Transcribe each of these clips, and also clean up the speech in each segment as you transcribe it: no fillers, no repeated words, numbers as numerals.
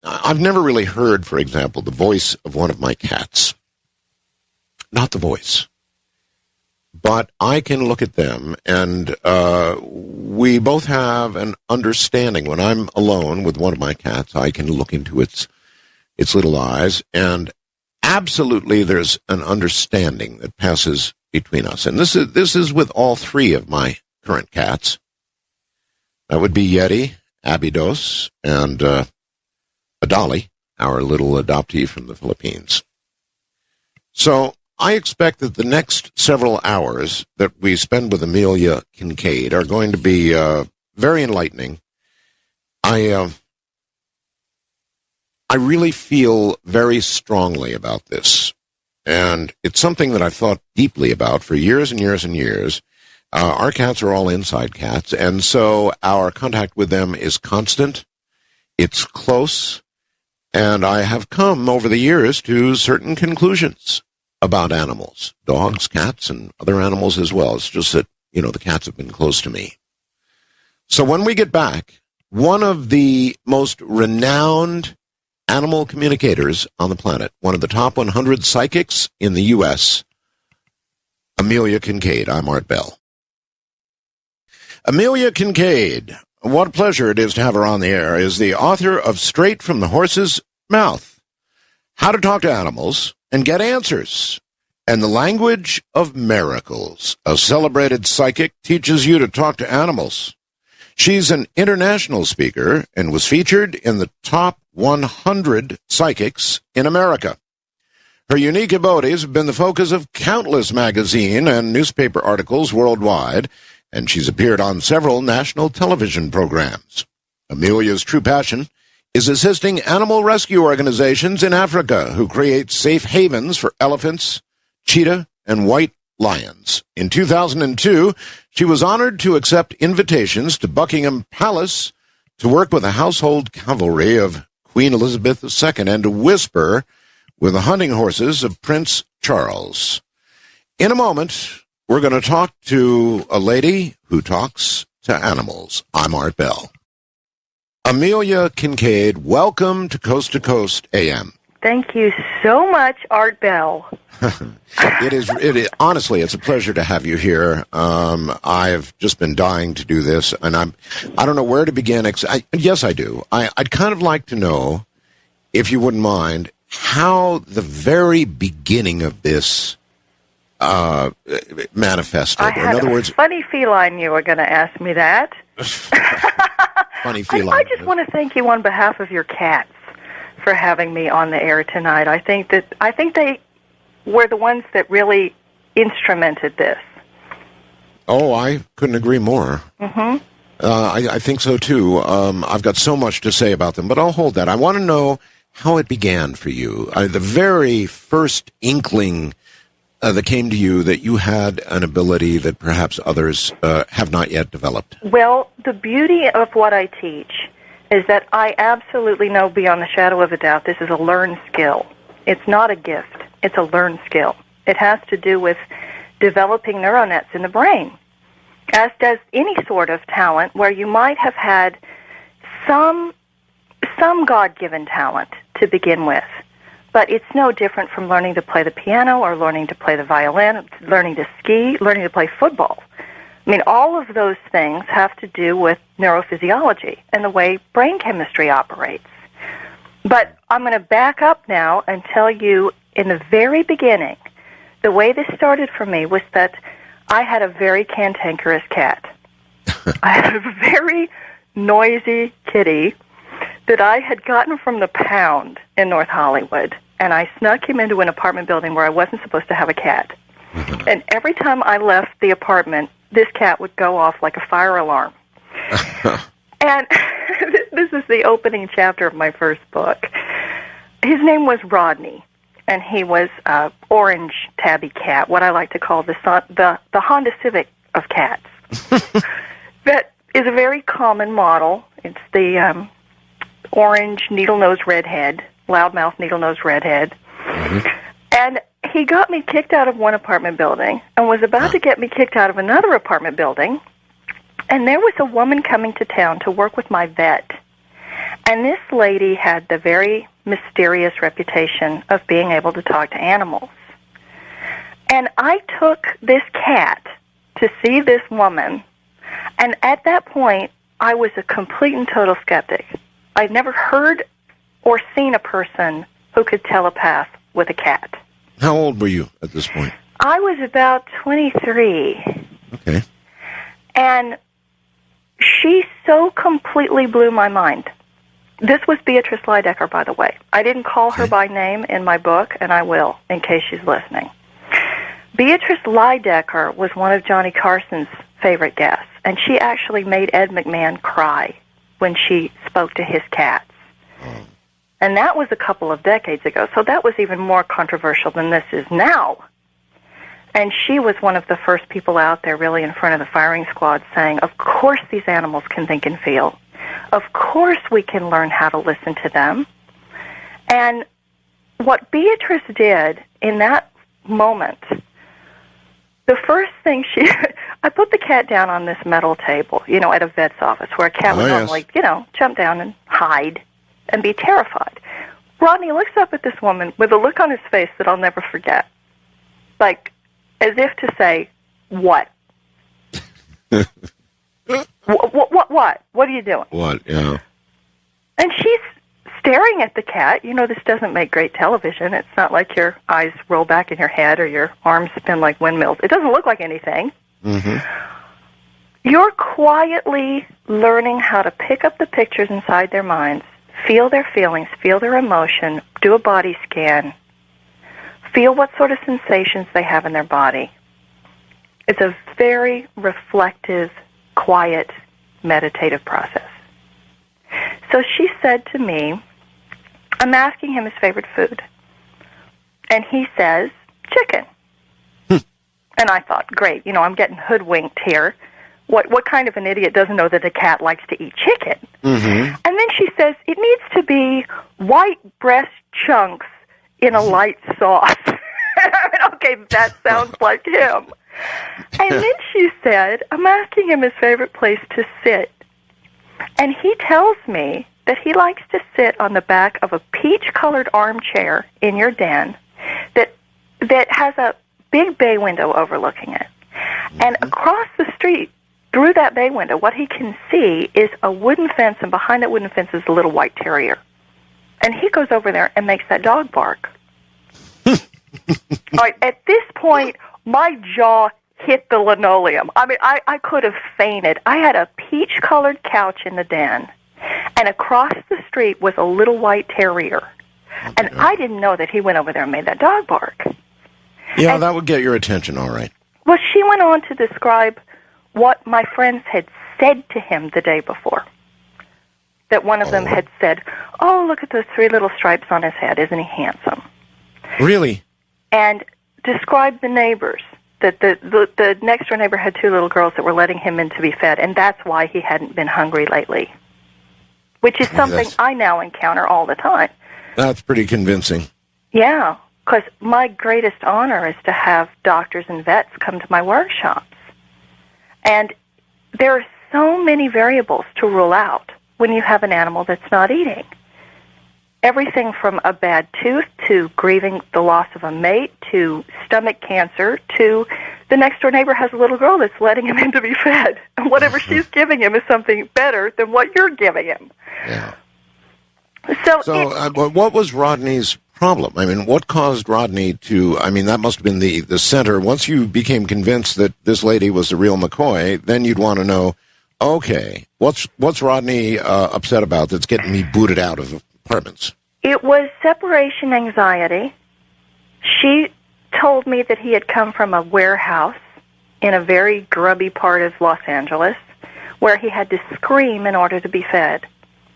I've never really heard, for example, the voice of one of my cats. Not the voice. But I can look at them, and we both have an understanding. When I'm alone with one of my cats, I can look into its little eyes, and absolutely there's an understanding that passes between us. And this is with all three of my current cats. That would be Yeti, Abydos, and Adali, our little adoptee from the Philippines. So I expect that the next several hours that we spend with Amelia Kincaid are going to be very enlightening. I really feel very strongly about this, and it's something that I've thought deeply about for years and years and years. Our cats are all inside cats, and so our contact with them is constant. It's close, and I have come over the years to certain conclusions about animals, dogs, cats, and other animals as well. It's just that, the cats have been close to me. So when we get back, one of the most renowned animal communicators on the planet, one of the top 100 psychics in the U.S., Amelia Kincaid. I'm Art Bell. Amelia Kincaid, what a pleasure it is to have her on the air, is the author of Straight from the Horse's Mouth, How to Talk to Animals and Get Answers, and The Language of Miracles. A celebrated psychic teaches you to talk to animals. She's an international speaker and was featured in the top 100 psychics in America. Her unique abilities have been the focus of countless magazine and newspaper articles worldwide, and she's appeared on several national television programs. Amelia's true passion is assisting animal rescue organizations in Africa who create safe havens for elephants, cheetah, and white lions. In 2002, she was honored to accept invitations to Buckingham Palace to work with the household cavalry of Queen Elizabeth II and to whisper with the hunting horses of Prince Charles. In a moment, we're going to talk to a lady who talks to animals. I'm Art Bell. Amelia Kincaid, welcome to Coast AM. Thank you so much, Art Bell. It is honestly, it's a pleasure to have you here. I've just been dying to do this, and I don't know where to begin. Yes, I do. I'd kind of like to know, if you wouldn't mind, how the very beginning of this manifested. I had a funny feline you were going to ask me that. Funny feline. I just want to thank you on behalf of your cats for having me on the air tonight. I think they were the ones that really instrumented this. Oh, I couldn't agree more. Mm-hmm. I think so, too. I've got so much to say about them, but I'll hold that. I want to know how it began for you. The very first inkling that came to you that you had an ability that perhaps others have not yet developed. Well, the beauty of what I teach is that I absolutely know beyond the shadow of a doubt this is a learned skill. It's not a gift. It's a learned skill. It has to do with developing neural nets in the brain, as does any sort of talent where you might have had some God-given talent to begin with. But it's no different from learning to play the piano or learning to play the violin, learning to ski, learning to play football. I mean, all of those things have to do with neurophysiology and the way brain chemistry operates. But I'm going to back up now and tell you, in the very beginning, the way this started for me was that I had a very cantankerous cat. I had a very noisy kitty that I had gotten from the Pound in North Hollywood, and I snuck him into an apartment building where I wasn't supposed to have a cat. And every time I left the apartment, this cat would go off like a fire alarm. And this is the opening chapter of my first book. His name was Rodney, and he was an orange tabby cat, what I like to call the Honda Civic of cats. That is a very common model. It's the orange needle-nosed redhead, loudmouth needle-nosed redhead. Mm-hmm. And he got me kicked out of one apartment building and was about to get me kicked out of another apartment building. And there was a woman coming to town to work with my vet. And this lady had the very mysterious reputation of being able to talk to animals. And I took this cat to see this woman, and at that point, I was a complete and total skeptic. I'd never heard or seen a person who could telepath with a cat. How old were you at this point? I was about 23. Okay. And she so completely blew my mind. This was Beatrice Lydecker, by the way. I didn't call her by name in my book, and I will, in case she's listening. Beatrice Lydecker was one of Johnny Carson's favorite guests, and she actually made Ed McMahon cry when she spoke to his cats. Oh. And that was a couple of decades ago, so that was even more controversial than this is now. And she was one of the first people out there really in front of the firing squad saying, of course these animals can think and feel. Of course we can learn how to listen to them. And what Beatrice did in that moment, the first thing I put the cat down on this metal table, at a vet's office where a cat would normally, jump down and hide and be terrified. Rodney looks up at this woman with a look on his face that I'll never forget. Like, as if to say, what? What? What are you doing? What, yeah. And she's staring at the cat. This doesn't make great television. It's not like your eyes roll back in your head or your arms spin like windmills. It doesn't look like anything. Mm-hmm. You're quietly learning how to pick up the pictures inside their minds, feel their feelings, feel their emotion, do a body scan, feel what sort of sensations they have in their body. It's a very reflective, quiet, meditative process. So she said to me, I'm asking him his favorite food. And he says, chicken. And I thought, great, I'm getting hoodwinked here. What kind of an idiot doesn't know that a cat likes to eat chicken? Mm-hmm. And then she says, it needs to be white breast chunks in a light sauce. Okay, that sounds like him. And then she said, I'm asking him his favorite place to sit. And he tells me that he likes to sit on the back of a peach-colored armchair in your den that has a big bay window overlooking it. And across the street, through that bay window, what he can see is a wooden fence, and behind that wooden fence is a little white terrier. And he goes over there and makes that dog bark. All right, at this point, my jaw hit the linoleum. I mean, I could have fainted. I had a peach-colored couch in the den, and across the street was a little white terrier. And I didn't know that he went over there and made that dog bark. Yeah, that would get your attention, all right. Well, she went on to describe what my friends had said to him the day before. That one of them had said, oh, look at those 3 little stripes on his head. Isn't he handsome? Really? And described the neighbors. That the next-door neighbor had 2 little girls that were letting him in to be fed, and that's why he hadn't been hungry lately. Which is something I now encounter all the time. That's pretty convincing. Yeah, because my greatest honor is to have doctors and vets come to my workshops. And there are so many variables to rule out when you have an animal that's not eating. Everything from a bad tooth to grieving the loss of a mate to stomach cancer to the next-door neighbor has a little girl that's letting him in to be fed. And whatever she's giving him is something better than what you're giving him. Yeah. So what was Rodney's problem? I mean, what caused Rodney to, that must have been the center. Once you became convinced that this lady was the real McCoy, then you'd want to know, okay, what's Rodney upset about that's getting me booted out of apartments? It was separation anxiety. She told me that he had come from a warehouse in a very grubby part of Los Angeles where he had to scream in order to be fed,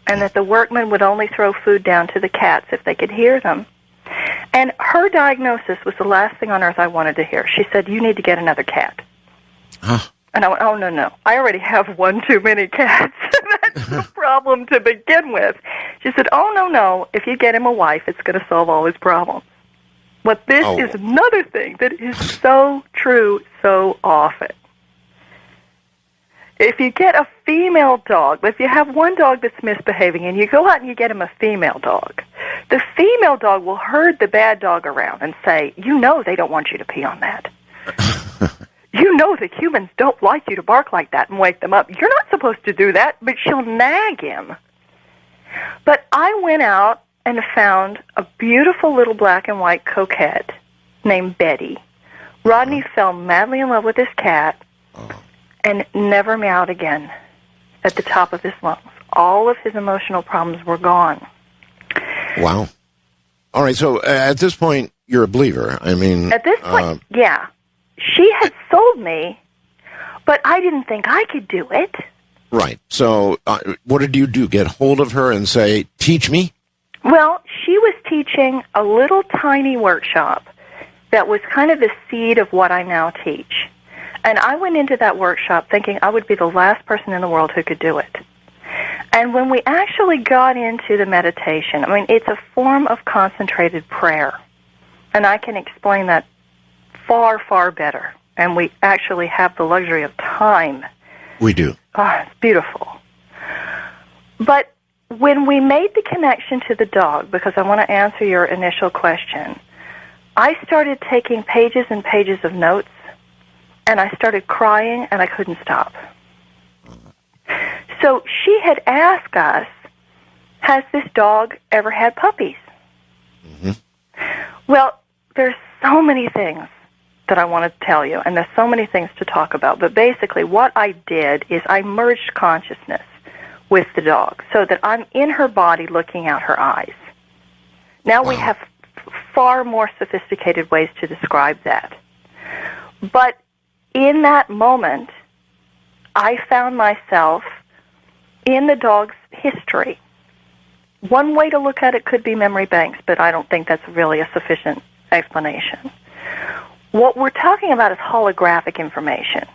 and that the workmen would only throw food down to the cats if they could hear them. And her diagnosis was the last thing on earth I wanted to hear. She said, you need to get another cat. Huh. And I went, oh, no. I already have one too many cats. That's the problem to begin with. She said, oh, no. If you get him a wife, it's going to solve all his problems. But this is another thing that is so true so often. If you get a female dog, if you have one dog that's misbehaving and you go out and you get him a female dog, the female dog will herd the bad dog around and say, you know they don't want you to pee on that. You know the humans don't like you to bark like that and wake them up. You're not supposed to do that, but she'll nag him. But I went out and found a beautiful little black and white coquette named Betty. Rodney fell madly in love with this cat and never meowed again at the top of his lungs. All of his emotional problems were gone. Wow. All right, so at this point, you're a believer. I mean... At this point, yeah. She had sold me, but I didn't think I could do it. Right. So what did you do? Get hold of her and say, teach me? Well, she was teaching a little tiny workshop that was kind of the seed of what I now teach. And I went into that workshop thinking I would be the last person in the world who could do it. And when we actually got into the meditation, I mean, it's a form of concentrated prayer. And I can explain that far, far better. And we actually have the luxury of time. We do. Oh, it's beautiful. But when we made the connection to the dog, because I want to answer your initial question, I started taking pages and pages of notes, and I started crying, and I couldn't stop. So she had asked us, has this dog ever had puppies? Mm-hmm. Well, there's so many things that I want to tell you, and there's so many things to talk about. But basically what I did is I merged consciousness with the dog so that I'm in her body looking out her eyes. Now we have far more sophisticated ways to describe that. But in that moment, I found myself in the dog's history. One way to look at it could be memory banks, but I don't think that's really a sufficient explanation. What we're talking about is holographic information,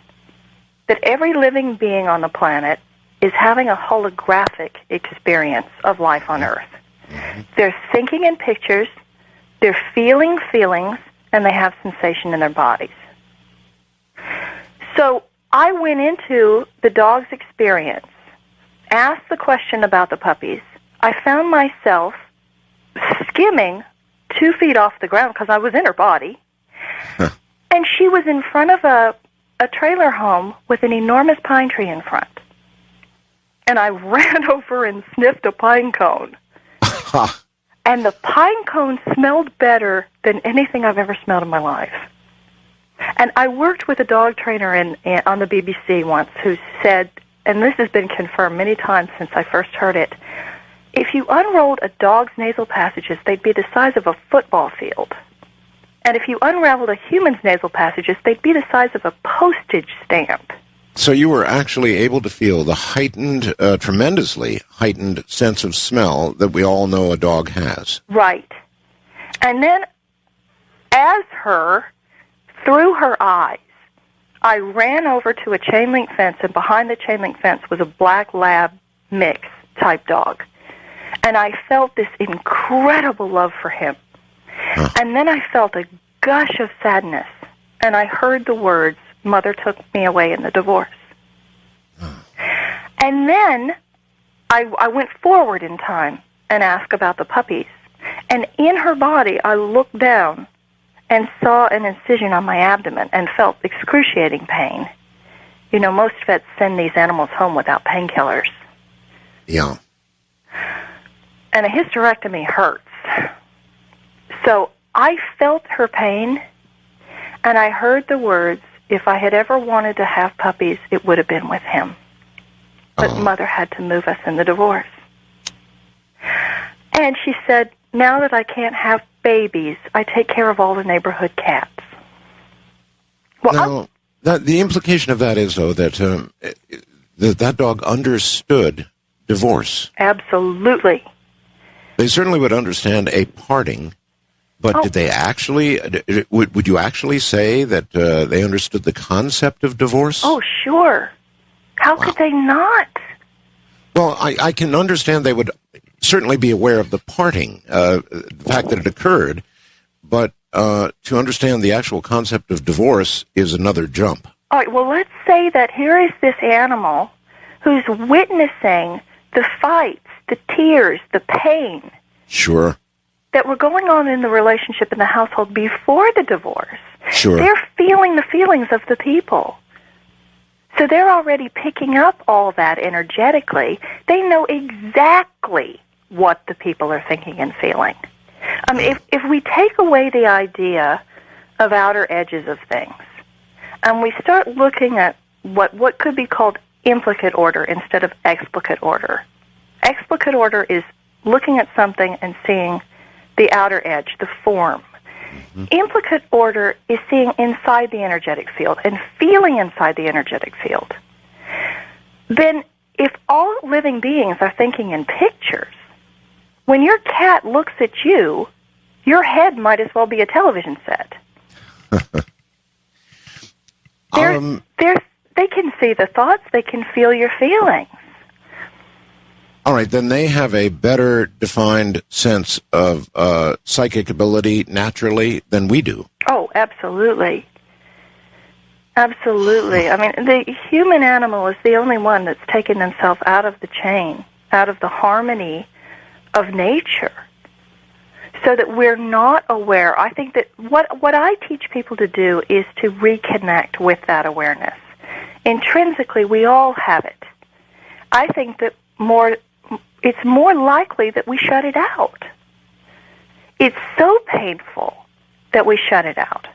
that every living being on the planet is having a holographic experience of life on Earth. They're thinking in pictures, they're feeling feelings, and they have sensation in their bodies. So I went into the dog's experience, asked the question about the puppies. I found myself skimming 2 feet off the ground because I was in her body. And she was in front of a trailer home with an enormous pine tree in front. And I ran over and sniffed a pine cone. And the pine cone smelled better than anything I've ever smelled in my life. And I worked with a dog trainer on the BBC once who said, and this has been confirmed many times since I first heard it, if you unrolled a dog's nasal passages, they'd be the size of a football field. And if you unraveled a human's nasal passages, they'd be the size of a postage stamp. So you were actually able to feel the heightened, tremendously heightened sense of smell that we all know a dog has. Right. And then, as her, through her eyes, I ran over to a chain link fence, and behind the chain link fence was a black lab mix type dog. And I felt this incredible love for him. And then I felt a gush of sadness, and I heard the words, "Mother took me away in the divorce." And then I went forward in time and asked about the puppies. And in her body, I looked down and saw an incision on my abdomen and felt excruciating pain. You know, most vets send these animals home without painkillers. Yeah. And a hysterectomy hurts. So I felt her pain, and I heard the words, if I had ever wanted to have puppies, it would have been with him. But Mother had to move us in the divorce. And she said, now that I can't have babies, I take care of all the neighborhood cats. Well, now, the implication of that is, though, that that dog understood divorce. Absolutely. They certainly would understand a parting, but did they actually, would you actually say that they understood the concept of divorce? Oh, sure. How could they not? Well, I can understand they would certainly be aware of the parting, the fact that it occurred, but to understand the actual concept of divorce is another jump. All right, well, let's say that here is this animal who's witnessing the fights, the tears, the pain Sure. that were going on in the relationship in the household before the divorce. Sure. They're feeling the feelings of the people. So they're already picking up all that energetically. They know exactly what the people are thinking and feeling. I mean, if we take away the idea of outer edges of things, and we start looking at what could be called implicate order instead of explicate order. Explicate order is looking at something and seeing the outer edge, the form. Mm-hmm. Implicate order is seeing inside the energetic field and feeling inside the energetic field. Then if all living beings are thinking in pictures, when your cat looks at you, your head might as well be a television set. They can see the thoughts, they can feel your feelings. All right, then they have a better defined sense of psychic ability naturally than we do. Oh, absolutely. Absolutely. I mean, the human animal is the only one that's taken themselves out of the chain, out of the harmony of nature, so that we're not aware. I think that what I teach people to do is to reconnect with that awareness. Intrinsically, we all have it. I think that it's more likely that we shut it out. It's so painful that we shut it out.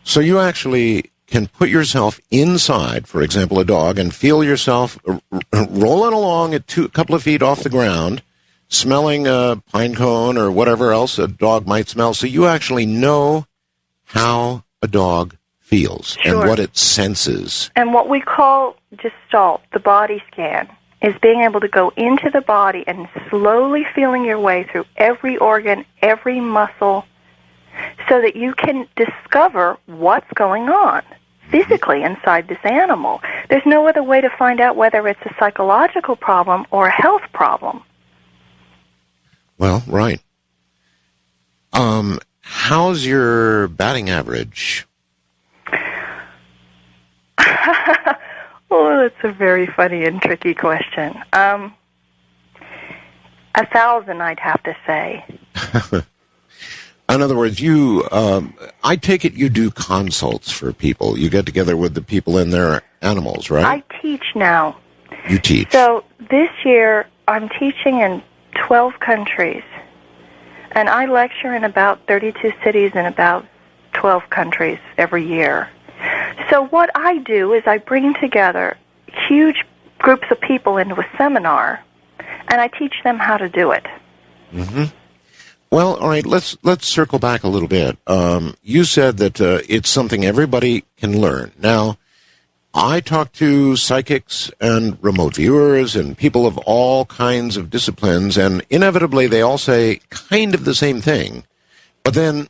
So you actually can put yourself inside, for example, a dog, and feel yourself rolling along at a couple of feet off the ground, smelling a pine cone or whatever else a dog might smell. So you actually know how a dog feels and what it senses. And what we call Gestalt, the body scan, is being able to go into the body and slowly feeling your way through every organ, every muscle, so that you can discover what's going on physically inside this animal. There's no other way to find out whether it's a psychological problem or a health problem. Well, right. How's your batting average? Oh, that's a very funny and tricky question. 1,000, I'd have to say. In other words, I take it you do consults for people. You get together with the people and their animals, right? I teach now. You teach. So this year, I'm teaching in 12 countries, and I lecture in about 32 cities in about 12 countries every year. So what I do is I bring together huge groups of people into a seminar, and I teach them how to do it. Mm-hmm. Well, all right, let's circle back a little bit. You said that it's something everybody can learn. Now, I talk to psychics and remote viewers and people of all kinds of disciplines, and inevitably they all say kind of the same thing. But then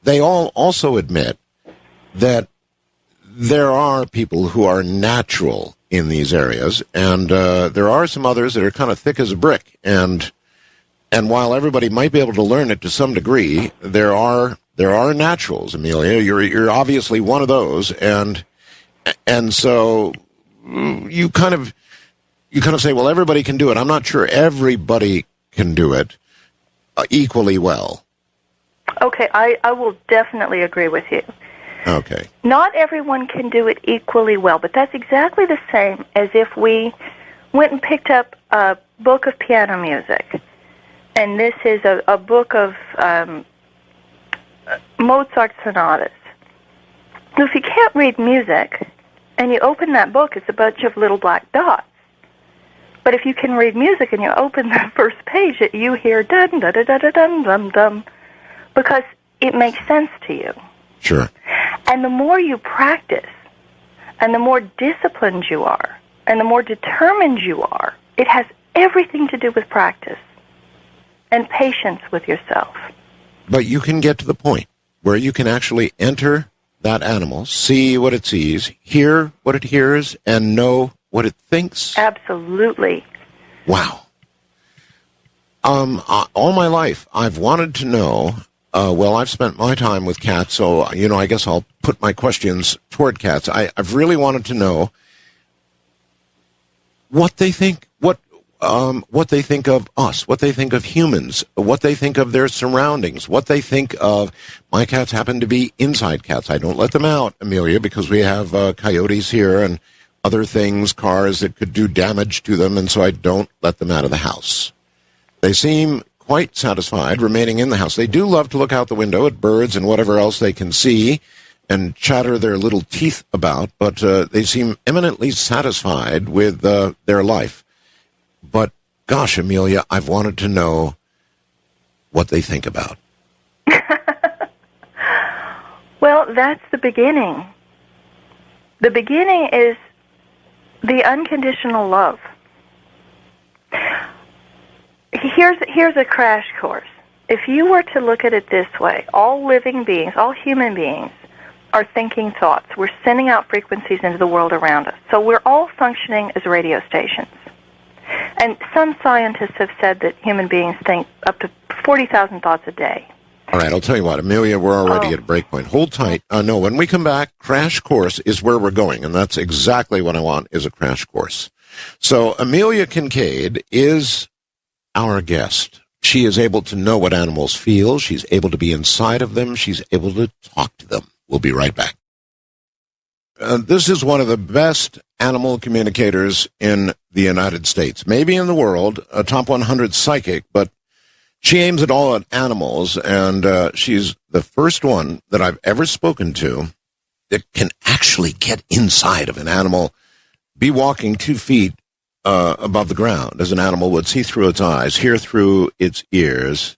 they all also admit that there are people who are natural in these areas, and there are some others that are kind of thick as a brick. And while everybody might be able to learn it to some degree, there are naturals, Amelia. You're obviously one of those, and so you kind of say, well, everybody can do it. I'm not sure everybody can do it equally well. Okay, I will definitely agree with you. Okay. Not everyone can do it equally well, but that's exactly the same as if we went and picked up a book of piano music, and this is a book of Mozart sonatas. So if you can't read music, and you open that book, it's a bunch of little black dots. But if you can read music and you open the first page, you hear dun da da da da dum dum dum, because it makes sense to you. Sure. And the more you practice, and the more disciplined you are, and the more determined you are, it has everything to do with practice and patience with yourself. But you can get to the point where you can actually enter that animal, see what it sees, hear what it hears, and know what it thinks. Absolutely. Wow. All my life, I've wanted to know. Well, I've spent my time with cats, so I guess I'll put my questions toward cats. I've really wanted to know what they think, what they think of us, what they think of humans, what they think of their surroundings, what they think of. My cats happen to be inside cats. I don't let them out, Amelia, because we have coyotes here and other things, cars that could do damage to them, and so I don't let them out of the house. They seem quite satisfied remaining in the house. They do love to look out the window at birds and whatever else they can see and chatter their little teeth about, but they seem eminently satisfied with their life. But, gosh, Amelia, I've wanted to know what they think about. Well, that's the beginning. The beginning is the unconditional love. Here's a crash course. If you were to look at it this way, all living beings, all human beings, are thinking thoughts. We're sending out frequencies into the world around us. So we're all functioning as radio stations. And some scientists have said that human beings think up to 40,000 thoughts a day. All right, I'll tell you what, Amelia, we're already at a break point. Hold tight. No, when we come back, Crash Course is where we're going, and that's exactly what I want, is a crash course. So Amelia Kincaid is our guest. She is able to know what animals feel. She's able to be inside of them. She's able to talk to them. We'll be right back. This is one of the best animal communicators in the United States, maybe in the world, a top 100 psychic, but she aims it all at animals, and she's the first one that I've ever spoken to that can actually get inside of an animal, be walking 2 feet above the ground, as an animal would see through its eyes, hear through its ears,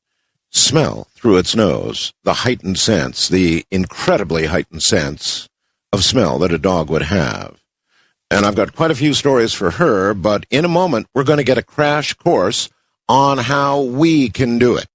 smell through its nose, the heightened sense, the incredibly heightened sense of smell that a dog would have. And I've got quite a few stories for her, but in a moment, we're going to get a crash course on how we can do it.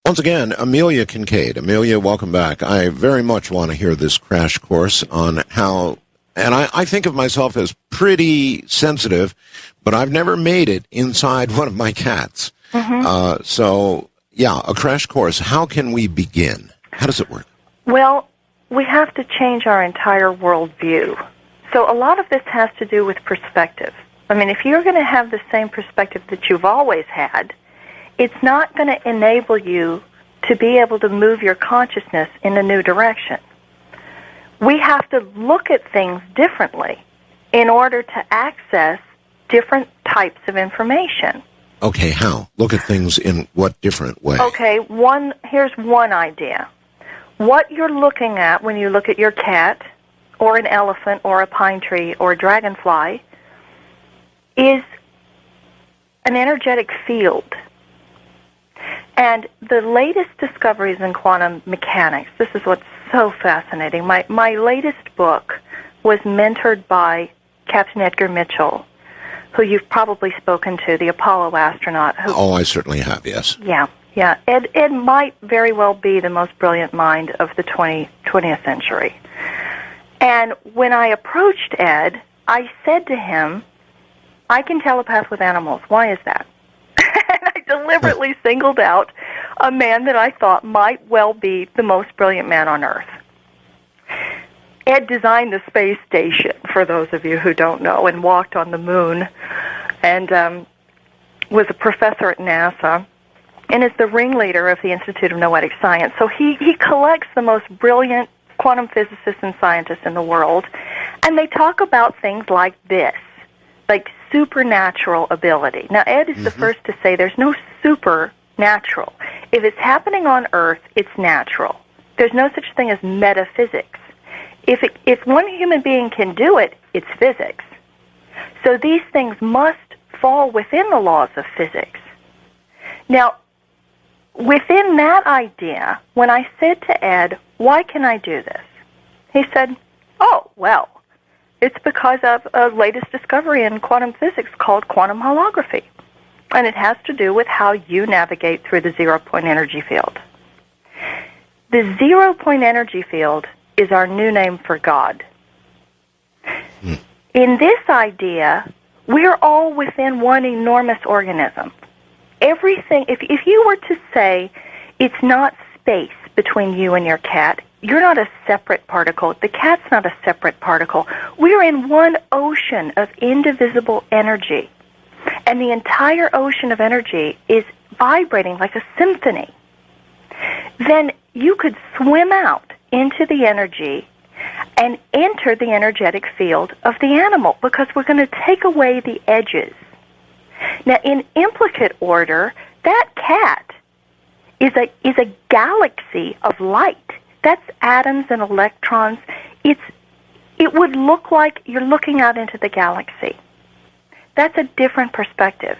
Once again, Amelia Kincaid. Amelia, welcome back. I very much want to hear this crash course on how, and I think of myself as pretty sensitive, but I've never made it inside one of my cats. Mm-hmm. So, yeah, a crash course. How can we begin? How does it work? Well, we have to change our entire worldview. So a lot of this has to do with perspective. I mean, if you're going to have the same perspective that you've always had, it's not going to enable you to be able to move your consciousness in a new direction. We have to look at things differently in order to access different types of information. Okay, how? Look at things in what different way? Okay, here's one idea. What you're looking at when you look at your cat, or an elephant, or a pine tree, or a dragonfly, is an energetic field. And the latest discoveries in quantum mechanics, this is what's so fascinating. My latest book was mentored by Captain Edgar Mitchell, who you've probably spoken to, the Apollo astronaut. I certainly have, yes. Yeah. Ed might very well be the most brilliant mind of the 20th century. And when I approached Ed, I said to him, I can telepath with animals. Why is that? And I deliberately singled out a man that I thought might well be the most brilliant man on Earth. Ed designed the space station, for those of you who don't know, and walked on the moon, and was a professor at NASA, and is the ringleader of the Institute of Noetic Science. So he collects the most brilliant quantum physicists and scientists in the world, and they talk about things like this, like supernatural ability. Now, Ed is the first to say there's no supernatural. If it's happening on Earth, it's natural. There's no such thing as metaphysics. If one human being can do it, it's physics. So these things must fall within the laws of physics. Now, within that idea, when I said to Ed, why can I do this? He said, oh, well, it's because of a latest discovery in quantum physics called quantum holography. And it has to do with how you navigate through the zero-point energy field. The zero-point energy field is our new name for God. In this idea, we're all within one enormous organism. everything, if you were to say it's not space between you and your cat, you're not a separate particle. The cat's not a separate particle. We're in one ocean of indivisible energy. And the entire ocean of energy is vibrating like a symphony. Then you could swim out into the energy and enter the energetic field of the animal, because we're going to take away the edges. Now, in implicate order, that cat is a galaxy of light. That's atoms and electrons. It would look like you're looking out into the galaxy. That's a different perspective.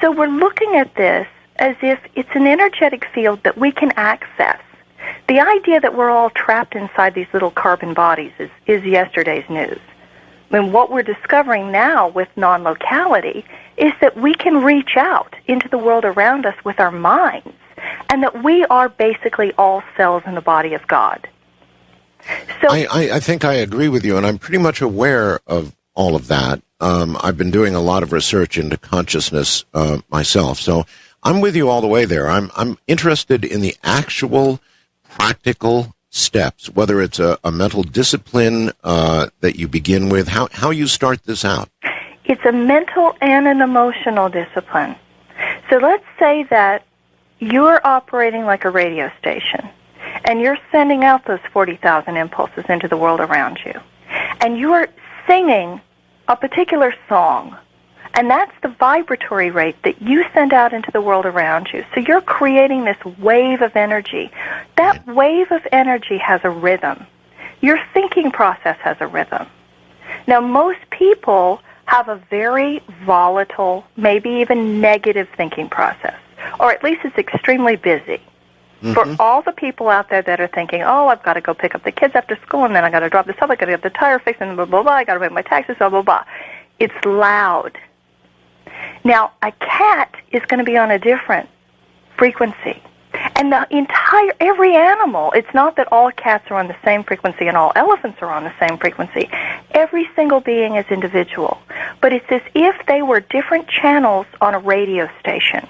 So we're looking at this as if it's an energetic field that we can access. The idea that we're all trapped inside these little carbon bodies is yesterday's news. I mean, what we're discovering now with non-locality is that we can reach out into the world around us with our minds, and that we are basically all cells in the body of God. So I think I agree with you, and I'm pretty much aware of all of that. I've been doing a lot of research into consciousness myself, so I'm with you all the way there. I'm interested in the actual practical steps, whether it's a mental discipline that you begin with, how you start this out. It's a mental and an emotional discipline. So let's say that you're operating like a radio station, and you're sending out those 40,000 impulses into the world around you, and you are singing a particular song, and that's the vibratory rate that you send out into the world around you. So you're creating this wave of energy. That wave of energy has a rhythm. Your thinking process has a rhythm. Now, most people have a very volatile, maybe even negative thinking process, or at least it's extremely busy. Mm-hmm. For all the people out there that are thinking, oh, I've got to go pick up the kids after school, and then I got to drop this off, I got to get the tire fixed, and blah, blah, blah, I got to make my taxes, blah, blah, blah. It's loud. Now, a cat is going to be on a different frequency. And every animal, it's not that all cats are on the same frequency and all elephants are on the same frequency. Every single being is individual. But it's as if they were different channels on a radio station.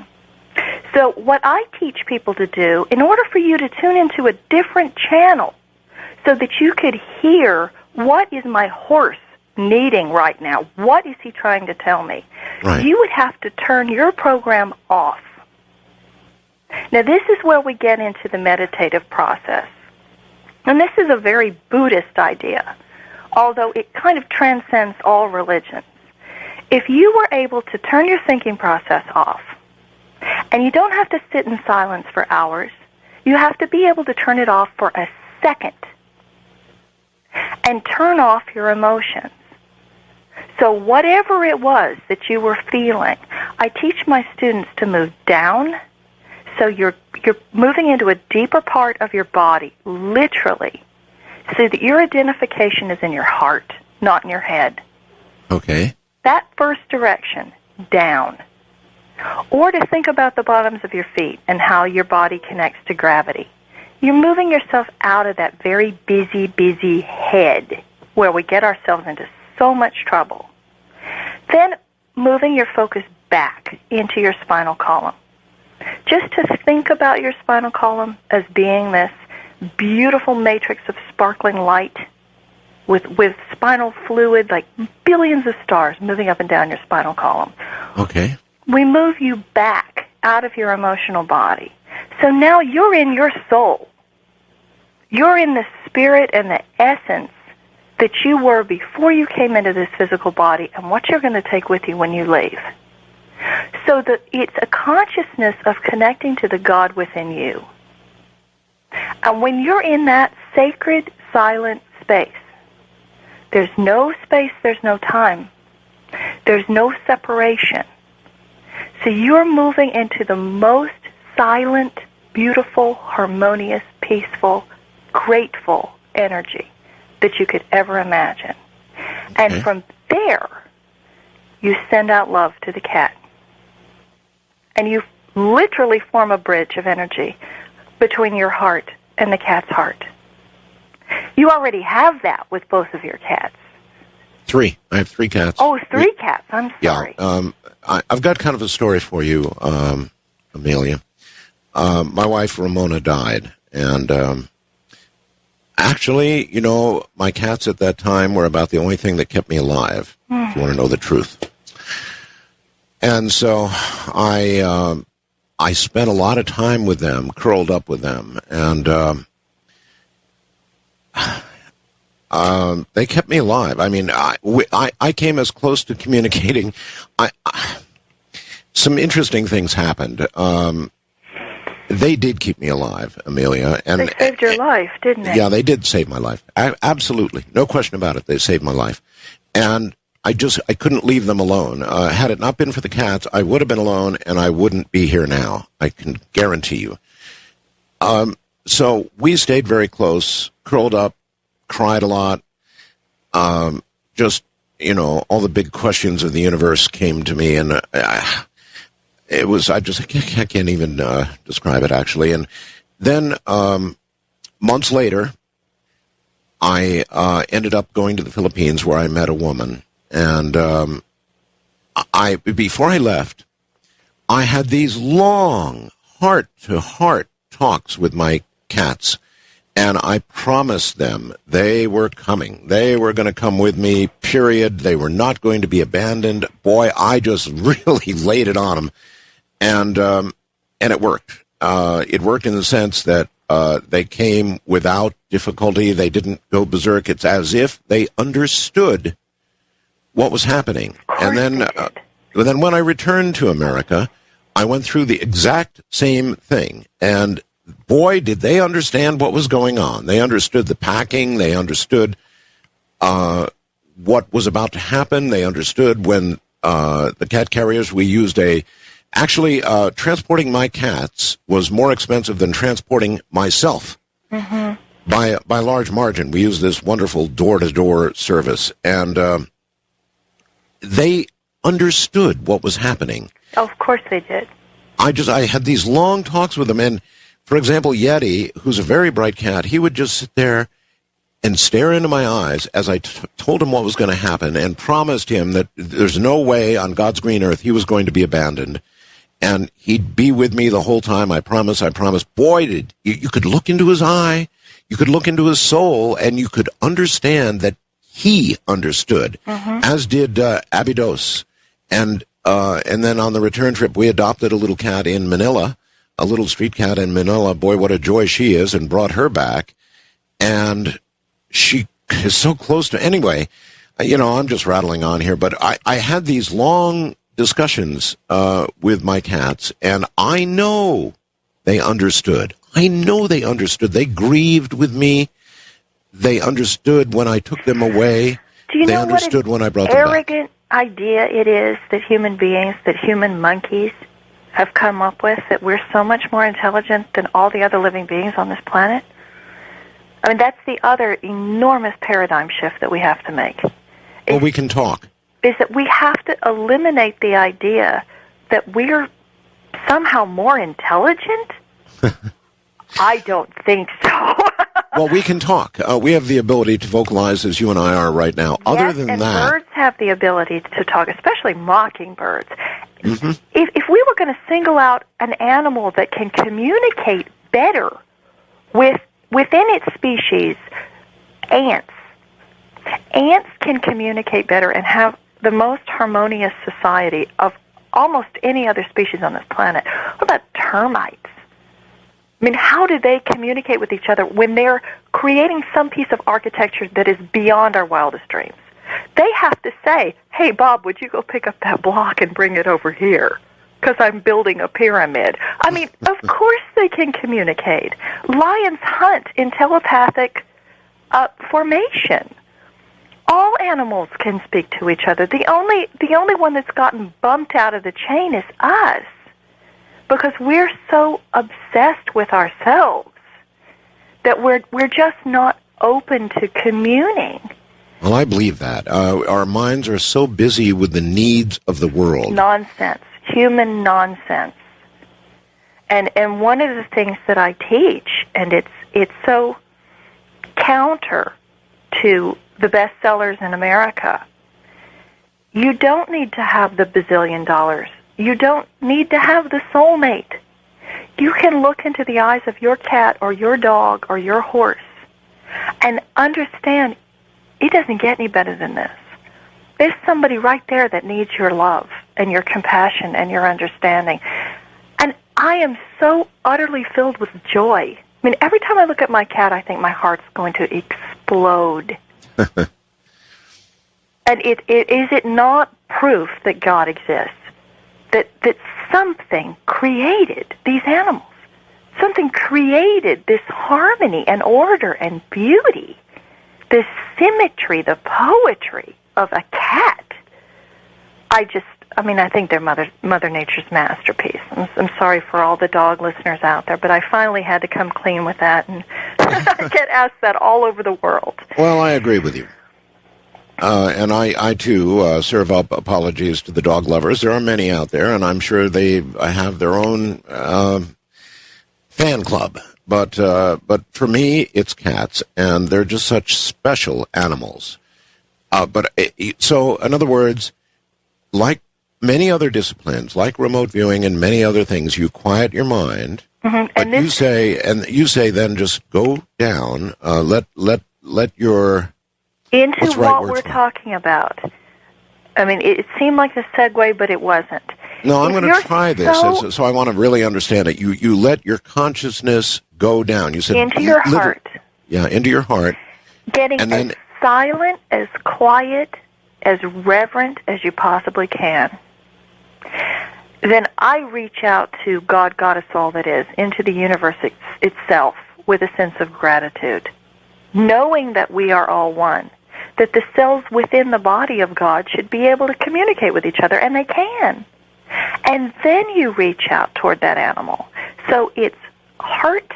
So what I teach people to do, in order for you to tune into a different channel so that you could hear, what is my horse needing right now? What is he trying to tell me? Right. You would have to turn your program off. Now, this is where we get into the meditative process. And this is a very Buddhist idea, although it kind of transcends all religions. If you were able to turn your thinking process off, and you don't have to sit in silence for hours, you have to be able to turn it off for a second and turn off your emotions. So whatever it was that you were feeling, I teach my students to move down. So you're moving into a deeper part of your body, literally, so that your identification is in your heart, not in your head. Okay. That first direction, down. Or to think about the bottoms of your feet and how your body connects to gravity. You're moving yourself out of that very busy head where we get ourselves into so much trouble. Then moving your focus back into your spinal column. Just to think about your spinal column as being this beautiful matrix of sparkling light with spinal fluid, like billions of stars moving up and down your spinal column. Okay. We move you back out of your emotional body. So now you're in your soul. You're in the spirit and the essence that you were before you came into this physical body and what you're going to take with you when you leave. So that it's a consciousness of connecting to the God within you. And when you're in that sacred, silent space, there's no space, there's no time. There's no separation. So you're moving into the most silent, beautiful, harmonious, peaceful, grateful energy that you could ever imagine. And from there, you send out love to the cat. And you literally form a bridge of energy between your heart and the cat's heart. You already have that with both of your cats. 3. I have 3 cats. Oh, 3 cats. I'm sorry. Yeah. I've got kind of a story for you, Amelia. My wife, Ramona, died. And actually, my cats at that time were about the only thing that kept me alive, if you want to know the truth. And so I spent a lot of time with them, curled up with them. And they kept me alive. I mean, I came as close to communicating. Some interesting things happened. They did keep me alive, Amelia. And they saved your life, didn't they? Yeah, they did save my life. Absolutely. No question about it. They saved my life. And I couldn't leave them alone. Had it not been for the cats, I would have been alone, and I wouldn't be here now. I can guarantee you. So we stayed very close, curled up, cried a lot. Just, all the big questions of the universe came to me, and I can't even describe it, actually. And then months later, I ended up going to the Philippines, where I met a woman. And before I left, I had these long heart-to-heart talks with my cats. And I promised them they were coming. They were going to come with me, period. They were not going to be abandoned. Boy, I just really laid it on them. And it worked. It worked in the sense that they came without difficulty. They didn't go berserk. It's as if they understood what was happening. And then when I returned to America, I went through the exact same thing. And boy, did they understand what was going on. They understood the packing. They understood what was about to happen. They understood when the cat carriers, we used actually, transporting my cats was more expensive than transporting myself by a large margin. We used this wonderful door-to-door service, and they understood what was happening. Oh, of course they did. I had these long talks with them, and for example, Yeti, who's a very bright cat, he would just sit there and stare into my eyes as I told him what was going to happen and promised him that there's no way on God's green earth he was going to be abandoned. And he'd be with me the whole time. I promise. Boy, you could look into his eye, you could look into his soul, and you could understand that he understood, as did Abydos. And then on the return trip, we adopted a little cat in Manila, a little street cat in Manila. Boy, what a joy she is, and brought her back. And she is so close to... Anyway, I'm just rattling on here, but I had these long discussions with my cats, and I know they understood. They grieved with me. They understood when I took them away. Do you they know understood what when I brought them back. Arrogant idea it is that human monkeys have come up with, that we're so much more intelligent than all the other living beings on this planet? I mean, that's the other enormous paradigm shift that we have to make. Well, we can talk. Is that we have to eliminate the idea that we're somehow more intelligent? I don't think so. Well, we can talk. We have the ability to vocalize as you and I are right now. Yes, Other than and that... birds have the ability to talk, especially mockingbirds. If we were going to single out an animal that can communicate better within its species, ants. Ants can communicate better and have the most harmonious society of almost any other species on this planet. What about termites? I mean, how do they communicate with each other when they're creating some piece of architecture that is beyond our wildest dreams? They have to say, hey, Bob, would you go pick up that block and bring it over here? Because I'm building a pyramid. I mean, of course they can communicate. Lions hunt in telepathic formation. All animals can speak to each other. The only one that's gotten bumped out of the chain is us, because we're so obsessed with ourselves that we're just not open to communing. Well, I believe that. Our minds are so busy with the needs of the world. Nonsense. Human nonsense. And one of the things that I teach, and it's so counter to the bestsellers in America, You don't need to have the bazillion dollars. You don't need to have the soulmate. You can look into the eyes of your cat or your dog or your horse and understand it doesn't get any better than this. There's somebody right there that needs your love and your compassion and your understanding. And I am so utterly filled with joy. I mean, every time I look at my cat, I think my heart's going to explode. And is it not proof that God exists? That something created these animals. Something created this harmony and order and beauty, this symmetry, the poetry of a cat. I think they're Mother Nature's masterpiece. I'm sorry for all the dog listeners out there, but I finally had to come clean with that, and I get asked that all over the world. Well, I agree with you. And I too, serve up apologies to the dog lovers. There are many out there, and I'm sure they have their own fan club. But for me, it's cats, and they're just such special animals. So, in other words, like many other disciplines, like remote viewing and many other things, you quiet your mind. Mm-hmm. But you say then just go down, let your into what we're talking about. I mean, it seemed like a segue, but it wasn't. No, I'm going to try this, so I want to really understand it. You let your consciousness go down. You said into your heart. Yeah, into your heart. Getting as silent, as quiet, as reverent as you possibly can. Then I reach out to God, Goddess, all that is, into the universe itself with a sense of gratitude, knowing that we are all one, that the cells within the body of God should be able to communicate with each other, and they can. And then you reach out toward that animal. So it's heart,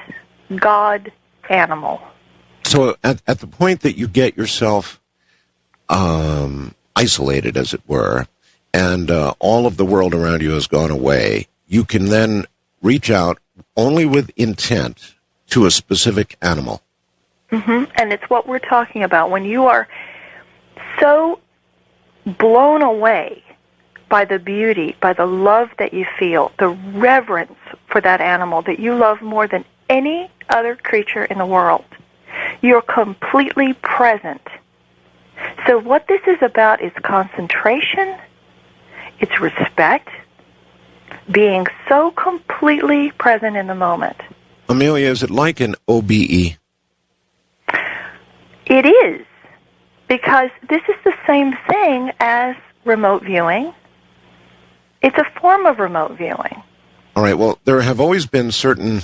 God, animal. So at the point that you get yourself isolated, as it were, and all of the world around you has gone away, you can then reach out only with intent to a specific animal. Mm-hmm. And it's what we're talking about. When you are so blown away by the beauty, by the love that you feel, the reverence for that animal that you love more than any other creature in the world, you're completely present. So what this is about is concentration, it's respect, being so completely present in the moment. Amelia, is it like an OBE? It is, because this is the same thing as remote viewing. It's a form of remote viewing. All right, well, there have always been certain...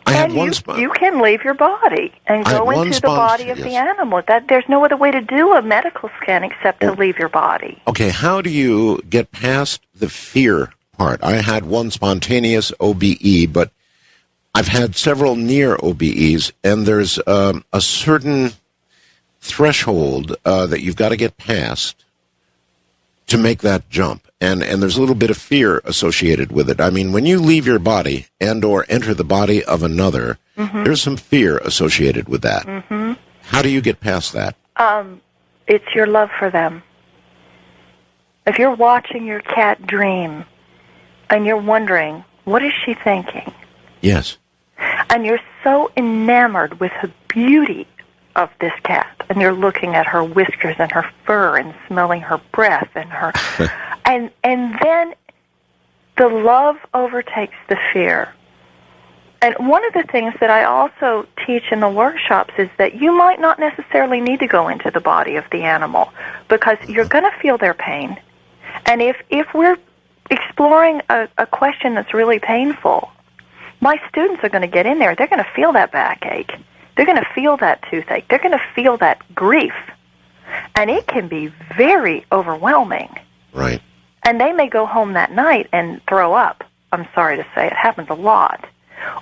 You can leave your body and go into the body of the animal. There's no other way to do a medical scan except to leave your body. Okay, how do you get past the fear part? I had one spontaneous OBE, but I've had several near OBEs, and there's a certain threshold that you've got to get past to make that jump. And there's a little bit of fear associated with it. I mean, when you leave your body and or enter the body of another, mm-hmm. there's some fear associated with that. Mm-hmm. How do you get past that? It's your love for them. If you're watching your cat dream and you're wondering, what is she thinking? Yes. And you're so enamored with the beauty of this cat, and you're looking at her whiskers and her fur and smelling her breath and her... And then the love overtakes the fear. And one of the things that I also teach in the workshops is that you might not necessarily need to go into the body of the animal, because you're going to feel their pain. And if we're exploring a question that's really painful, my students are going to get in there. They're going to feel that backache. They're going to feel that toothache. They're going to feel that grief. And it can be very overwhelming. Right. And they may go home that night and throw up. I'm sorry to say, it happens a lot.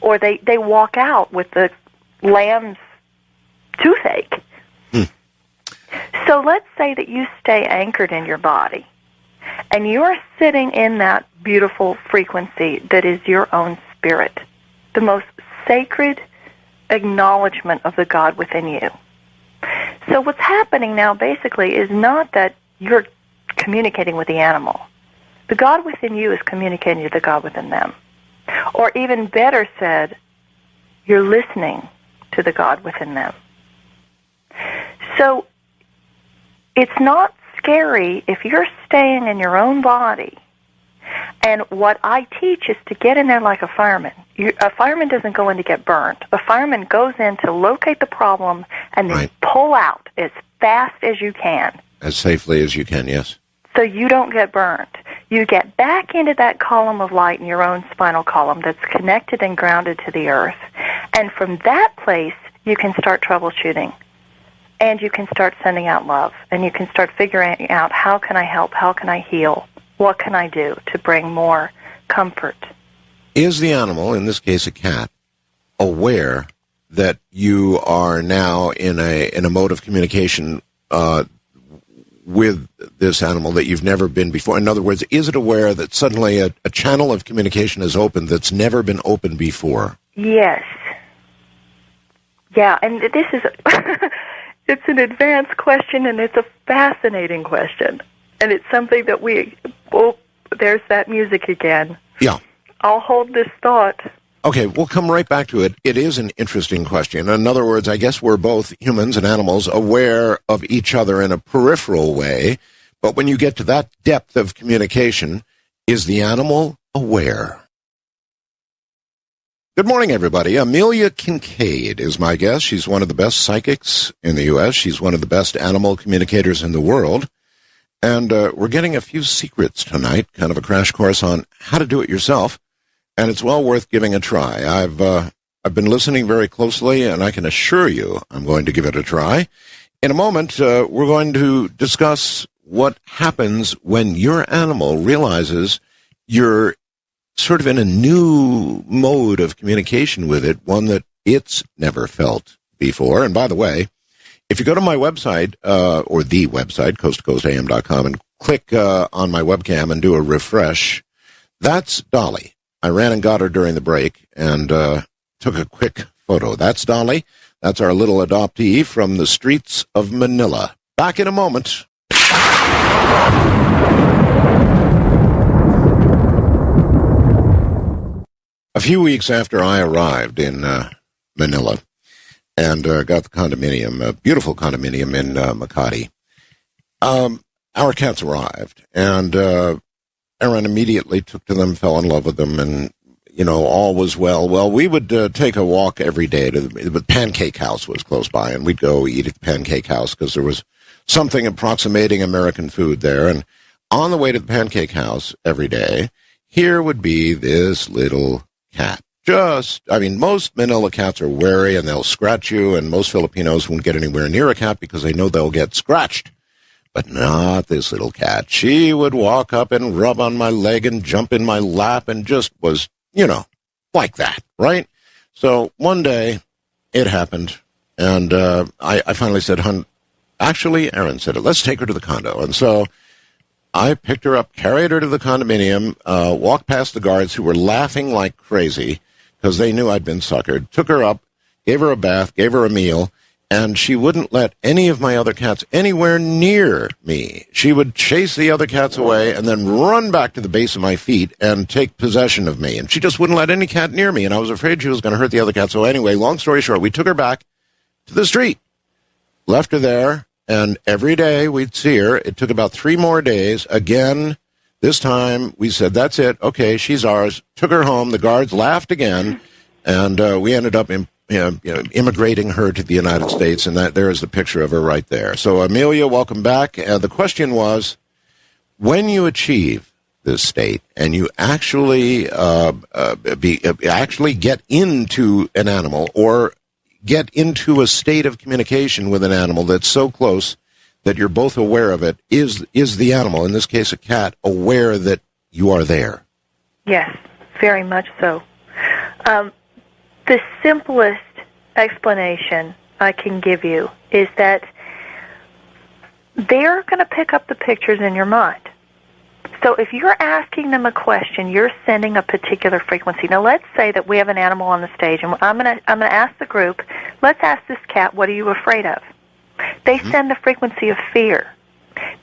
Or they walk out with the lamb's toothache. So let's say that you stay anchored in your body, and you're sitting in that beautiful frequency that is your own spirit, the most sacred acknowledgement of the God within you. So what's happening now basically is not that you're communicating with the animal. The God within you is communicating to the God within them. Or even better said, you're listening to the God within them. So it's not scary if you're staying in your own body. And what I teach is to get in there like a fireman. A fireman doesn't go in to get burned. A fireman goes in to locate the problem and then pull out as fast as you can. As safely as you can, yes. So you don't get burned. You get back into that column of light in your own spinal column that's connected and grounded to the earth. And from that place, you can start troubleshooting. And you can start sending out love. And you can start figuring out, how can I help? How can I heal? What can I do to bring more comfort? Is the animal, in this case a cat, aware that you are now in a mode of communication with this animal that you've never been before? In other words, is it aware that suddenly a channel of communication is open that's never been opened before? Yes. Yeah, and this is, it's an advanced question, and it's a fascinating question. And it's something that there's that music again. Yeah. I'll hold this thought. Okay, we'll come right back to it. It is an interesting question. In other words, I guess we're both humans and animals aware of each other in a peripheral way. But when you get to that depth of communication, is the animal aware? Good morning, everybody. Amelia Kincaid is my guest. She's one of the best psychics in the U.S. She's one of the best animal communicators in the world. And we're getting a few secrets tonight, kind of a crash course on how to do it yourself. And it's well worth giving a try. I've been listening very closely, and I can assure you I'm going to give it a try. In a moment, we're going to discuss what happens when your animal realizes you're sort of in a new mode of communication with it, one that it's never felt before. And by the way, if you go to my website, or the website, coasttocoastam.com, and click on my webcam and do a refresh, that's Dolly. I ran and got her during the break and took a quick photo. That's Dolly. That's our little adoptee from the streets of Manila. Back in a moment. A few weeks after I arrived in Manila, and got the condominium, a beautiful condominium in Makati. Our cats arrived, and Aaron immediately took to them, fell in love with them, and, all was well. Well, we would take a walk every day to the Pancake House was close by, and we'd go eat at the Pancake House because there was something approximating American food there. And on the way to the Pancake House every day, here would be this little cat. Most Manila cats are wary and they'll scratch you, and most Filipinos won't get anywhere near a cat because they know they'll get scratched. But not this little cat. She would walk up and rub on my leg and jump in my lap and just was, like that, right? So one day it happened, and I finally said, actually, Aaron said it, let's take her to the condo. And so I picked her up, carried her to the condominium, walked past the guards who were laughing like crazy, because they knew I'd been suckered, took her up, gave her a bath, gave her a meal, and she wouldn't let any of my other cats anywhere near me. She would chase the other cats away and then run back to the base of my feet and take possession of me. And she just wouldn't let any cat near me, and I was afraid she was going to hurt the other cats. So anyway, long story short, we took her back to the street, left her there, and every day we'd see her. It took about 3 more days. Again, this time we said, that's it. Okay, she's ours. Took her home. The guards laughed again, and we ended up immigrating her to the United States, and there is the picture of her right there. So, Amelia, welcome back. The question was, when you achieve this state and you actually actually get into an animal or get into a state of communication with an animal that's so close that you're both aware of it, is the animal, in this case a cat, aware that you are there? Yes, very much so. The simplest explanation I can give you is that they're going to pick up the pictures in your mind. So if you're asking them a question, you're sending a particular frequency. Now, let's say that we have an animal on the stage, and I'm going to ask the group, let's ask this cat, what are you afraid of? They send the frequency of fear.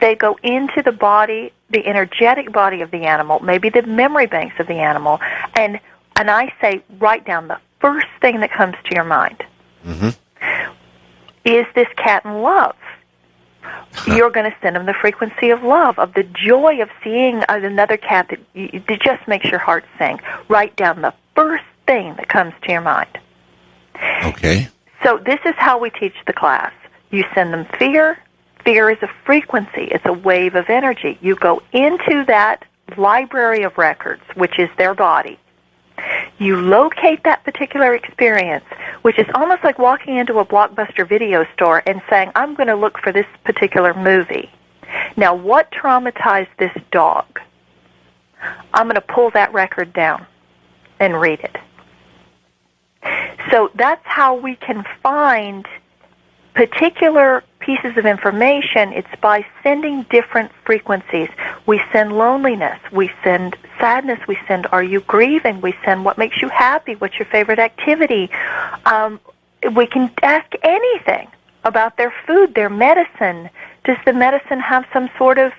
They go into the body, the energetic body of the animal, maybe the memory banks of the animal, and I say, write down the first thing that comes to your mind. Mm-hmm. Is this cat in love? You're going to send them the frequency of love, of the joy of seeing another cat that just makes your heart sing. Write down the first thing that comes to your mind. Okay. So this is how we teach the class. You send them fear. Fear is a frequency. It's a wave of energy. You go into that library of records, which is their body. You locate that particular experience, which is almost like walking into a Blockbuster video store and saying, I'm going to look for this particular movie. Now, what traumatized this dog? I'm going to pull that record down and read it. So that's how we can find particular pieces of information. It's by sending different frequencies. We send loneliness, we send sadness, we send are you grieving, we send what makes you happy, what's your favorite activity. We can ask anything about their food, their medicine. Does the medicine have some sort of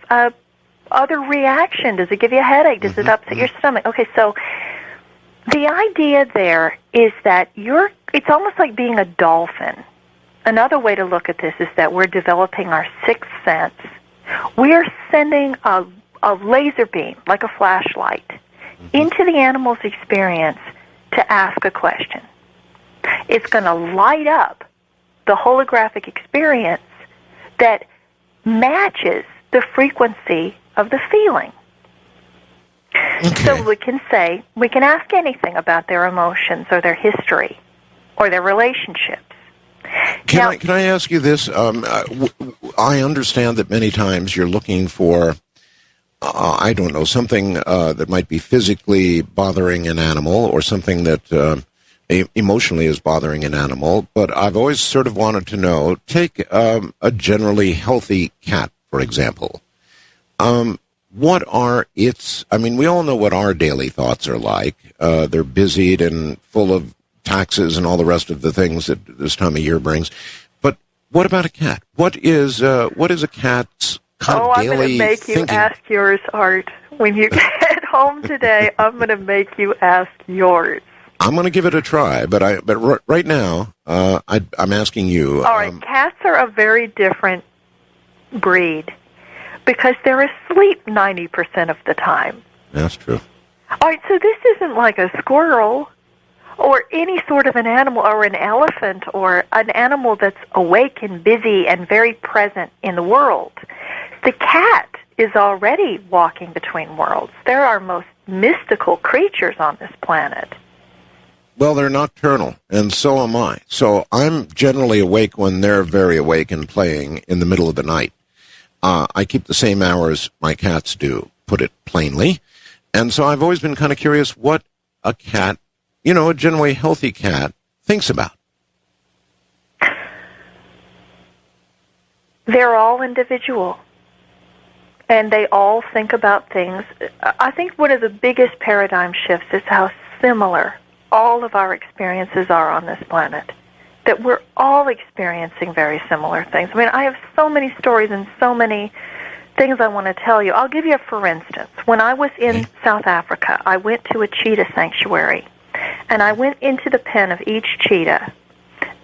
other reaction? Does it give you a headache? Does it upset your stomach? Okay, so the idea there is that it's almost like being a dolphin. Another way to look at this is that we're developing our sixth sense. We're sending a laser beam, like a flashlight, into the animal's experience to ask a question. It's going to light up the holographic experience that matches the frequency of the feeling. Okay. So we can ask anything about their emotions or their history or their relationships. Can I ask you this? I understand that many times you're looking for, I don't know, something that might be physically bothering an animal or something that emotionally is bothering an animal. But I've always sort of wanted to know, take a generally healthy cat, for example. What are its, I mean, we all know what our daily thoughts are like. They're busied and full of taxes and all the rest of the things that this time of year brings. But what about a cat? What is a cat's kind of daily I'm going to make thinking? you ask yours, Art. When you get home today, I'm going to make you ask yours. I'm going to give it a try, but right now, I'm asking you. All right, cats are a very different breed because they're asleep 90% of the time. That's true. All right, so this isn't like a squirrel or any sort of an animal or an elephant or an animal that's awake and busy and very present in the world. The cat is already walking between worlds. They're our most mystical creatures on this planet. Well, they're nocturnal, and so am I. So I'm generally awake when they're very awake and playing in the middle of the night. I keep the same hours my cats do, put it plainly. And so I've always been kind of curious what a cat, a generally healthy cat, thinks about. They're all individual, and they all think about things. I think one of the biggest paradigm shifts is how similar all of our experiences are on this planet, that we're all experiencing very similar things. I mean, I have so many stories and so many things I want to tell you. I'll give you for instance. When I was in South Africa, I went to a cheetah sanctuary, and I went into the pen of each cheetah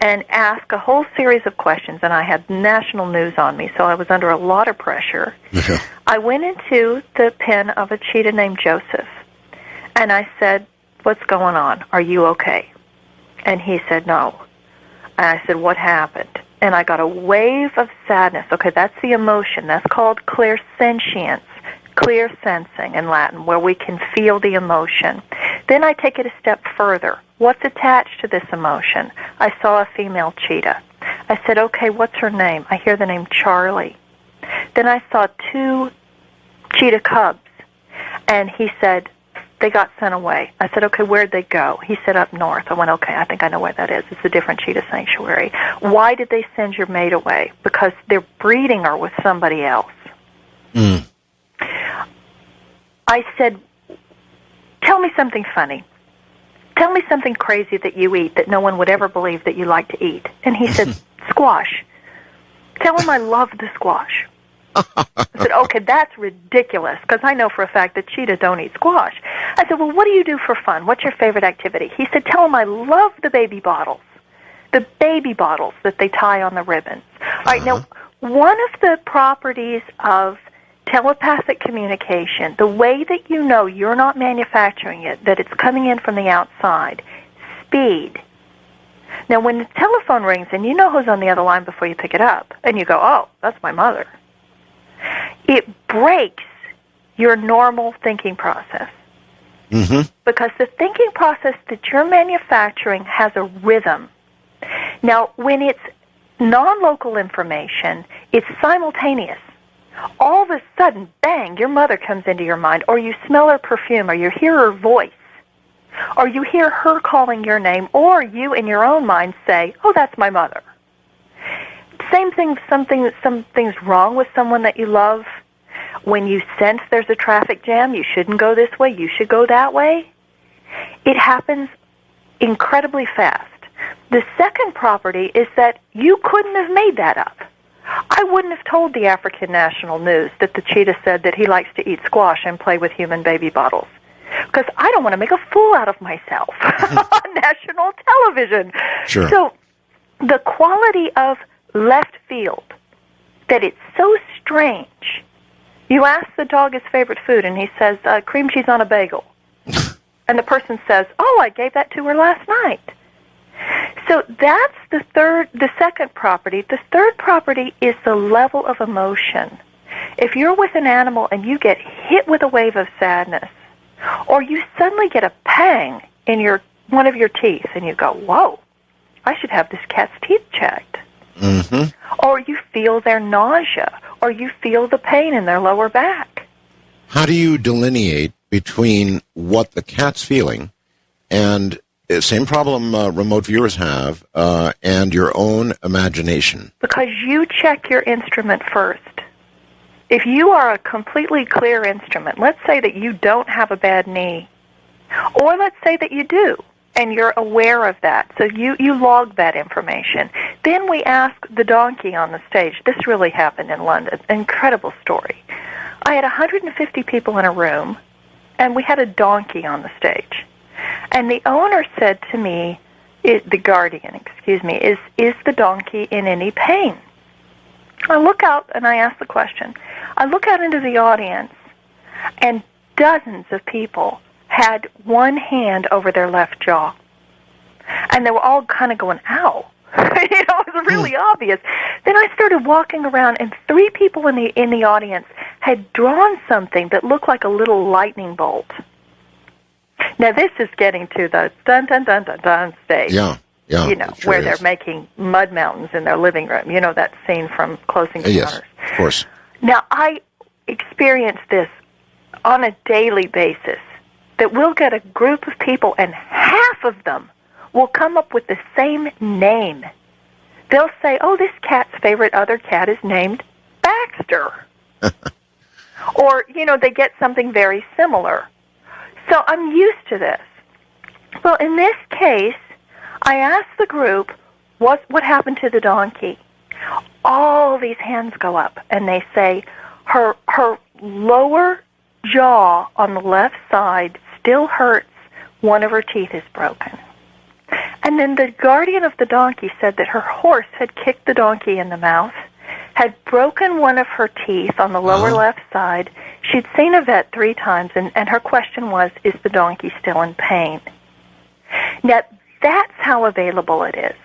and asked a whole series of questions, and I had national news on me, so I was under a lot of pressure. I went into the pen of a cheetah named Joseph, and I said, "What's going on? Are you okay?" And he said, "No." And I said, "What happened?" And I got a wave of sadness. Okay, that's the emotion. That's called clairsentience, clear sensing in Latin, where we can feel the emotion. Then I take it a step further. What's attached to this emotion? I saw a female cheetah. I said, "Okay, what's her name?" I hear the name Charlie. Then I saw 2 cheetah cubs, and he said, "They got sent away." I said, "Okay, where'd they go?" He said, "Up north." I went, "Okay, I think I know where that is. It's a different cheetah sanctuary." "Why did they send your mate away?" "Because they're breeding her with somebody else." I said, "Tell me something funny. Tell me something crazy that you eat that no one would ever believe that you like to eat." And he said, "Squash." "Tell him I love the squash." I said, okay, that's ridiculous, because I know for a fact that cheetah don't eat squash. I said, well, what do you do for fun? What's your favorite activity? He said, tell him I love the baby bottles that they tie on the ribbons. All right, now, one of the properties of telepathic communication, the way that you know you're not manufacturing it, that it's coming in from the outside, speed. Now, when the telephone rings and you know who's on the other line before you pick it up, and you go, oh, that's my mother, it breaks your normal thinking process. Mm-hmm. Because the thinking process that you're manufacturing has a rhythm. Now, when it's non-local information, it's simultaneous. All of a sudden, bang, your mother comes into your mind, or you smell her perfume, or you hear her voice, or you hear her calling your name, or you in your own mind say, oh, that's my mother. Same thing, something's wrong with someone that you love. When you sense there's a traffic jam, you shouldn't go this way, you should go that way. It happens incredibly fast. The second property is that you couldn't have made that up. I wouldn't have told the African National News that the cheetah said that he likes to eat squash and play with human baby bottles, because I don't want to make a fool out of myself on national television. Sure. So the quality of left field, that it's so strange. You ask the dog his favorite food, and he says, cream cheese on a bagel. And the person says, oh, I gave that to her last night. So that's the second property. The third property is the level of emotion. If you're with an animal and you get hit with a wave of sadness, or you suddenly get a pang in one of your teeth, and you go, whoa, I should have this cat's teeth checked. Mm-hmm. Or you feel their nausea, or you feel the pain in their lower back. How do you delineate between what the cat's feeling and same problem remote viewers have, and your own imagination? Because you check your instrument first. If you are a completely clear instrument, let's say that you don't have a bad knee, or let's say that you do, and you're aware of that, so you log that information. Then we ask the donkey on the stage. This really happened in London. Incredible story. I had 150 people in a room, and we had a donkey on the stage. And the owner said to me, the guardian, is the donkey in any pain? I look out and I ask the question. I look out into the audience, and dozens of people had one hand over their left jaw. And they were all kind of going, ow. It was really obvious. Then I started walking around, and 3 people in the audience had drawn something that looked like a little lightning bolt. Now, this is getting to the dun-dun-dun-dun-dun stage. Yeah, Where they're making mud mountains in their living room. You know that scene from Close Encounters? Yes, of course. Now, I experience this on a daily basis, that we'll get a group of people, and half of them will come up with the same name. They'll say, oh, this cat's favorite other cat is named Baxter. Or, they get something very similar. So I'm used to this. Well, in this case, I asked the group, what happened to the donkey? All these hands go up, and they say, her lower jaw on the left side still hurts. One of her teeth is broken. And then the guardian of the donkey said that her horse had kicked the donkey in the mouth, had broken one of her teeth on the lower left side. She'd seen a vet 3 times, and her question was, is the donkey still in pain? Now, that's how available it is.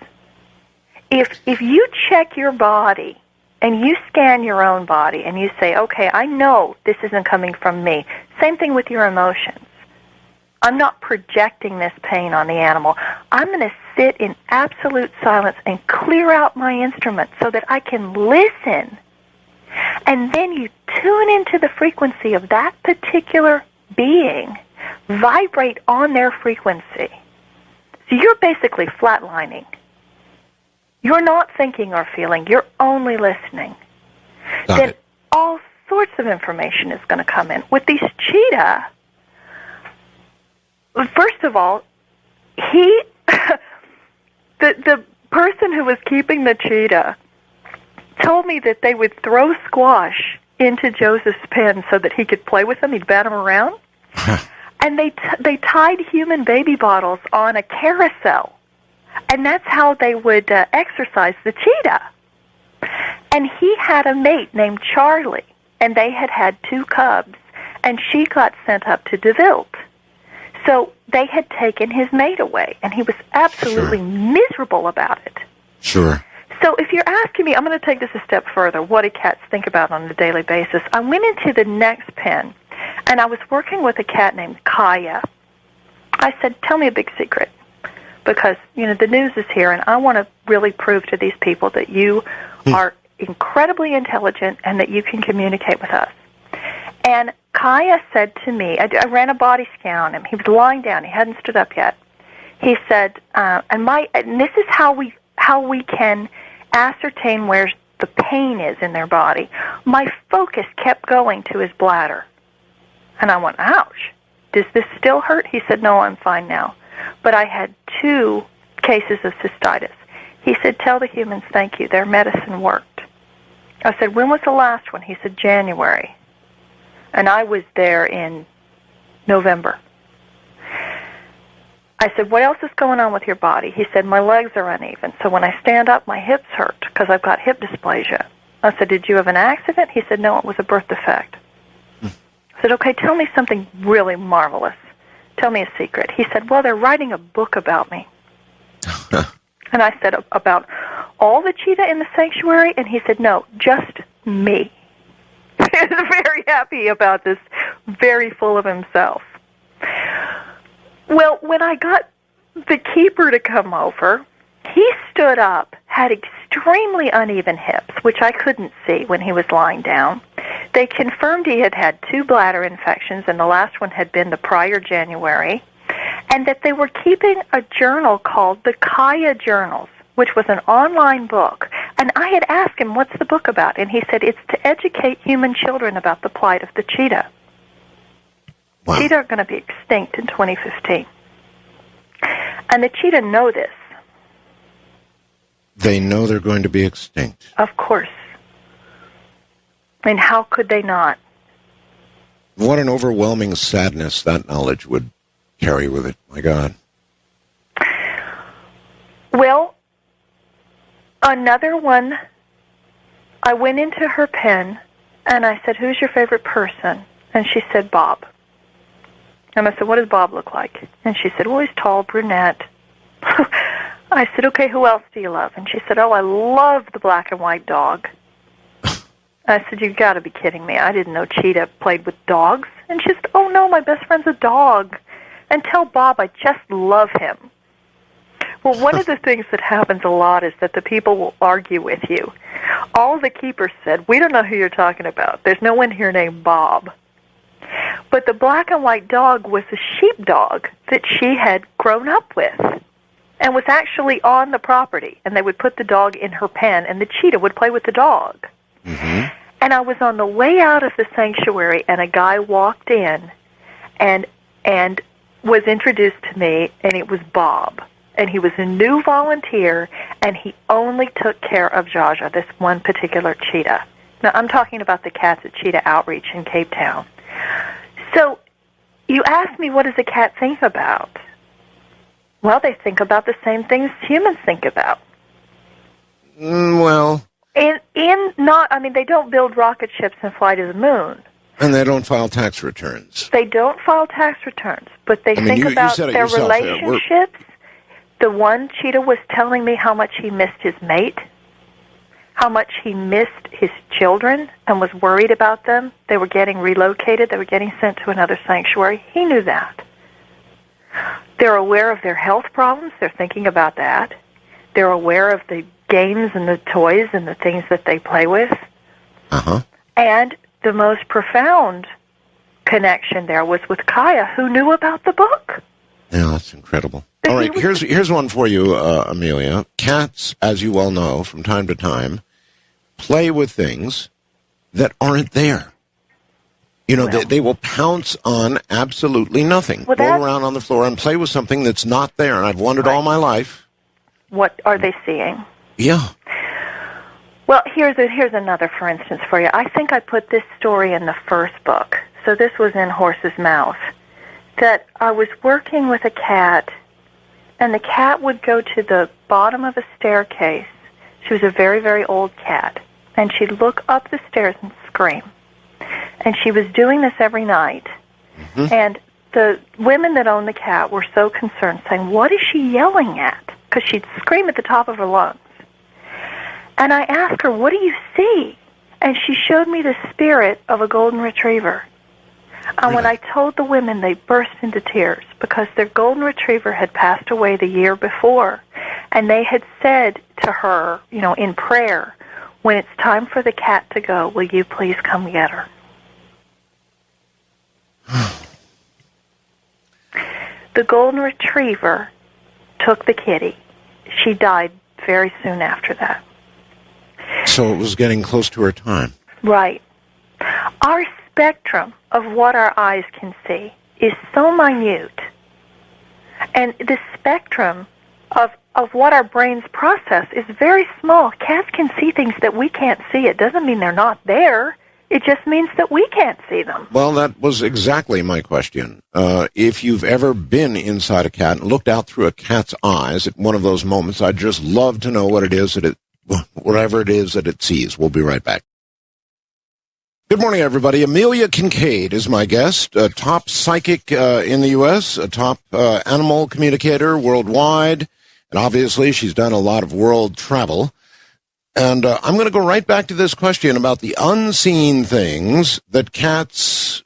If you check your body and you scan your own body and you say, okay, I know this isn't coming from me. Same thing with your emotions. I'm not projecting this pain on the animal. I'm going to sit in absolute silence and clear out my instrument so that I can listen. And then you tune into the frequency of that particular being, vibrate on their frequency. So you're basically flatlining. You're not thinking or feeling. You're only listening. Then all sorts of information is going to come in. With these cheetah, first of all, the person who was keeping the cheetah told me that they would throw squash into Joseph's pen so that he could play with them. He'd bat them around. And they tied human baby bottles on a carousel. And that's how they would exercise the cheetah. And he had a mate named Charlie, and they had 2 cubs, and she got sent up to DeVilt. So they had taken his mate away, and he was absolutely miserable about it. Sure. So if you're asking me, I'm going to take this a step further, what do cats think about on a daily basis? I went into the next pen, and I was working with a cat named Kaya. I said, tell me a big secret, because, the news is here, and I want to really prove to these people that you are incredibly intelligent and that you can communicate with us. And Kaya said to me, I ran a body scan on him. He was lying down. He hadn't stood up yet. He said, and this is how we can ascertain where the pain is in their body. My focus kept going to his bladder. And I went, ouch, does this still hurt? He said, no, I'm fine now. But I had 2 cases of cystitis. He said, tell the humans thank you. Their medicine worked. I said, when was the last one? He said, January. And I was there in November. I said, what else is going on with your body? He said, my legs are uneven. So when I stand up, my hips hurt because I've got hip dysplasia. I said, did you have an accident? He said, no, it was a birth defect. I said, okay, tell me something really marvelous. Tell me a secret. He said, well, they're writing a book about me. And I said, about all the cheetah in the sanctuary? And he said, no, just me. He was very happy about this, very full of himself. Well, when I got the keeper to come over, he stood up, had extremely uneven hips, which I couldn't see when he was lying down. They confirmed he had 2 bladder infections, and the last one had been the prior January, and that they were keeping a journal called the Kaya Journals, which was an online book. And I had asked him, what's the book about? And he said, it's to educate human children about the plight of the cheetah. Wow. Cheetah are going to be extinct in 2015. And the cheetah know this. They know they're going to be extinct. Of course. I mean, how could they not? What an overwhelming sadness that knowledge would carry with it. My God. Well, another one, I went into her pen, and I said, who's your favorite person? And she said, Bob. And I said, what does Bob look like? And she said, well, he's tall, brunette. I said, okay, who else do you love? And she said, oh, I love the black and white dog. I said, you've got to be kidding me. I didn't know Cheetah played with dogs. And she said, oh, no, my best friend's a dog. And tell Bob I just love him. Well, one of the things that happens a lot is that the people will argue with you. All the keepers said, we don't know who you're talking about. There's no one here named Bob. But the black and white dog was a sheepdog that she had grown up with and was actually on the property. And they would put the dog in her pen, and the cheetah would play with the dog. Mm-hmm. And I was on the way out of the sanctuary, and a guy walked in and was introduced to me, and it was Bob. And he was a new volunteer, and he only took care of Jaja, this one particular cheetah. Now, I'm talking about the cats at Cheetah Outreach in Cape Town. So you asked me, what does a cat think about? Well, they think about the same things humans think about. Well... they don't build rocket ships and fly to the moon. And they don't file tax returns. They don't file tax returns, but they think you about said it their yourself, relationships. The one cheetah was telling me how much he missed his mate, how much he missed his children and was worried about them. They were getting relocated. They were getting sent to another sanctuary. He knew that. They're aware of their health problems. They're thinking about that. They're aware of the games and the toys and the things that they play with. Uh-huh. And the most profound connection there was with Kaya, who knew about the book. Yeah, that's incredible. All right, here's one for you, Amelia. Cats, as you well know, from time to time, play with things that aren't there. They will pounce on absolutely nothing, roll around on the floor and play with something that's not there. And I've wondered all my life. What are they seeing? Yeah. Well, here's another for instance for you. I think I put this story in the first book. So this was in Horse's Mouth. That I was working with a cat, and the cat would go to the bottom of a staircase. She was a very, very old cat, and she'd look up the stairs and scream. And she was doing this every night. Mm-hmm. And the women that owned the cat were so concerned, saying, "What is she yelling at?" Because she'd scream at the top of her lungs. And I asked her, "What do you see?" And she showed me the spirit of a golden retriever. And when I told the women, they burst into tears because their golden retriever had passed away the year before. And they had said to her, in prayer, "When it's time for the cat to go, will you please come get her?" The golden retriever took the kitty. She died very soon after that. So it was getting close to her time. Right. Our spectrum of what our eyes can see is so minute, and the spectrum of what our brains process is very small. Cats can see things that we can't see. It doesn't mean they're not there. It just means that we can't see them. Well, that was exactly my question. If you've ever been inside a cat and looked out through a cat's eyes at one of those moments, I'd just love to know what it is whatever it is that it sees. We'll be right back. Good morning, everybody. Amelia Kincaid is my guest, a top psychic in the U.S., a top animal communicator worldwide, and obviously she's done a lot of world travel. And I'm going to go right back to this question about the unseen things that cats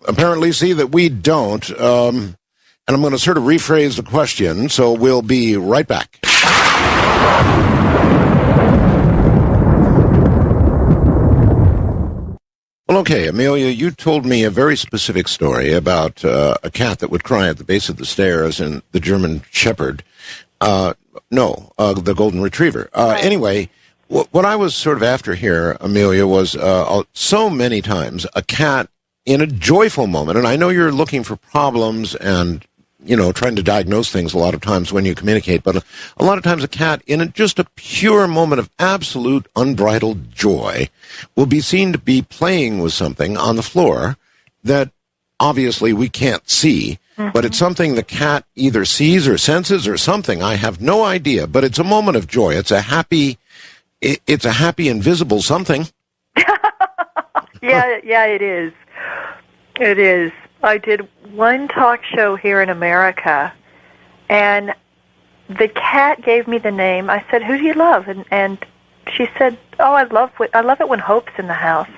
apparently see that we don't. And I'm going to sort of rephrase the question, so we'll be right back. Well, okay, Amelia, you told me a very specific story about a cat that would cry at the base of the stairs and the German Shepherd. The Golden Retriever. Anyway, what I was sort of after here, Amelia, was so many times a cat in a joyful moment, and I know you're looking for problems and, trying to diagnose things a lot of times when you communicate, but a lot of times a cat in just a pure moment of absolute unbridled joy will be seen to be playing with something on the floor that obviously we can't see, but it's something the cat either sees or senses or something. I have no idea, but it's a moment of joy. It's a happy invisible something. Yeah, it is. It is. I did one talk show here in America, and the cat gave me the name. I said, "Who do you love?" And she said, "Oh, I love it when Hope's in the house.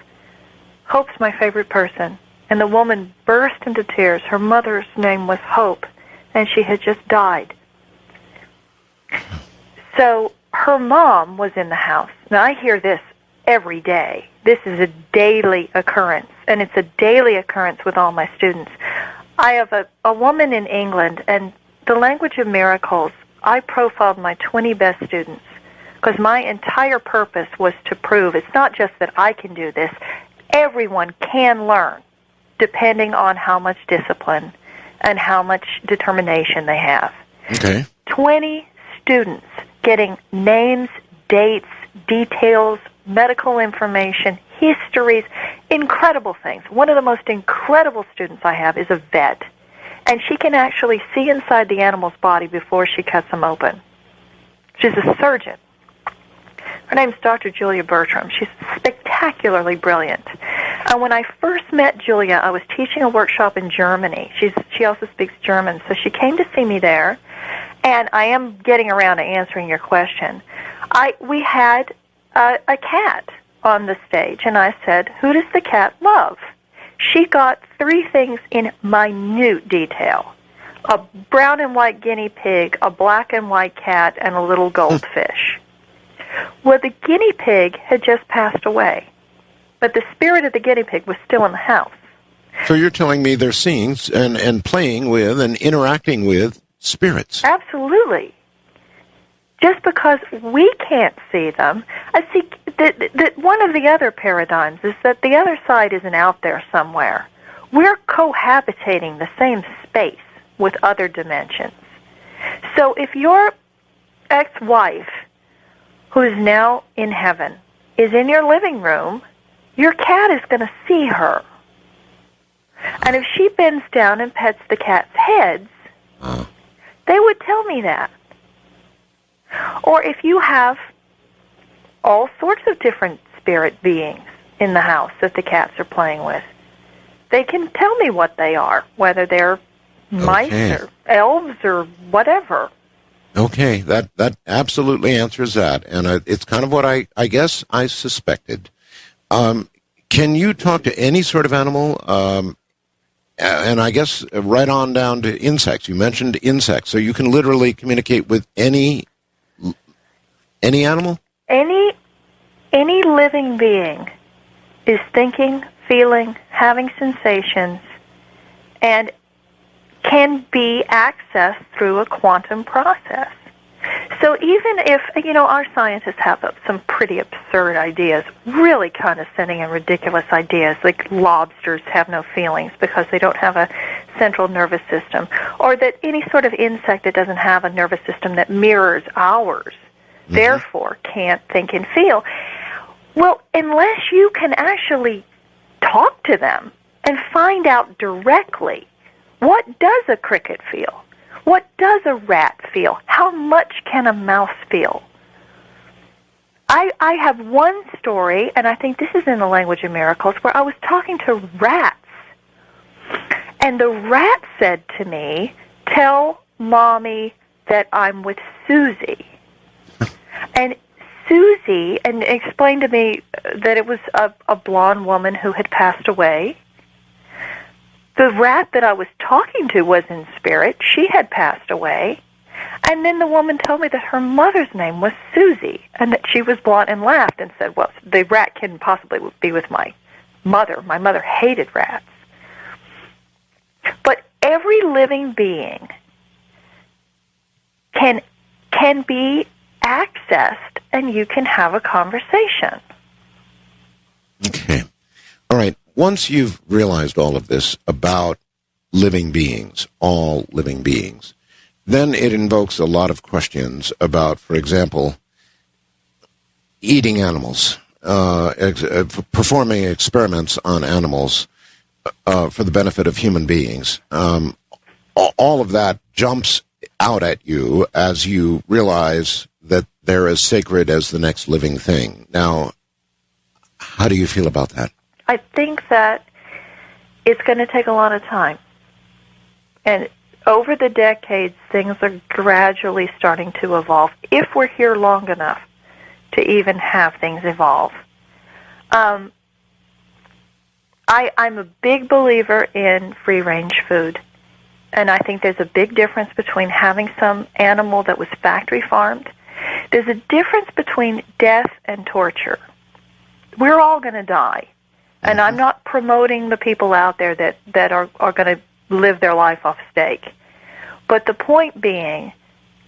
Hope's my favorite person." And the woman burst into tears. Her mother's name was Hope, and she had just died. So her mom was in the house. Now, I hear this every day. This is a daily occurrence, and it's a daily occurrence with all my students. I have a woman in England, and the language of miracles, I profiled my 20 best students because my entire purpose was to prove it's not just that I can do this. Everyone can learn, depending on how much discipline and how much determination they have. Okay. 20 students getting names, dates, details, medical information, histories, incredible things. One of the most incredible students I have is a vet, and she can actually see inside the animal's body before she cuts them open. She's a surgeon. Her name's Dr. Julia Bertram. She's spectacularly brilliant. And when I first met Julia, I was teaching a workshop in Germany. She also speaks German, so she came to see me there, and I am getting around to answering your question. We had a cat on the stage, and I said, "Who does the cat love?" She got 3 things in minute detail: a brown and white guinea pig, a black and white cat, and a little goldfish. Well, the guinea pig had just passed away, but the spirit of the guinea pig was still in the house. So you're telling me they're seeing and playing with and interacting with spirits? Absolutely. Just because we can't see them, I think that one of the other paradigms is that the other side isn't out there somewhere. We're cohabitating the same space with other dimensions. So if your ex-wife, who is now in heaven, is in your living room, your cat is going to see her. And if she bends down and pets the cat's heads, they would tell me that. Or if you have all sorts of different spirit beings in the house that the cats are playing with, they can tell me what they are, whether they're mice or elves or whatever. Okay, that absolutely answers that, and it's kind of what I guess I suspected. Can you talk to any sort of animal? And I guess right on down to insects. You mentioned insects, so you can literally communicate with any animal? Any living being is thinking, feeling, having sensations, and can be accessed through a quantum process. So even if, our scientists have some pretty absurd ideas, really condescending and ridiculous ideas, like lobsters have no feelings because they don't have a central nervous system, or that any sort of insect that doesn't have a nervous system that mirrors ours, therefore can't think and feel. Well, unless you can actually talk to them and find out directly, what does a cricket feel? What does a rat feel? How much can a mouse feel? I have one story, and I think this is in the Language of Miracles, where I was talking to rats. And the rat said to me, "Tell Mommy that I'm with Susie." And Susie, and explained to me that it was a blonde woman who had passed away. The rat that I was talking to was in spirit. She had passed away. And then the woman told me that her mother's name was Susie, and that she was blonde, and laughed and said, well, the rat couldn't possibly be with my mother. My mother hated rats. But every living being can be accessed, and you can have a conversation. Okay. All right. Once you've realized all of this about living beings, all living beings, then it invokes a lot of questions about, for example, eating animals, performing experiments on animals for the benefit of human beings. All of that jumps out at you as you realize that they're as sacred as the next living thing. Now, how do you feel about that? I think that it's going to take a lot of time. And over the decades, things are gradually starting to evolve, if we're here long enough to even have things evolve. I'm a big believer in free-range food. And I think there's a big difference between having some animal that was factory farmed. There's a difference between death and torture. We're all going to die. And I'm not promoting the people out there that are going to live their life off steak. But the point being,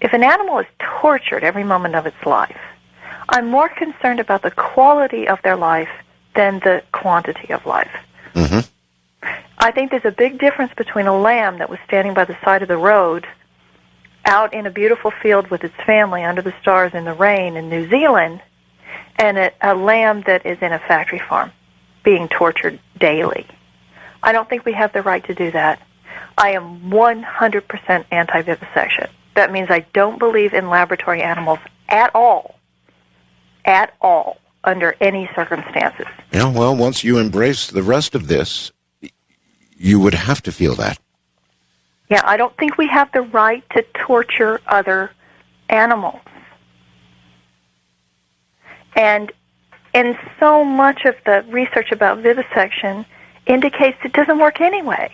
if an animal is tortured every moment of its life, I'm more concerned about the quality of their life than the quantity of life. I think there's a big difference between a lamb that was standing by the side of the road out in a beautiful field with its family under the stars in the rain in New Zealand, and a lamb that is in a factory farm being tortured daily. I don't think we have the right to do that. I am 100% anti-vivisection. That means I don't believe in laboratory animals at all, under any circumstances. Yeah, well, once you embrace the rest of this, you would have to feel that. Yeah, I don't think we have the right to torture other animals. And so much of the research about vivisection indicates it doesn't work anyway.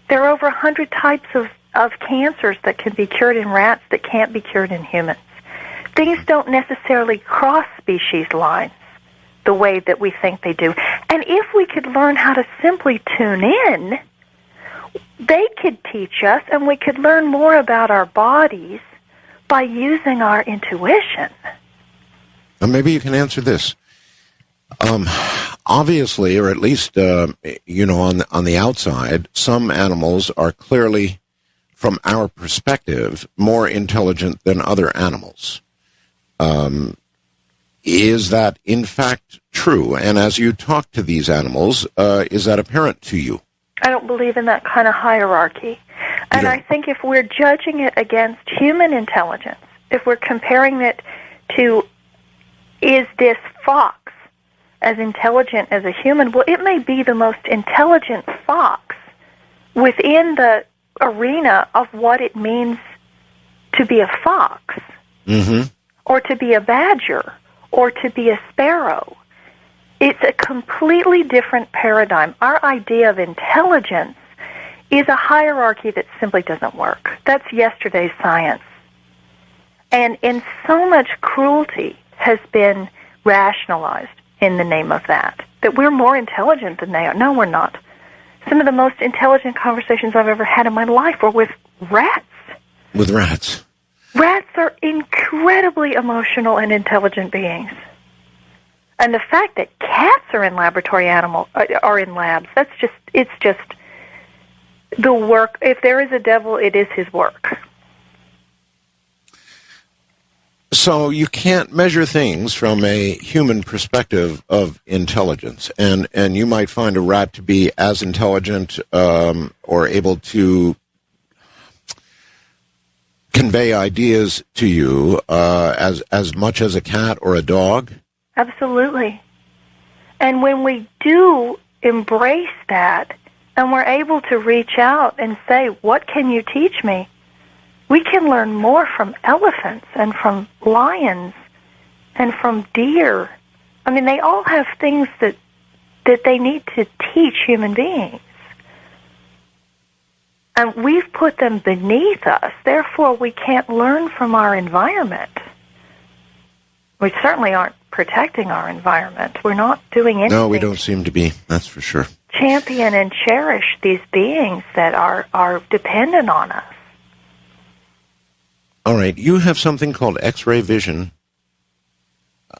There are over 100 types of cancers that can be cured in rats that can't be cured in humans. Things don't necessarily cross species lines the way that we think they do. And if we could learn how to simply tune in, they could teach us, and we could learn more about our bodies by using our intuition. Maybe you can answer this. Obviously, or at least, on the outside, some animals are clearly, from our perspective, more intelligent than other animals. Is that in fact true? And as you talk to these animals, is that apparent to you? I don't believe in that kind of hierarchy. And I think if we're judging it against human intelligence, if we're comparing it to, is this fox as intelligent as a human? Well, it may be the most intelligent fox within the arena of what it means to be a fox, or to be a badger, or to be a sparrow. It's a completely different paradigm. Our idea of intelligence is a hierarchy that simply doesn't work. That's yesterday's science. And so much cruelty has been rationalized in the name of that we're more intelligent than they are. No, we're not. Some of the most intelligent conversations I've ever had in my life were with rats. With rats? Rats are incredibly emotional and intelligent beings. And the fact that cats are in are in labs, it's just the work. If there is a devil, it is his work. So you can't measure things from a human perspective of intelligence, and you might find a rat to be as intelligent or able to convey ideas to you as much as a cat or a dog? Absolutely. And when we do embrace that, and we're able to reach out and say, what can you teach me? We can learn more from elephants and from lions and from deer. I mean, they all have things that they need to teach human beings. And we've put them beneath us. Therefore, we can't learn from our environment. We certainly aren't protecting our environment. We're not doing anything. No, we don't seem to be. That's for sure. Champion and cherish these beings that are dependent on us. All right. You have something called X-ray vision,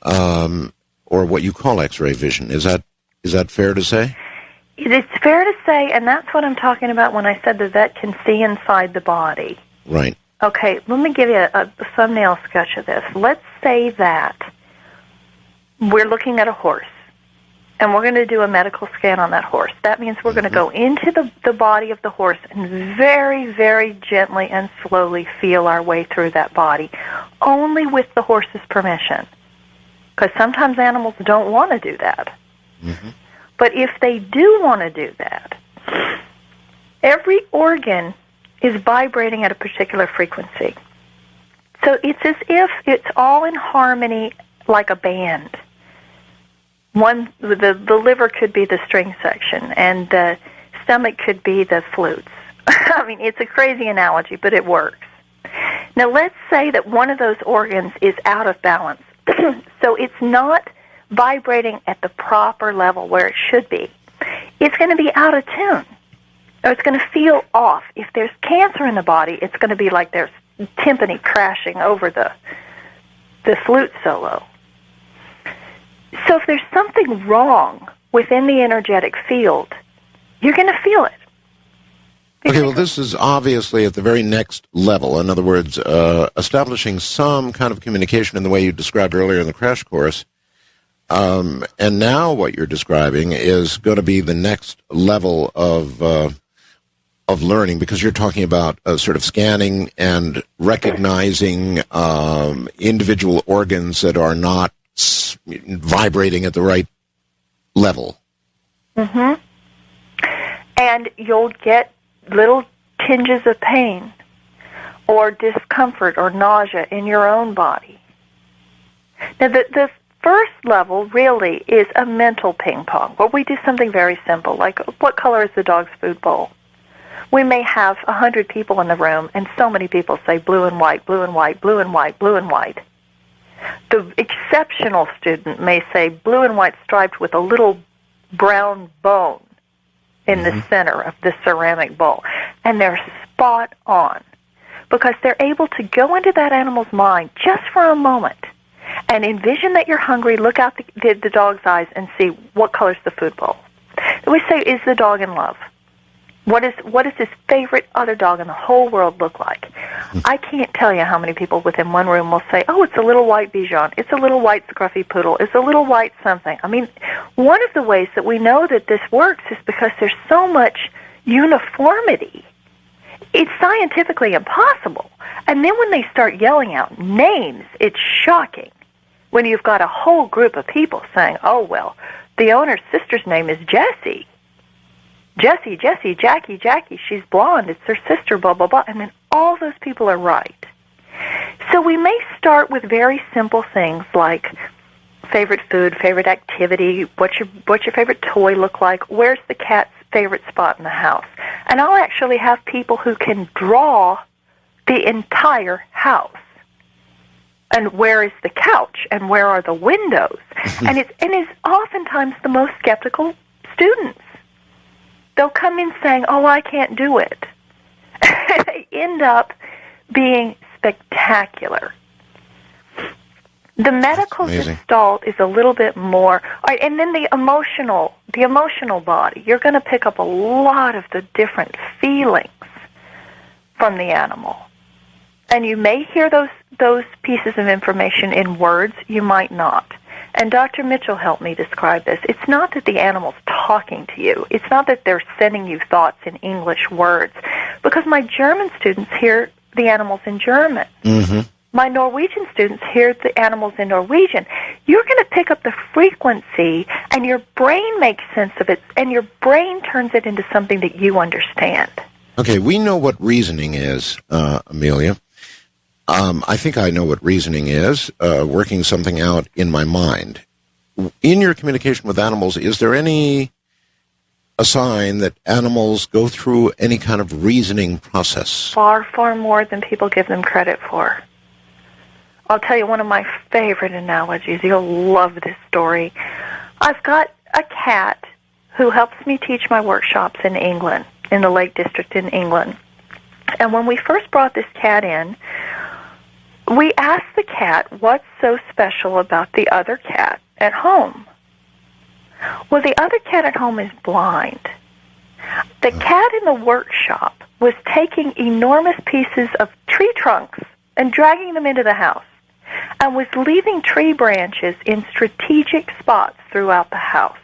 or what you call X-ray vision. Is that fair to say? It's fair to say, and that's what I'm talking about when I said the vet can see inside the body. Right. Okay, let me give you a thumbnail sketch of this. Let's say that we're looking at a horse, and we're going to do a medical scan on that horse. That means we're going to go into the body of the horse and very, very gently and slowly feel our way through that body, only with the horse's permission. Because sometimes animals don't want to do that. Mm-hmm. But if they do want to do that, every organ is vibrating at a particular frequency. So it's as if it's all in harmony like a band. The liver could be the string section, and the stomach could be the flutes. I mean, it's a crazy analogy, but it works. Now, let's say that one of those organs is out of balance. So it's not vibrating at the proper level where it should be. It's going to be out of tune, or it's going to feel off. If there's cancer in the body, it's going to be like there's timpani crashing over the flute solo. So if there's something wrong within the energetic field, you're going to feel it. Okay, well, this is obviously at the very next level. In other words, establishing some kind of communication in the way you described earlier in the crash course. And now what you're describing is going to be the next level of learning, because you're talking about sort of scanning and recognizing individual organs that are not vibrating at the right level. Mm-hmm. And you'll get little tinges of pain or discomfort or nausea in your own body. Now, the first level really is a mental ping pong, where we do something very simple, like what color is the dog's food bowl? We may have 100 people in the room, and so many people say blue and white, blue and white, blue and white, blue and white. The exceptional student may say blue and white striped with a little brown bone in the center of the ceramic bowl. And they're spot on, because they're able to go into that animal's mind just for a moment and envision that you're hungry, look out the dog's eyes and see what color's the food bowl. And we say, is the dog in love? What does his favorite other dog in the whole world look like? I can't tell you how many people within one room will say, oh, it's a little white Bichon, it's a little white scruffy poodle, it's a little white something. I mean, one of the ways that we know that this works is because there's so much uniformity. It's scientifically impossible. And then when they start yelling out names, it's shocking. When you've got a whole group of people saying, oh, well, the owner's sister's name is Jessie. Jessie, Jackie, she's blonde, it's her sister, blah, blah, blah. And then all those people are right. So we may start with very simple things like favorite food, favorite activity, what's your favorite toy look like, where's the cat's favorite spot in the house. And I'll actually have people who can draw the entire house. And where is the couch? And where are the windows? and it's oftentimes the most skeptical students. They'll come in saying, oh, I can't do it. They end up being spectacular. The medical gestalt is a little bit more, and then the emotional body. You're going to pick up a lot of the different feelings from the animal. And you may hear those pieces of information in words, you might not. And Dr. Mitchell helped me describe this. It's not that the animal's talking to you. It's not that they're sending you thoughts in English words. Because my German students hear the animals in German. Mm-hmm. My Norwegian students hear the animals in Norwegian. You're going to pick up the frequency, and your brain makes sense of it, and your brain turns it into something that you understand. Okay, we know what reasoning is, Amelia. I think I know what reasoning is, working something out in my mind. In your communication with animals, is there a sign that animals go through any kind of reasoning process? Far, far more than people give them credit for. I'll tell you one of my favorite analogies. You'll love this story. I've got a cat who helps me teach my workshops in England, in the Lake District in England. And when we first brought this cat in, we asked the cat what's so special about the other cat at home. Well, the other cat at home is blind. The cat in the workshop was taking enormous pieces of tree trunks and dragging them into the house, and was leaving tree branches in strategic spots throughout the house.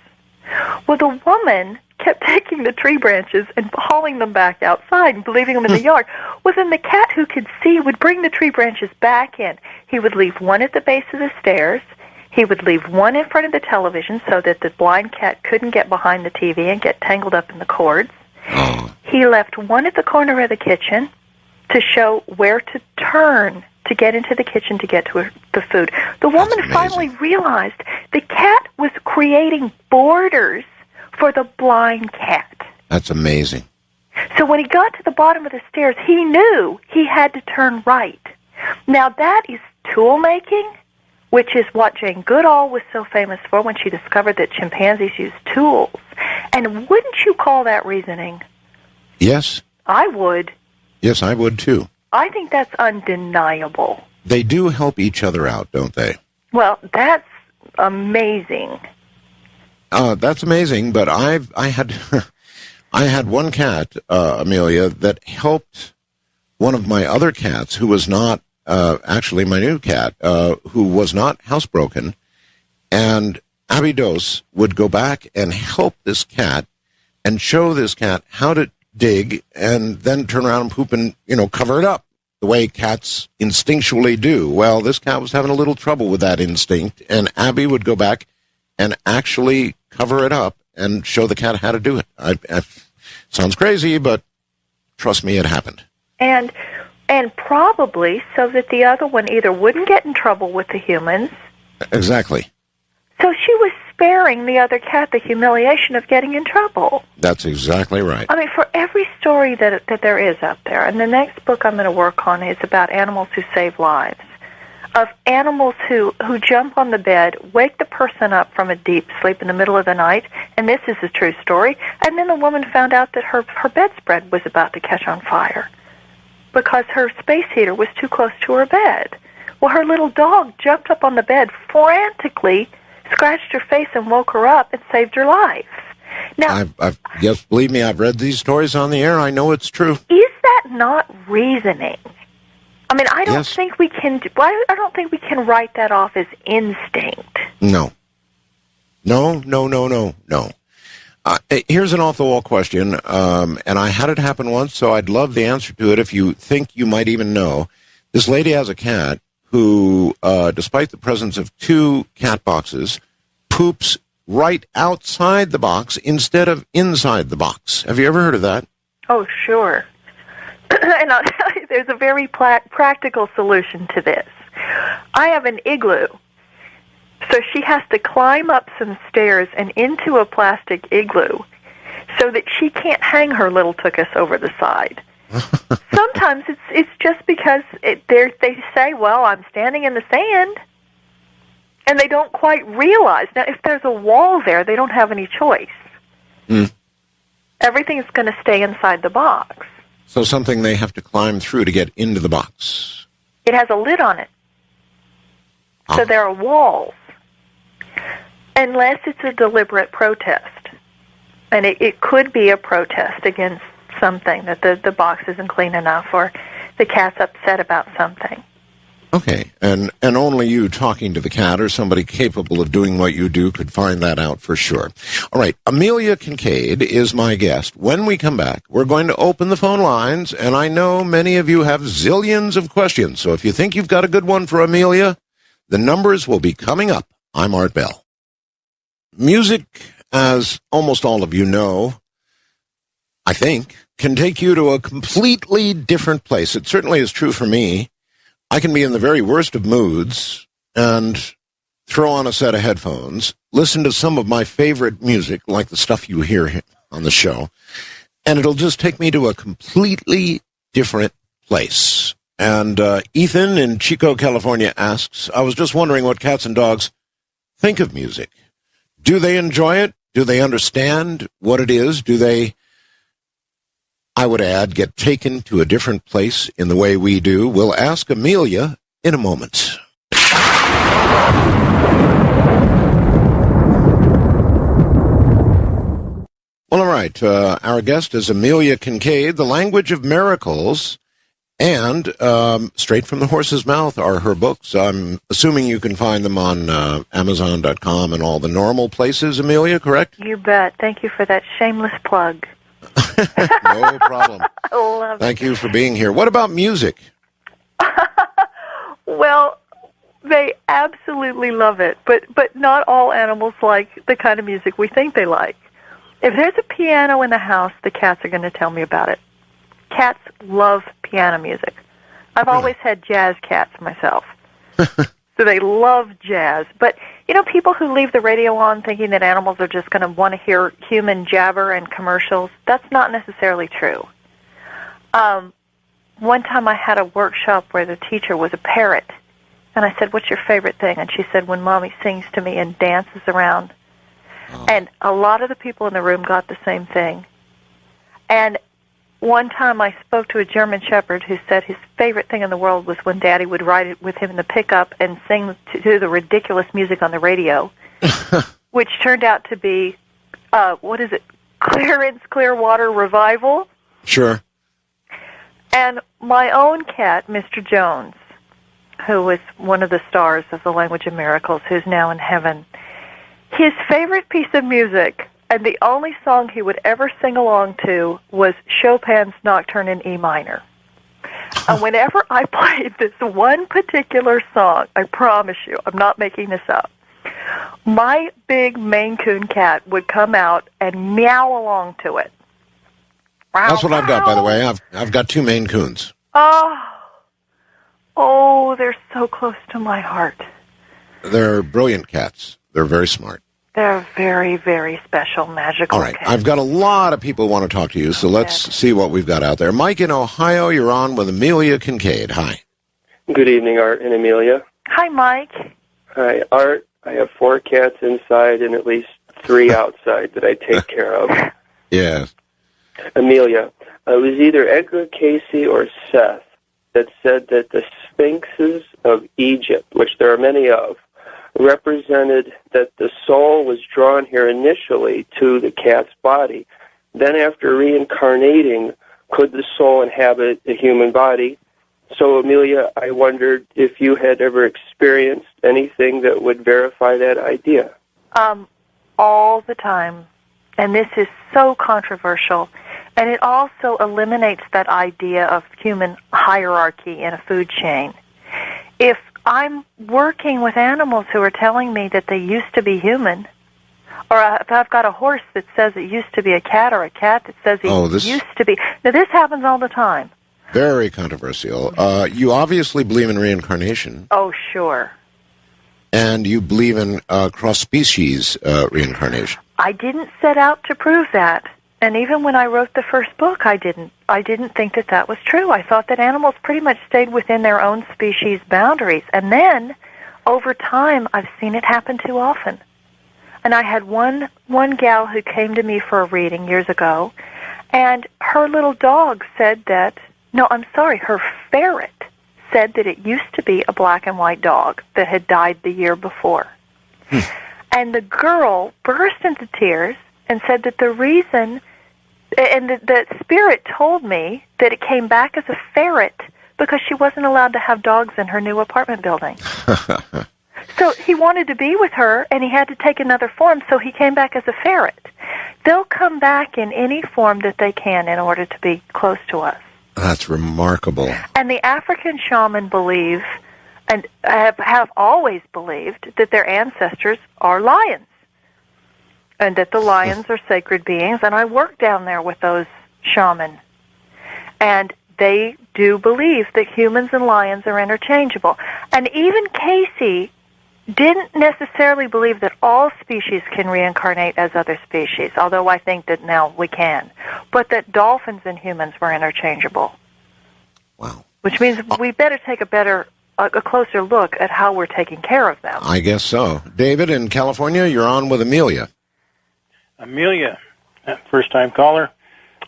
Well, the woman kept taking the tree branches and hauling them back outside and leaving them in the yard. Well, then the cat who could see would bring the tree branches back in. He would leave one at the base of the stairs. He would leave one in front of the television so that the blind cat couldn't get behind the TV and get tangled up in the cords. He left one at the corner of the kitchen to show where to turn to get into the kitchen to get to the food. The woman finally realized the cat was creating borders for the blind cat. That's amazing. So when he got to the bottom of the stairs, he knew he had to turn right. Now that is tool making, which is what Jane Goodall was so famous for when she discovered that chimpanzees use tools. And wouldn't you call that reasoning? Yes. I would. Yes, I would too. I think that's undeniable. They do help each other out, don't they? Well, that's amazing. That's amazing, but I had I had one cat, Amelia, that helped one of my other cats who was not actually my new cat, who was not housebroken, and Abby Dose would go back and help this cat and show this cat how to dig and then turn around and poop and, cover it up the way cats instinctually do. Well, this cat was having a little trouble with that instinct, and Abby would go back and actually cover it up and show the cat how to do it. Sounds crazy, but trust me, it happened. And probably so that the other one either wouldn't get in trouble with the humans. Exactly. So she was sparing the other cat the humiliation of getting in trouble. That's exactly right. I mean, for every story that there is out there, and the next book I'm going to work on is about animals who save lives, of animals who jump on the bed, wake the person up from a deep sleep in the middle of the night, and this is a true story, and then the woman found out that her bedspread was about to catch on fire because her space heater was too close to her bed. Well, her little dog jumped up on the bed, frantically scratched her face and woke her up and saved her life. Now, yes, believe me, I've read these stories on the air. I know it's true. Is that not reasoning? I mean, I don't Yes. think we can. I don't think we can write that off as instinct. No. No. Here's an off-the-wall question, and I had it happen once, so I'd love the answer to it if you think you might even know. This lady has a cat who, despite the presence of 2 cat boxes, poops right outside the box instead of inside the box. Have you ever heard of that? Oh, sure. And I'll tell you, there's a very practical solution to this. I have an igloo. So she has to climb up some stairs and into a plastic igloo so that she can't hang her little tuchus over the side. Sometimes it's just because they say, well, I'm standing in the sand, and they don't quite realize. Now, if there's a wall there, they don't have any choice. Mm. Everything's going to stay inside the box. So something they have to climb through to get into the box. It has a lid on it. So there are walls. Unless it's a deliberate protest. And it could be a protest against something, that the box isn't clean enough, or the cat's upset about something. Okay, and only you talking to the cat or somebody capable of doing what you do could find that out for sure. All right, Amelia Kincaid is my guest. When we come back, we're going to open the phone lines, and I know many of you have zillions of questions, so if you think you've got a good one for Amelia, the numbers will be coming up. I'm Art Bell. Music, as almost all of you know, I think, can take you to a completely different place. It certainly is true for me. I can be in the very worst of moods and throw on a set of headphones, listen to some of my favorite music, like the stuff you hear on the show, and it'll just take me to a completely different place. And Ethan in Chico, California asks, I was just wondering what cats and dogs think of music. Do they enjoy it? Do they understand what it is? Do they, I would add, get taken to a different place in the way we do? We'll ask Amelia in a moment. Well, all right. Our guest is Amelia Kincaid. The Language of Miracles and Straight from the Horse's Mouth are her books. I'm assuming you can find them on Amazon.com and all the normal places, Amelia, correct? You bet. Thank you for that shameless plug. No problem. I love Thank you for being here. What about music? Well, they absolutely love it, but not all animals like the kind of music we think they like. If there's a piano in the house, the cats are going to tell me about it. Cats love piano music. I've always had jazz cats myself. So they love jazz. But, you know, people who leave the radio on thinking that animals are just going to want to hear human jabber and commercials, that's not necessarily true. One time I had a workshop where the teacher was a parrot, and I said, what's your favorite thing? And she said, when Mommy sings to me and dances around. Oh. And a lot of the people in the room got the same thing. And one time I spoke to a German Shepherd who said his favorite thing in the world was when Daddy would ride it with him in the pickup and sing to the ridiculous music on the radio, which turned out to be, Clarence Clearwater Revival? Sure. And my own cat, Mr. Jones, who was one of the stars of The Language of Miracles, who's now in heaven, his favorite piece of music, and the only song he would ever sing along to, was Chopin's Nocturne in E minor. And whenever I played this one particular song, I promise you, I'm not making this up, my big Maine Coon cat would come out and meow along to it. That's what I've got, by the way. I've got 2 Maine Coons. Oh, they're so close to my heart. They're brilliant cats. They're very smart. They're very, very special, magical All right. cats. I've got a lot of people who want to talk to you, so let's see what we've got out there. Mike in Ohio, you're on with Amelia Kincaid. Hi. Good evening, Art and Amelia. Hi, Mike. Hi, Art. I have 4 cats inside and at least 3 outside that I take care of. Yes. Amelia, it was either Edgar Cayce or Seth that said that the sphinxes of Egypt, which there are many of, represented that the soul was drawn here initially to the cat's body. Then after reincarnating, could the soul inhabit the human body? So, Amelia, I wondered if you had ever experienced anything that would verify that idea. All the time. And this is so controversial. And it also eliminates that idea of human hierarchy in a food chain. If I'm working with animals who are telling me that they used to be human, or if I've got a horse that says it used to be a cat, or a cat that says it used to be... Now, this happens all the time. Very controversial. You obviously believe in reincarnation. Oh, sure. And you believe in cross-species reincarnation. I didn't set out to prove that. And even when I wrote the first book, I didn't think that that was true. I thought that animals pretty much stayed within their own species boundaries. And then, over time, I've seen it happen too often. And I had one gal who came to me for a reading years ago, and her little dog said that, no, I'm sorry, her ferret said that it used to be a black and white dog that had died the year before. And the girl burst into tears and said that the reason, and the spirit told me that it came back as a ferret because she wasn't allowed to have dogs in her new apartment building. So he wanted to be with her, and he had to take another form, so he came back as a ferret. They'll come back in any form that they can in order to be close to us. That's remarkable. And the African shaman believe, and have always believed, that their ancestors are lions, and that the lions are sacred beings. And I work down there with those shaman, and they do believe that humans and lions are interchangeable. And even Casey didn't necessarily believe that all species can reincarnate as other species, although I think that now we can, but that dolphins and humans were interchangeable. Wow. Which means we better take a closer look at how we're taking care of them. I guess so. David, in California, you're on with Amelia. Amelia, first-time caller.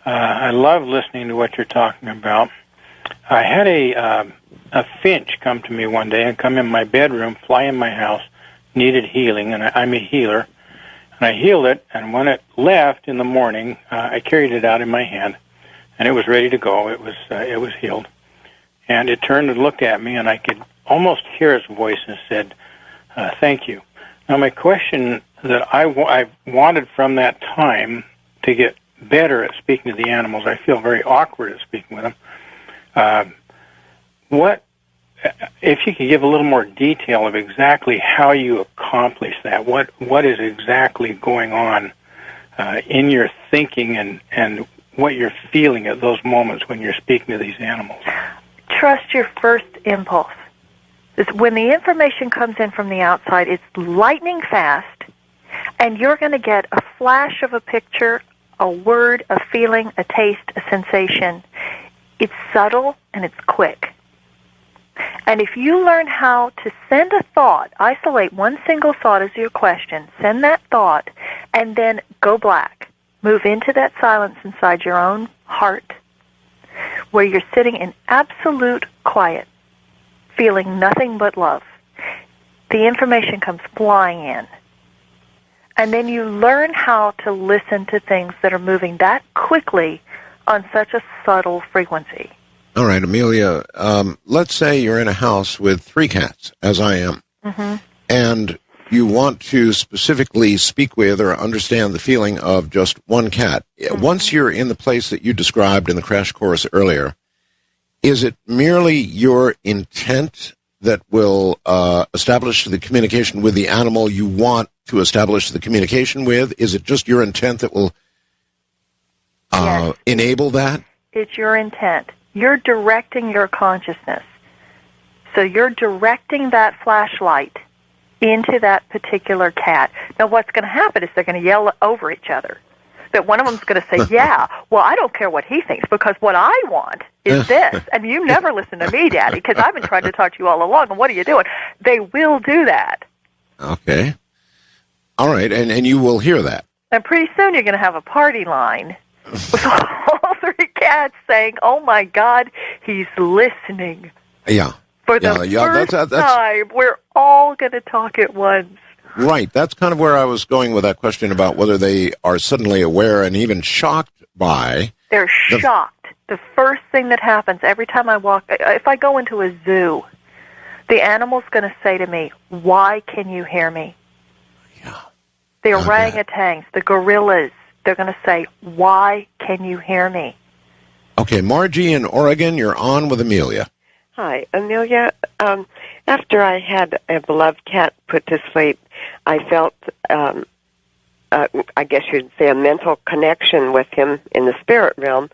I love listening to what you're talking about. I had a finch come to me one day and come in my bedroom, fly in my house, needed healing, and I'm a healer. And I healed it, and when it left in the morning, I carried it out in my hand, and it was ready to go. It was healed. And it turned and looked at me, and I could almost hear its voice and said, thank you. Now, my question that I wanted from that time to get better at speaking to the animals, I feel very awkward at speaking with them. What, if you could give a little more detail of exactly how you accomplish that, what is exactly going on in your thinking and what you're feeling at those moments when you're speaking to these animals? Trust your first impulse. When the information comes in from the outside, it's lightning fast, and you're going to get a flash of a picture, a word, a feeling, a taste, a sensation. It's subtle and it's quick. And if you learn how to send a thought, isolate one single thought as your question, send that thought, and then go black. Move into that silence inside your own heart, where you're sitting in absolute quiet, feeling nothing but love. The information comes flying in. And then you learn how to listen to things that are moving that quickly on such a subtle frequency. All right, Amelia, let's say you're in a house with 3 cats, as I am, and you want to specifically speak with or understand the feeling of just one cat. Once you're in the place that you described in the crash course earlier, is it merely your intent that will establish the communication with the animal you want to establish the communication with? Is it just your intent that will enable that? It's your intent. You're directing your consciousness. So you're directing that flashlight into that particular cat. Now what's going to happen is they're going to yell over each other. That one of them's going to say, yeah, well, I don't care what he thinks because what I want is this. And you never listen to me, Daddy, because I've been trying to talk to you all along, and what are you doing? They will do that. Okay. All right, and you will hear that. And pretty soon you're going to have a party line with all 3 cats saying, oh, my God, he's listening. Yeah. For the first time, we're all going to talk at once. Right. That's kind of where I was going with that question about whether they are suddenly aware and even shocked by... They're shocked. the first thing that happens every time I walk, if I go into a zoo, the animal's going to say to me, "Why can you hear me?" Yeah. The orangutans, the gorillas, they're going to say, "Why can you hear me?" Okay, Margie in Oregon, you're on with Amelia. Hi, Amelia. After I had a beloved cat put to sleep, I felt, I guess you'd say, a mental connection with him in the spirit realm,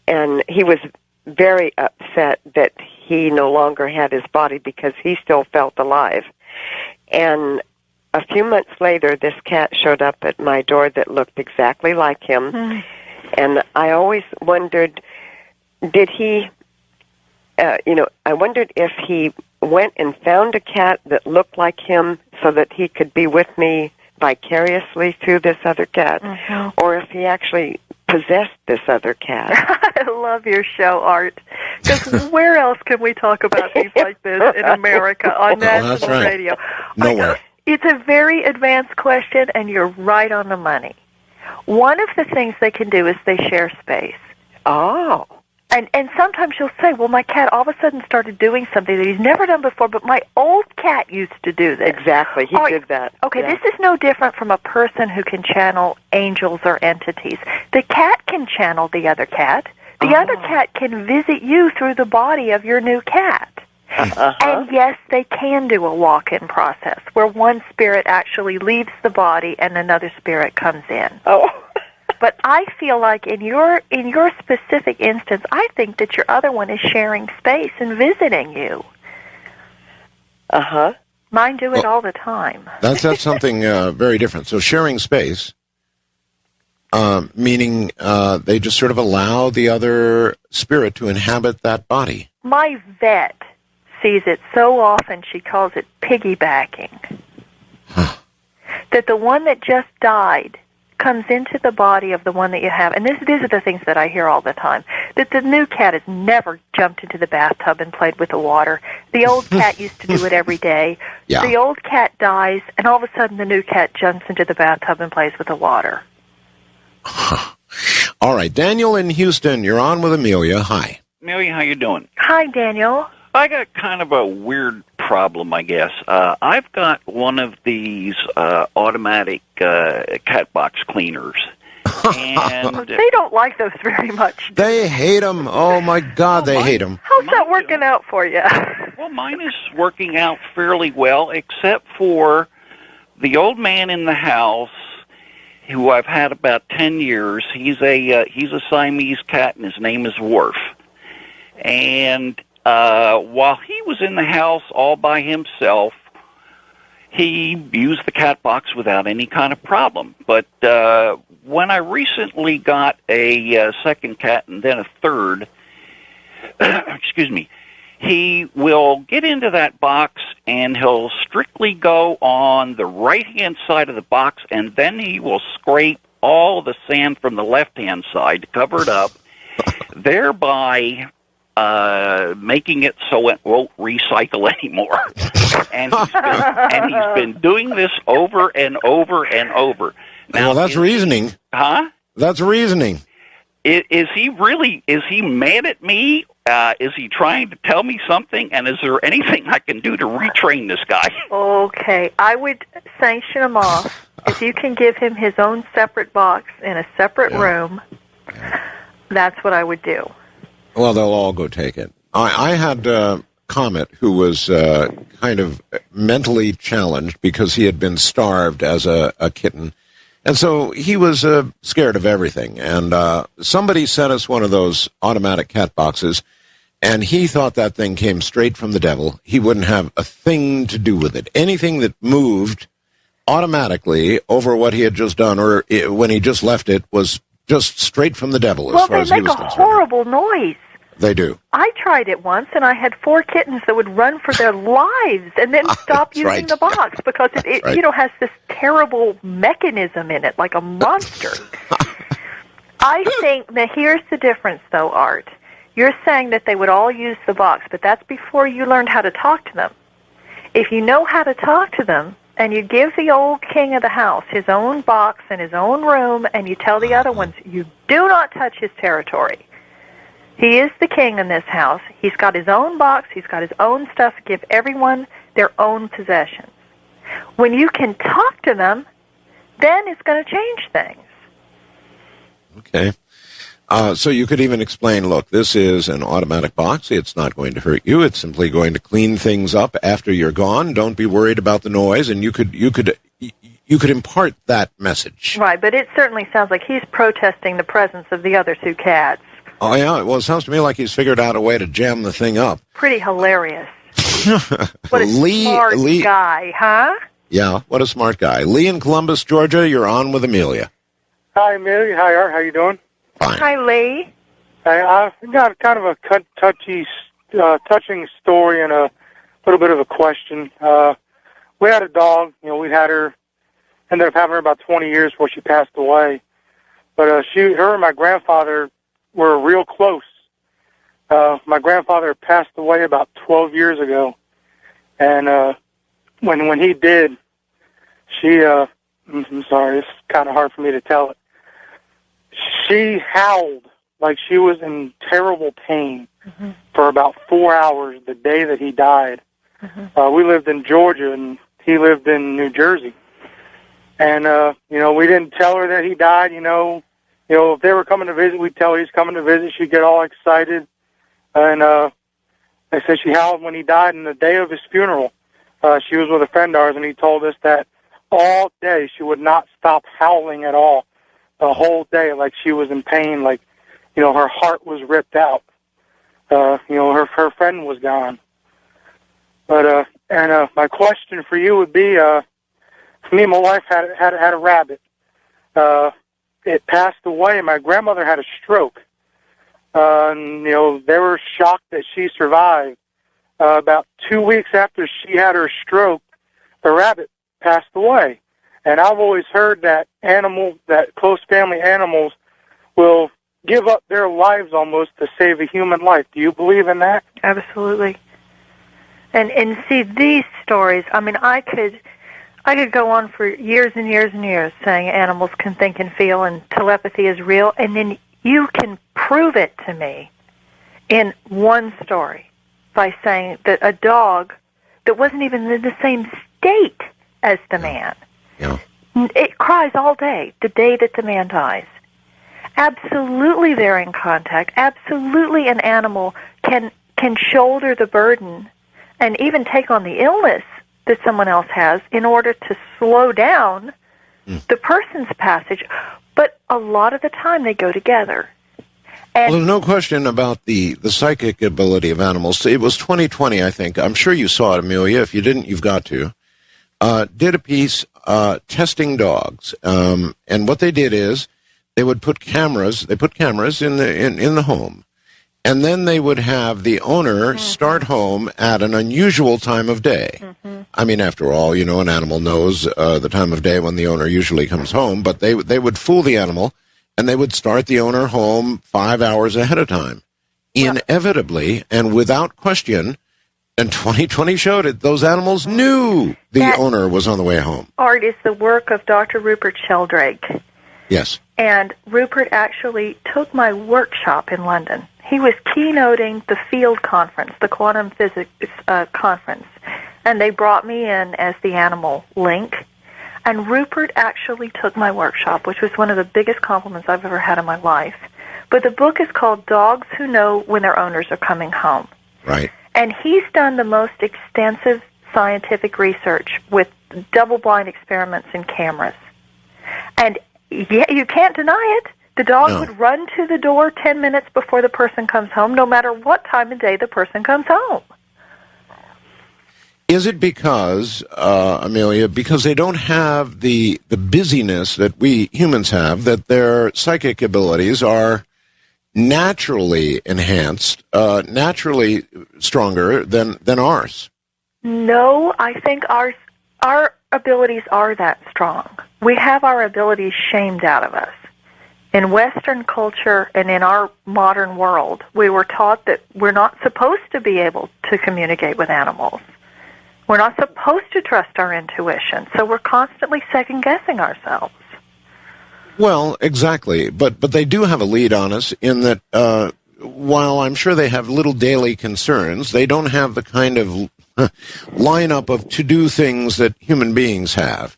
and he was very upset that he no longer had his body because he still felt alive. And a few months later, this cat showed up at my door that looked exactly like him, and I always wondered, did he... I wondered if he went and found a cat that looked like him so that he could be with me vicariously through this other cat, or if he actually possessed this other cat. I love your show, Art. Because where else can we talk about things like this in America on national radio? Nowhere. It's a very advanced question, and you're right on the money. One of the things they can do is they share space. Oh. And sometimes you'll say, well, my cat all of a sudden started doing something that he's never done before, but my old cat used to do this. Exactly. He did that. Okay, yeah. This is no different from a person who can channel angels or entities. The cat can channel the other cat. The other cat can visit you through the body of your new cat. And yes, they can do a walk-in process where one spirit actually leaves the body and another spirit comes in. Oh. But I feel like in your specific instance, I think that your other one is sharing space and visiting you. Mine do it all the time. That's something very different. So sharing space, meaning they just sort of allow the other spirit to inhabit that body. My vet sees it so often, she calls it piggybacking. That the one that just died comes into the body of the one that you have. And these are the things that I hear all the time. That the new cat has never jumped into the bathtub and played with the water. The old cat used to do it every day. Yeah. The old cat dies, and all of a sudden the new cat jumps into the bathtub and plays with the water. All right, Daniel in Houston, you're on with Amelia. Hi. Amelia, how you doing? Hi, Daniel. I got kind of a weird problem, I guess. I've got one of these automatic cat box cleaners. And they don't like those very much. They hate them. Oh, my God, they hate them. How's that working out for you? Well, mine is working out fairly well, except for the old man in the house, who I've had about 10 years. He's a Siamese cat, and his name is Worf. And while he was in the house all by himself, he used the cat box without any kind of problem. But when I recently got a second cat and then a third, excuse me, he will get into that box and he'll strictly go on the right-hand side of the box, and then he will scrape all the sand from the left-hand side to cover it up, thereby making it so it won't recycle anymore. And he's been doing this over and over and over. Now, well, that's reasoning. Huh? That's reasoning. Is he mad at me? Is he trying to tell me something? And is there anything I can do to retrain this guy? Okay, I would sanction him off. If you can give him his own separate box in a separate room, that's what I would do. Well, they'll all go take it. I had Comet, who was kind of mentally challenged because he had been starved as a kitten. And so he was scared of everything. And somebody sent us one of those automatic cat boxes, and he thought that thing came straight from the devil. He wouldn't have a thing to do with it. Anything that moved automatically over what he had just done, or when he just left it, was just straight from the devil as far as he was concerned. Well, they make a horrible noise. They do. I tried it once, and I had 4 kittens that would run for their lives and then stop using the box because it has this terrible mechanism in it, like a monster. I think that here's the difference, though, Art. You're saying that they would all use the box, but that's before you learned how to talk to them. If you know how to talk to them, and you give the old king of the house his own box and his own room, and you tell the other ones, you do not touch his territory. He is the king in this house. He's got his own box. He's got his own stuff. Give everyone their own possessions. When you can talk to them, then it's going to change things. Okay. So you could even explain, look, this is an automatic box. It's not going to hurt you. It's simply going to clean things up after you're gone. Don't be worried about the noise. And you could impart that message. Right, but it certainly sounds like he's protesting the presence of the other two cats. Oh, yeah. Well, it sounds to me like he's figured out a way to jam the thing up. Pretty hilarious. What a smart guy, huh? Yeah, what a smart guy. Lee in Columbus, Georgia, you're on with Amelia. Hi, Amelia. Hi, Art. How you doing? Fine. Hi, Lee. I've got kind of a touching story and a little bit of a question. We had a dog. We had her, ended up having her about 20 years before she passed away. But her and my grandfather were real close. My grandfather passed away about 12 years ago. And when he did, I'm sorry, it's kind of hard for me to tell it. She howled like she was in terrible pain for about 4 hours the day that he died. We lived in Georgia, and he lived in New Jersey. And, we didn't tell her that he died, if they were coming to visit, we'd tell her he's coming to visit. She'd get all excited. And they said she howled when he died, and the day of his funeral, she was with a friend of ours, and he told us that all day she would not stop howling at all. The whole day, like she was in pain, like, her heart was ripped out. Her friend was gone. But, my question for you would be, me and my wife had a rabbit. It passed away, and my grandmother had a stroke. And, they were shocked that she survived. About 2 weeks after she had her stroke, the rabbit passed away. And I've always heard that close family animals will give up their lives almost to save a human life. Do you believe in that? Absolutely. And see, these stories, I could go on for years and years and years saying animals can think and feel and telepathy is real, and then you can prove it to me in one story by saying that a dog that wasn't even in the same state as the man, it cries all day the day that the man dies. Absolutely they're in contact. Absolutely an animal can shoulder the burden and even take on the illness that someone else has in order to slow down the person's passage. But a lot of the time they go together. And there's no question about the psychic ability of animals. It was 2020, I think. I'm sure you saw it, Amelia. If you didn't, you've got to. Did a piece testing dogs. And what they did is they would put cameras. They put cameras in the home. And then they would have the owner start home at an unusual time of day. After all, an animal knows the time of day when the owner usually comes home, but they would fool the animal, and they would start the owner home 5 hours ahead of time. Inevitably, and without question, and 2020 showed it, those animals knew the owner was on the way home. Art is the work of Dr. Rupert Sheldrake. Yes. And Rupert actually took my workshop in London. He was keynoting the field conference, the quantum physics conference, and they brought me in as the animal link. And Rupert actually took my workshop, which was one of the biggest compliments I've ever had in my life. But the book is called Dogs Who Know When Their Owners Are Coming Home. Right. And he's done the most extensive scientific research with double-blind experiments and cameras. And you can't deny it. The dog would run to the door 10 minutes before the person comes home, no matter what time of day the person comes home. Is it because, Amelia, because they don't have the busyness that we humans have, that their psychic abilities are naturally enhanced, naturally stronger than ours? No, I think our abilities are that strong. We have our abilities shamed out of us. In Western culture and in our modern world, we were taught that we're not supposed to be able to communicate with animals. We're not supposed to trust our intuition, so we're constantly second-guessing ourselves. Well, exactly, but they do have a lead on us in that while I'm sure they have little daily concerns, they don't have the kind of lineup of to-do things that human beings have.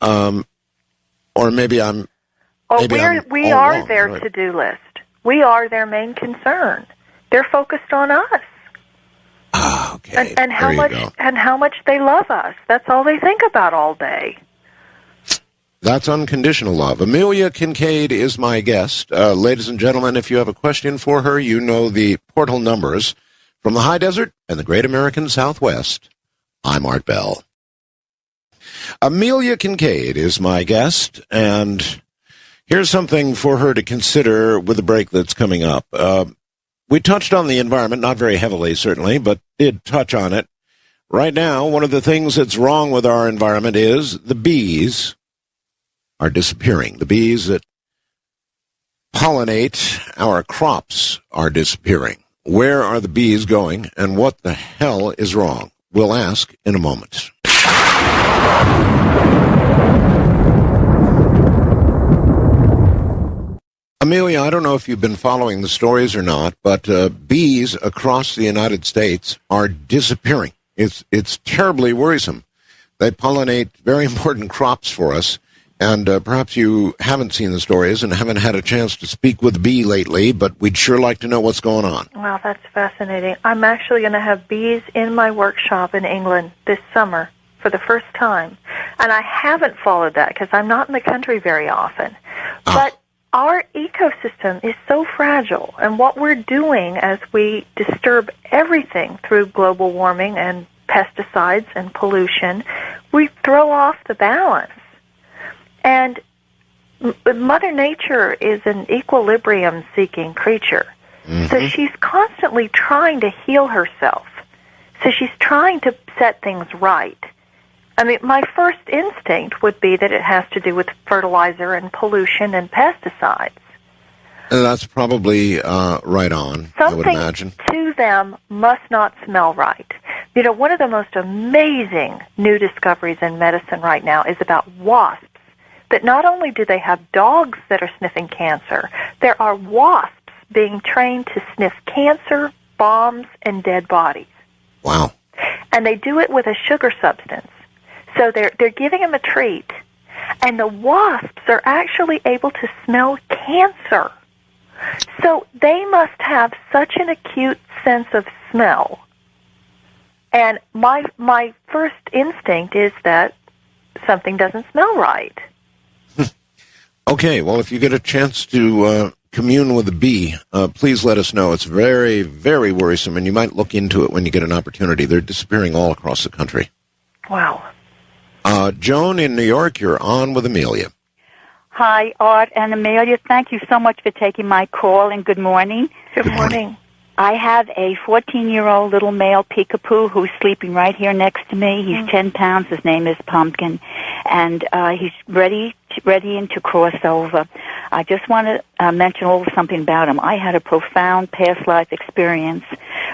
Or maybe I'm... We are their to-do list. We are their main concern. They're focused on us. Ah, okay. And how much they love us. That's all they think about all day. That's unconditional love. Amelia Kincaid is my guest. Ladies and gentlemen, if you have a question for her, you know the portal numbers. From the high desert and the great American Southwest, I'm Art Bell. Amelia Kincaid is my guest, and here's something for her to consider with the break that's coming up. We touched on the environment, not very heavily, certainly, but did touch on it. Right now, one of the things that's wrong with our environment is the bees are disappearing. The bees that pollinate our crops are disappearing. Where are the bees going, and what the hell is wrong? We'll ask in a moment. Amelia, I don't know if you've been following the stories or not, but bees across the United States are disappearing. It's terribly worrisome. They pollinate very important crops for us, and perhaps you haven't seen the stories and haven't had a chance to speak with a bee lately, but we'd sure like to know what's going on. Wow, that's fascinating. I'm actually going to have bees in my workshop in England this summer for the first time, and I haven't followed that because I'm not in the country very often. But our ecosystem is so fragile, and what we're doing as we disturb everything through global warming and pesticides and pollution, we throw off the balance. And Mother Nature is an equilibrium-seeking creature. Mm-hmm. So she's constantly trying to heal herself. So she's trying to set things right. I mean, my first instinct would be that it has to do with fertilizer and pollution and pesticides. That's probably right on, I would imagine. Something to them must not smell right. You know, one of the most amazing new discoveries in medicine right now is about wasps. That not only do they have dogs that are sniffing cancer, there are wasps being trained to sniff cancer, bombs, and dead bodies. Wow. And they do it with a sugar substance. So they're giving them a treat, and the wasps are actually able to smell cancer. So they must have such an acute sense of smell. And my first instinct is that something doesn't smell right. Okay, well, if you get a chance to commune with a bee, please let us know. It's very, very worrisome, and you might look into it when you get an opportunity. They're disappearing all across the country. Wow. Joan in New York, you're on with Amelia. Hi, Art and Amelia. Thank you so much for taking my call, and good morning. Good morning. I have a 14-year-old little male peekapoo who's sleeping right here next to me. He's 10 pounds. His name is Pumpkin, and he's ready to cross over. I just want to mention a little something about him. I had a profound past life experience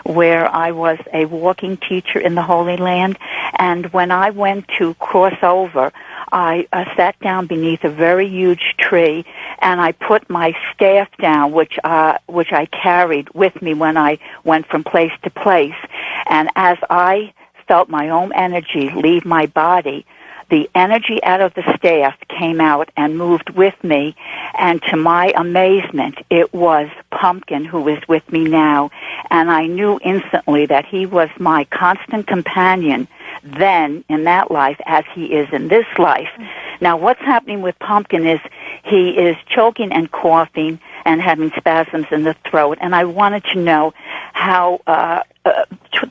where I was a walking teacher in the Holy Land, and when I went to cross over, I sat down beneath a very huge tree, and I put my staff down, which I carried with me when I went from place to place. And as I felt my own energy leave my body, the energy out of the staff came out and moved with me, and to my amazement, it was Pumpkin who is with me now, and I knew instantly that he was my constant companion then in that life as he is in this life. Now, what's happening with Pumpkin is he is choking and coughing and having spasms in the throat, and I wanted to know how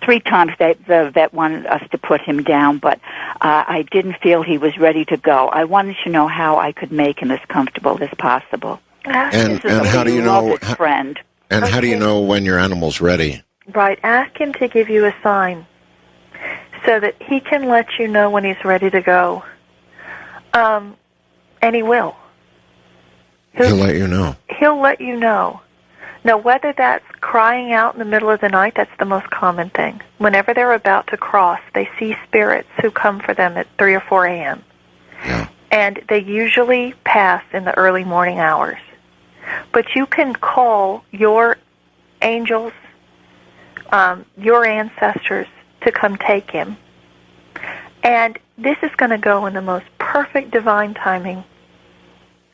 3 times the vet wanted us to put him down, but I didn't feel he was ready to go. I wanted to know how I could make him as comfortable as possible. And how do you know? Friend. And how do you know when your animal's ready? Right. Ask him to give you a sign so that he can let you know when he's ready to go. And he will. He'll let you know. He'll let you know. Now, whether that's crying out in the middle of the night, that's the most common thing. Whenever they're about to cross, they see spirits who come for them at 3 or 4 a.m. Yeah. And they usually pass in the early morning hours. But you can call your angels, your ancestors, to come take him. And this is going to go in the most perfect divine timing.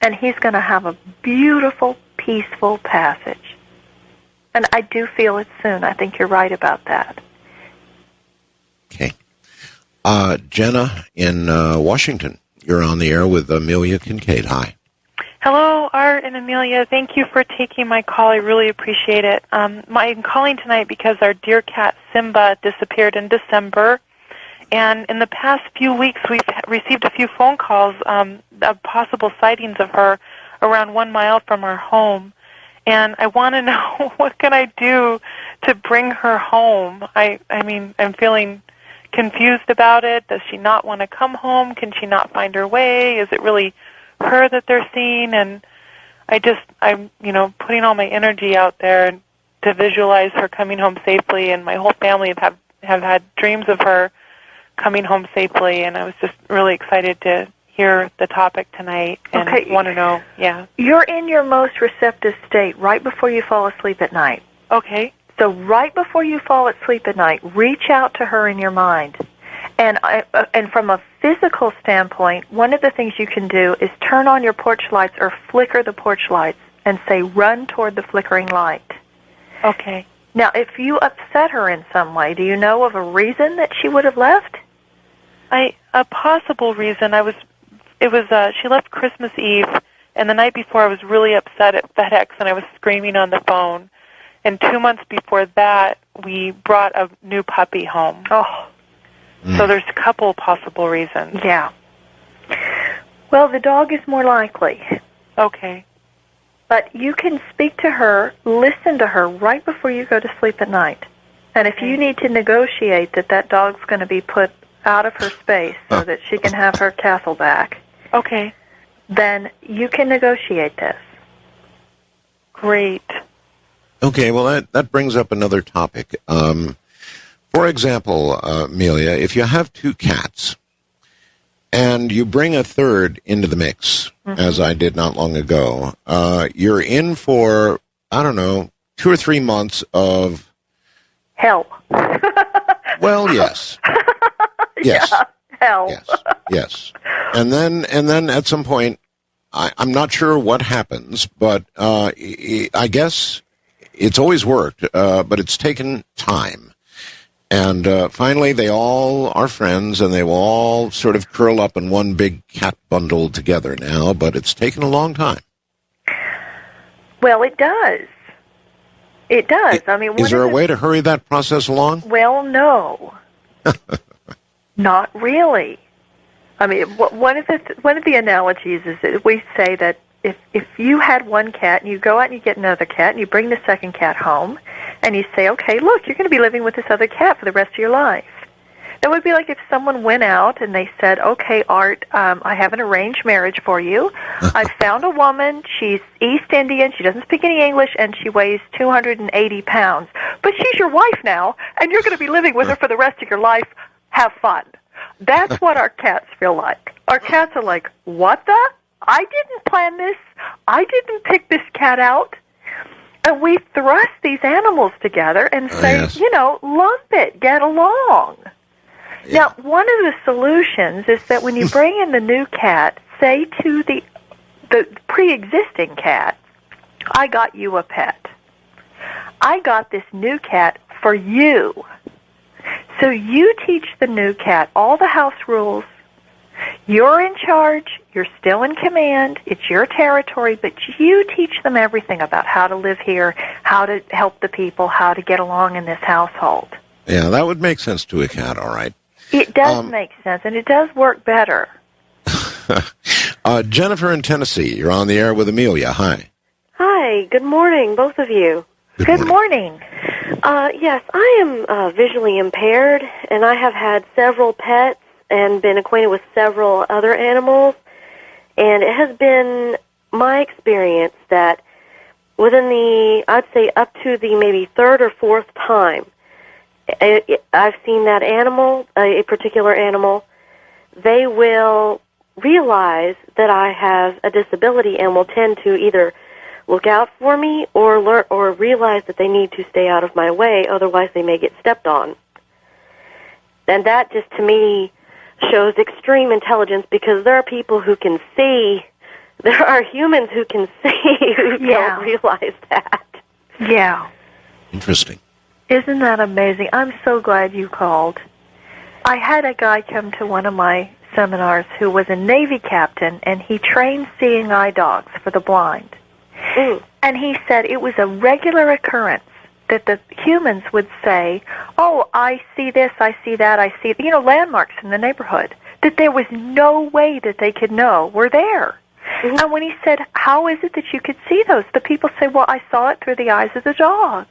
And he's going to have a beautiful, peaceful passage. And I do feel it soon. I think you're right about that. Okay. Jenna in Washington, you're on the air with Amelia Kincaid. Hi. Hello, Art and Amelia. Thank you for taking my call. I really appreciate it. I'm calling tonight because our dear cat Simba disappeared in December. And in the past few weeks, we've received a few phone calls of possible sightings of her around 1 mile from our home. And I want to know, what can I do to bring her home? I mean, I'm feeling confused about it. Does she not want to come home? Can she not find her way? Is it really her that they're seeing? And I'm putting all my energy out there to visualize her coming home safely. And my whole family have had dreams of her coming home safely. And I was just really excited to hear the topic tonight and want to know. Yeah. You're in your most receptive state right before you fall asleep at night. Okay. So right before you fall asleep at night, reach out to her in your mind. And from a physical standpoint, one of the things you can do is turn on your porch lights or flicker the porch lights and say, run toward the flickering light. Okay. Now, if you upset her in some way, do you know of a reason that she would have left? A possible reason, she left Christmas Eve, and the night before I was really upset at FedEx, and I was screaming on the phone. And 2 months before that, we brought a new puppy home. Oh. So there's a couple possible reasons. Yeah. Well, the dog is more likely. Okay. But you can speak to her, listen to her right before you go to sleep at night. And if you need to negotiate that dog's going to be put out of her space so that she can have her castle back, okay, then you can negotiate this. Great. Okay, well, that brings up another topic. For example, Amelia, if you have two cats and you bring a third into the mix, as I did not long ago, you're in for, 2 or 3 months of... hell. Well, yes. Yes. Yeah, hell. Yes. And then at some point, I'm not sure what happens, but I guess it's always worked, but it's taken time. And finally, they all are friends, and they will all sort of curl up in one big cat bundle together now, but it's taken a long time. Well, it does. It does. Is there a way to hurry that process along? Well, no. Not really. One of the analogies is that we say that if you had one cat and you go out and you get another cat and you bring the second cat home and you say, okay, look, you're going to be living with this other cat for the rest of your life. That would be like if someone went out and they said, okay, Art, I have an arranged marriage for you. I found a woman. She's East Indian. She doesn't speak any English, and she weighs 280 pounds. But she's your wife now, and you're going to be living with her for the rest of your life. Have fun. That's what our cats feel like. Our cats are like, what the? I didn't plan this. I didn't pick this cat out. And we thrust these animals together and say, lump it, get along. Yeah. Now, one of the solutions is that when you bring in the new cat, say to the pre-existing cat, I got you a pet. I got this new cat for you. So you teach the new cat all the house rules. You're in charge. You're still in command. It's your territory, but you teach them everything about how to live here, how to help the people, how to get along in this household. Yeah, that would make sense to a cat, all right. It does make sense, and it does work better. Jennifer in Tennessee, you're on the air with Amelia. Hi. Hi, good morning, both of you. Good morning. Yes, I am visually impaired, and I have had several pets and been acquainted with several other animals, and it has been my experience that within I'd say up to the maybe third or fourth time I've seen that animal, a particular animal, they will realize that I have a disability and will tend to either look out for me or learn or realize that they need to stay out of my way, otherwise they may get stepped on. And that just, to me, shows extreme intelligence, because there are people who can see, there are humans who can see who don't realize that. Yeah. Interesting. Isn't that amazing? I'm so glad you called. I had a guy come to one of my seminars who was a Navy captain, and he trained seeing eye dogs for the blind. And he said it was a regular occurrence that the humans would say, oh, I see this, I see that, I see, landmarks in the neighborhood, that there was no way that they could know were there. And when he said, how is it that you could see those? The people say, well, I saw it through the eyes of the dog.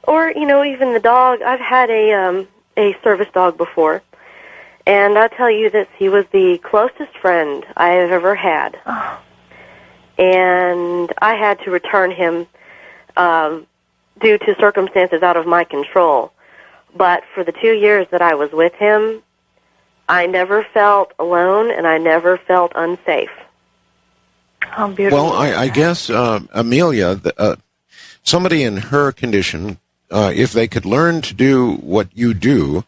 Or, even the dog. I've had a service dog before, and I'll tell you this, he was the closest friend I have ever had. Oh. And I had to return him due to circumstances out of my control. But for the 2 years that I was with him, I never felt alone, and I never felt unsafe. How beautiful. Well, I guess, Amelia, somebody in her condition, if they could learn to do what you do,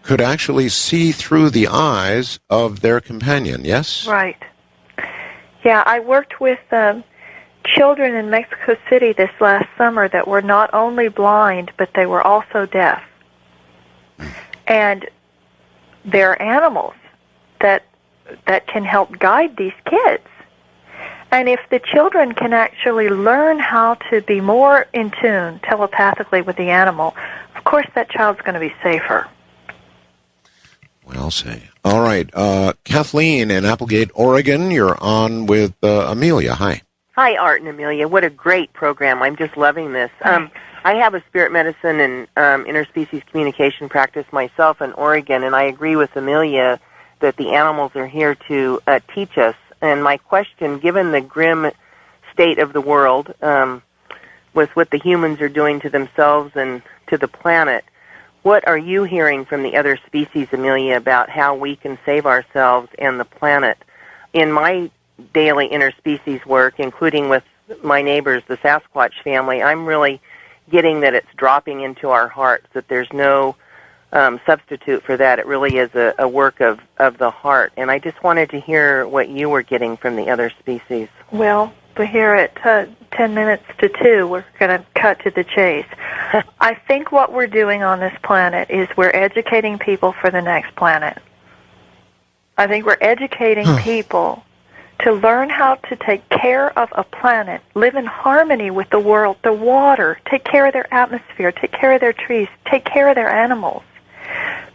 could actually see through the eyes of their companion, yes? Right. Yeah, I worked with children in Mexico City this last summer that were not only blind, but they were also deaf. And there are animals that can help guide these kids. And if the children can actually learn how to be more in tune telepathically with the animal, of course that child's going to be safer. Well, say. All right. Kathleen in Applegate, Oregon, you're on with Amelia. Hi. Hi, Art and Amelia. What a great program. I'm just loving this. I have a spirit medicine and interspecies communication practice myself in Oregon, and I agree with Amelia that the animals are here to teach us. And my question, given the grim state of the world, with what the humans are doing to themselves and to the planet, what are you hearing from the other species, Amelia, about how we can save ourselves and the planet? In my daily interspecies work, including with my neighbors, the Sasquatch family, I'm really getting that it's dropping into our hearts, that there's no substitute for that. It really is a work of the heart. And I just wanted to hear what you were getting from the other species. Well, we're here at 10 minutes to 2. We're going to cut to the chase. I think what we're doing on this planet is we're educating people for the next planet. I think we're educating people to learn how to take care of a planet, live in harmony with the world, the water, take care of their atmosphere, take care of their trees, take care of their animals.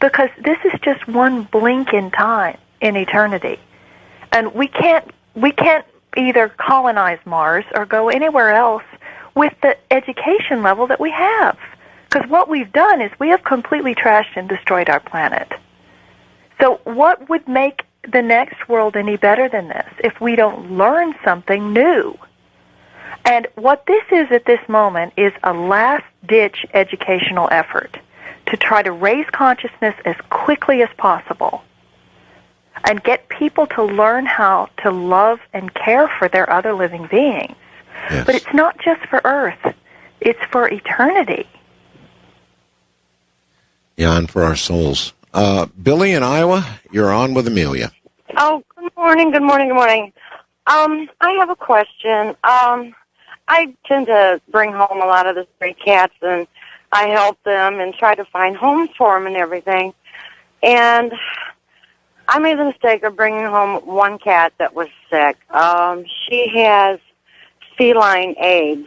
Because this is just one blink in time in eternity. And we can't either colonize Mars or go anywhere else with the education level that we have. Because what we've done is we have completely trashed and destroyed our planet. So what would make the next world any better than this if we don't learn something new? And what this is at this moment is a last-ditch educational effort to try to raise consciousness as quickly as possible and get people to learn how to love and care for their other living beings. Yes. But it's not just for Earth. It's for eternity. Yeah, and for our souls. Billy in Iowa, you're on with Amelia. Oh, good morning, good morning, good morning. I have a question. I tend to bring home a lot of the stray cats, and I help them and try to find homes for them and everything. And I made the mistake of bringing home one cat that was sick. She has feline AIDS,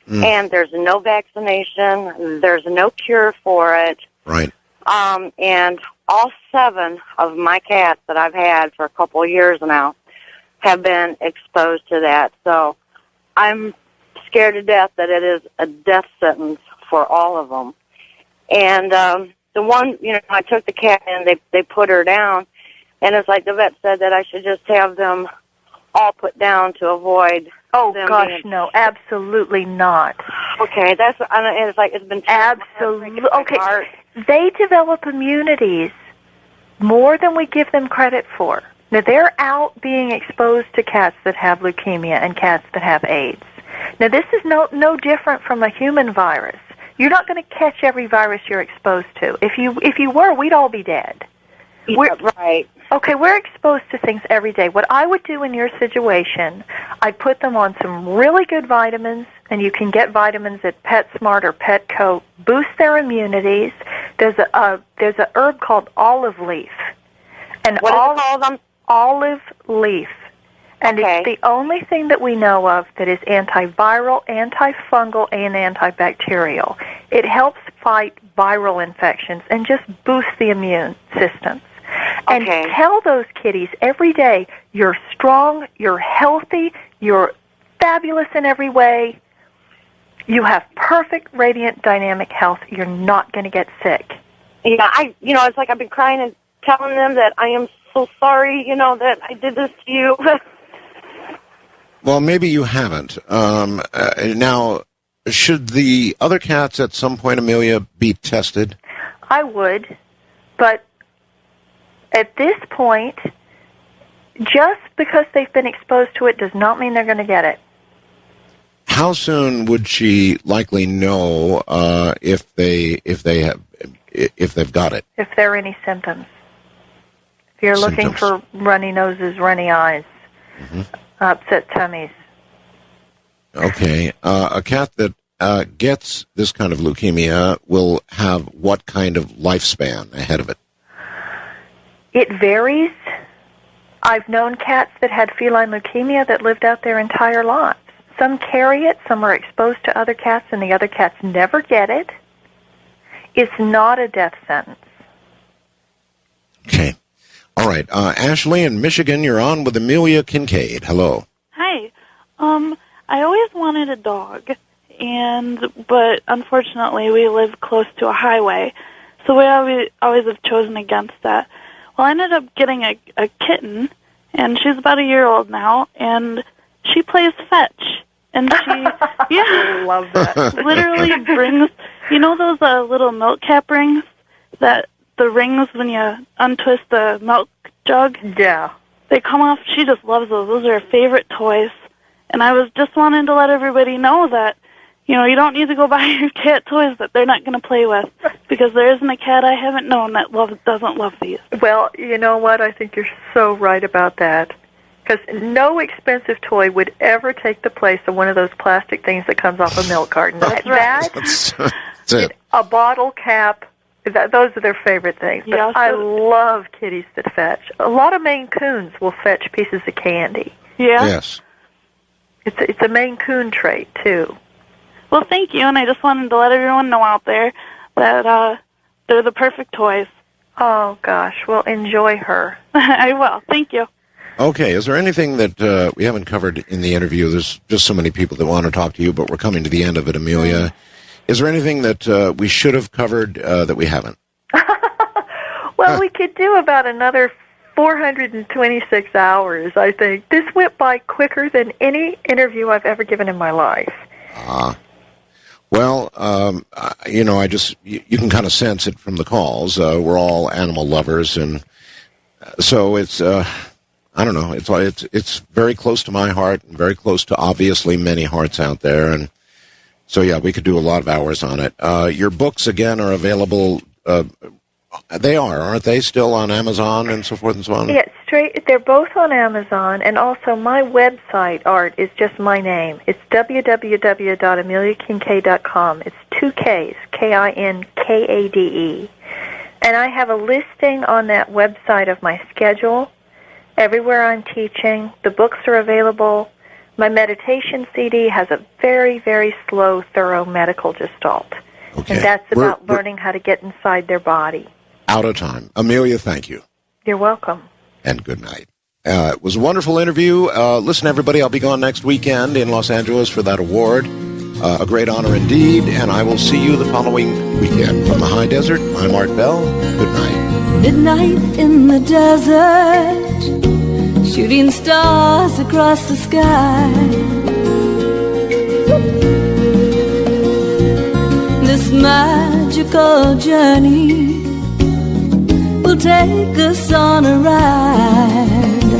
and there's no vaccination. There's no cure for it. Right. And all 7 of my cats that I've had for a couple of years now have been exposed to that. So I'm scared to death that it is a death sentence for all of them. And the one, I took the cat in, they put her down, and it's like the vet said that I should just have them all put down to avoid. Oh gosh, no, absolutely not. Okay, and it's like it's been absolutely okay. They develop immunities more than we give them credit for. Now, they're out being exposed to cats that have leukemia and cats that have AIDS. Now, this is no different from a human virus. You're not going to catch every virus you're exposed to. If you were, we'd all be dead. Right. Okay, we're exposed to things every day. What I would do in your situation, I'd put them on some really good vitamins, and you can get vitamins at PetSmart or Petco. Boost their immunities. There's a herb called olive leaf. And what is it called? Olive leaf. And Okay. it's the only thing that we know of that is antiviral, antifungal, and antibacterial. It helps fight viral infections and just boost the immune systems. And tell those kitties every day, you're strong, you're healthy, you're fabulous in every way, you have perfect, radiant, dynamic health, you're not going to get sick. Yeah, it's like I've been crying and telling them that I am so sorry, that I did this to you. Well, maybe you haven't. Now, should the other cats at some point, Amelia, be tested? I would, but at this point, just because they've been exposed to it does not mean they're going to get it. How soon would she likely know if they've got it? If there are any symptoms. If you're looking for runny noses, runny eyes, upset tummies. Okay. A cat that gets this kind of leukemia will have what kind of lifespan ahead of it? It varies. I've known cats that had feline leukemia that lived out their entire lives. Some carry it, some are exposed to other cats, and the other cats never get it. It's not a death sentence. Okay. All right. Ashley in Michigan, you're on with Amelia Kincaid. Hello. Hi. I always wanted a dog, but unfortunately we live close to a highway, so we always have chosen against that. Well, I ended up getting a kitten, and she's about a year old now, and she plays fetch. And she, I love that. literally brings, those little milk cap rings, that the rings when you untwist the milk jug? Yeah. They come off. She just loves those. Those are her favorite toys. And I was just wanting to let everybody know that, you don't need to go buy your cat toys that they're not going to play with, because there isn't a cat I haven't known that doesn't love these. Well, you know what? I think you're so right about that. Because no expensive toy would ever take the place of one of those plastic things that comes off a milk carton. That's right. That's it. A bottle cap, those are their favorite things. But Yeah, I love kitties that fetch. A lot of Maine Coons will fetch pieces of candy. Yeah? Yes. It's a Maine Coon trait, too. Well, thank you, and I just wanted to let everyone know out there that they're the perfect toys. Oh, gosh. Well, enjoy her. I will. Thank you. Okay, is there anything that we haven't covered in the interview? There's just so many people that want to talk to you, but we're coming to the end of it, Amelia. Is there anything that we should have covered that we haven't? Well, we could do about another 426 hours, I think. This went by quicker than any interview I've ever given in my life. Well, you can kind of sense it from the calls. We're all animal lovers, and so it's, I don't know, it's very close to my heart, and very close to obviously many hearts out there, and so yeah, we could do a lot of hours on it. Your books, again, are available, aren't they, still on Amazon and so forth and so on? Yeah, they're both on Amazon, and also my website, Art, is just my name. It's www.ameliakincaid.com. It's 2 Ks, Kinkade. And I have a listing on that website of my schedule, everywhere I'm teaching. The books are available. My meditation CD has a very, very slow, thorough medical gestalt. Okay. And that's about learning how to get inside their body. Out of time. Amelia, thank you. You're welcome. And good night. It was a wonderful interview. Listen, everybody, I'll be gone next weekend in Los Angeles for that award. A great honor indeed, and I will see you the following weekend. From the high desert, I'm Art Bell. Good night. Midnight in the desert, shooting stars across the sky. This magical journey will take us on a ride.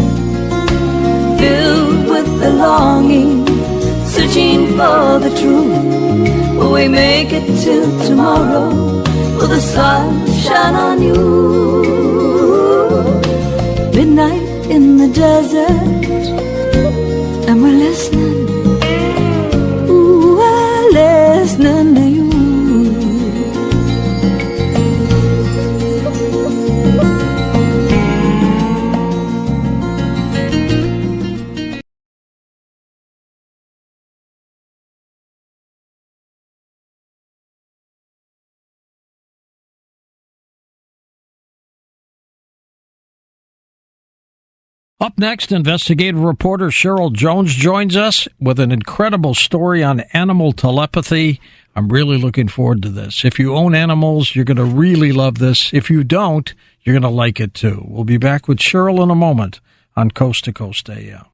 filled with the longing, searching for the truth. Will we make it till tomorrow? Will the sun shine on you? Midnight in the desert, and we're listening. Ooh, we're listening to you. Up next, investigative reporter Cheryl Jones joins us with an incredible story on animal telepathy. I'm really looking forward to this. If you own animals, you're going to really love this. If you don't, you're going to like it too. We'll be back with Cheryl in a moment on Coast to Coast AM.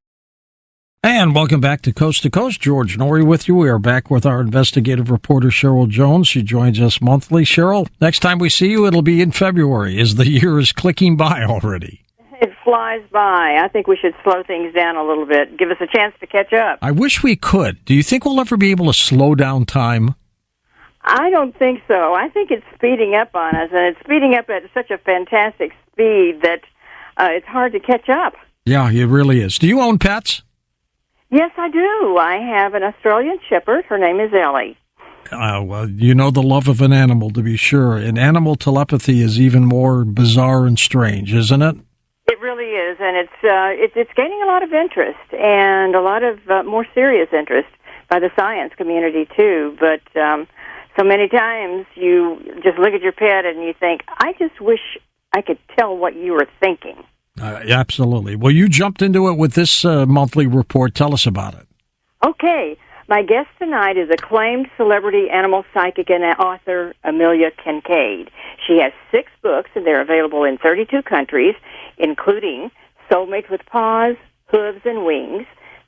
And welcome back to Coast. George Noory with you. We are back with our investigative reporter Cheryl Jones. She joins us monthly. Cheryl, next time we see you, it'll be in February as the year is clicking by already. It flies by. I think we should slow things down a little bit. Give us a chance to catch up. I wish we could. Do you think we'll ever be able to slow down time? I don't think so. I think it's speeding up on us, and it's speeding up at such a fantastic speed that it's hard to catch up. Yeah, it really is. Do you own pets? Yes, I do. I have an Australian Shepherd. Her name is Ellie. Well, you know the love of an animal, to be sure. And animal telepathy is even more bizarre and strange, isn't it? It really is, and it's gaining a lot of interest and a lot of more serious interest by the science community too. But so many times you just look at your pet and you think, I just wish I could tell what you were thinking. Absolutely. Well, you jumped into it with this monthly report. Tell us about it. Okay. My guest tonight is acclaimed celebrity animal psychic and author Amelia Kincaid. She has 6 books, and they're available in 32 countries, including Soulmate with Paws, Hooves and Wings,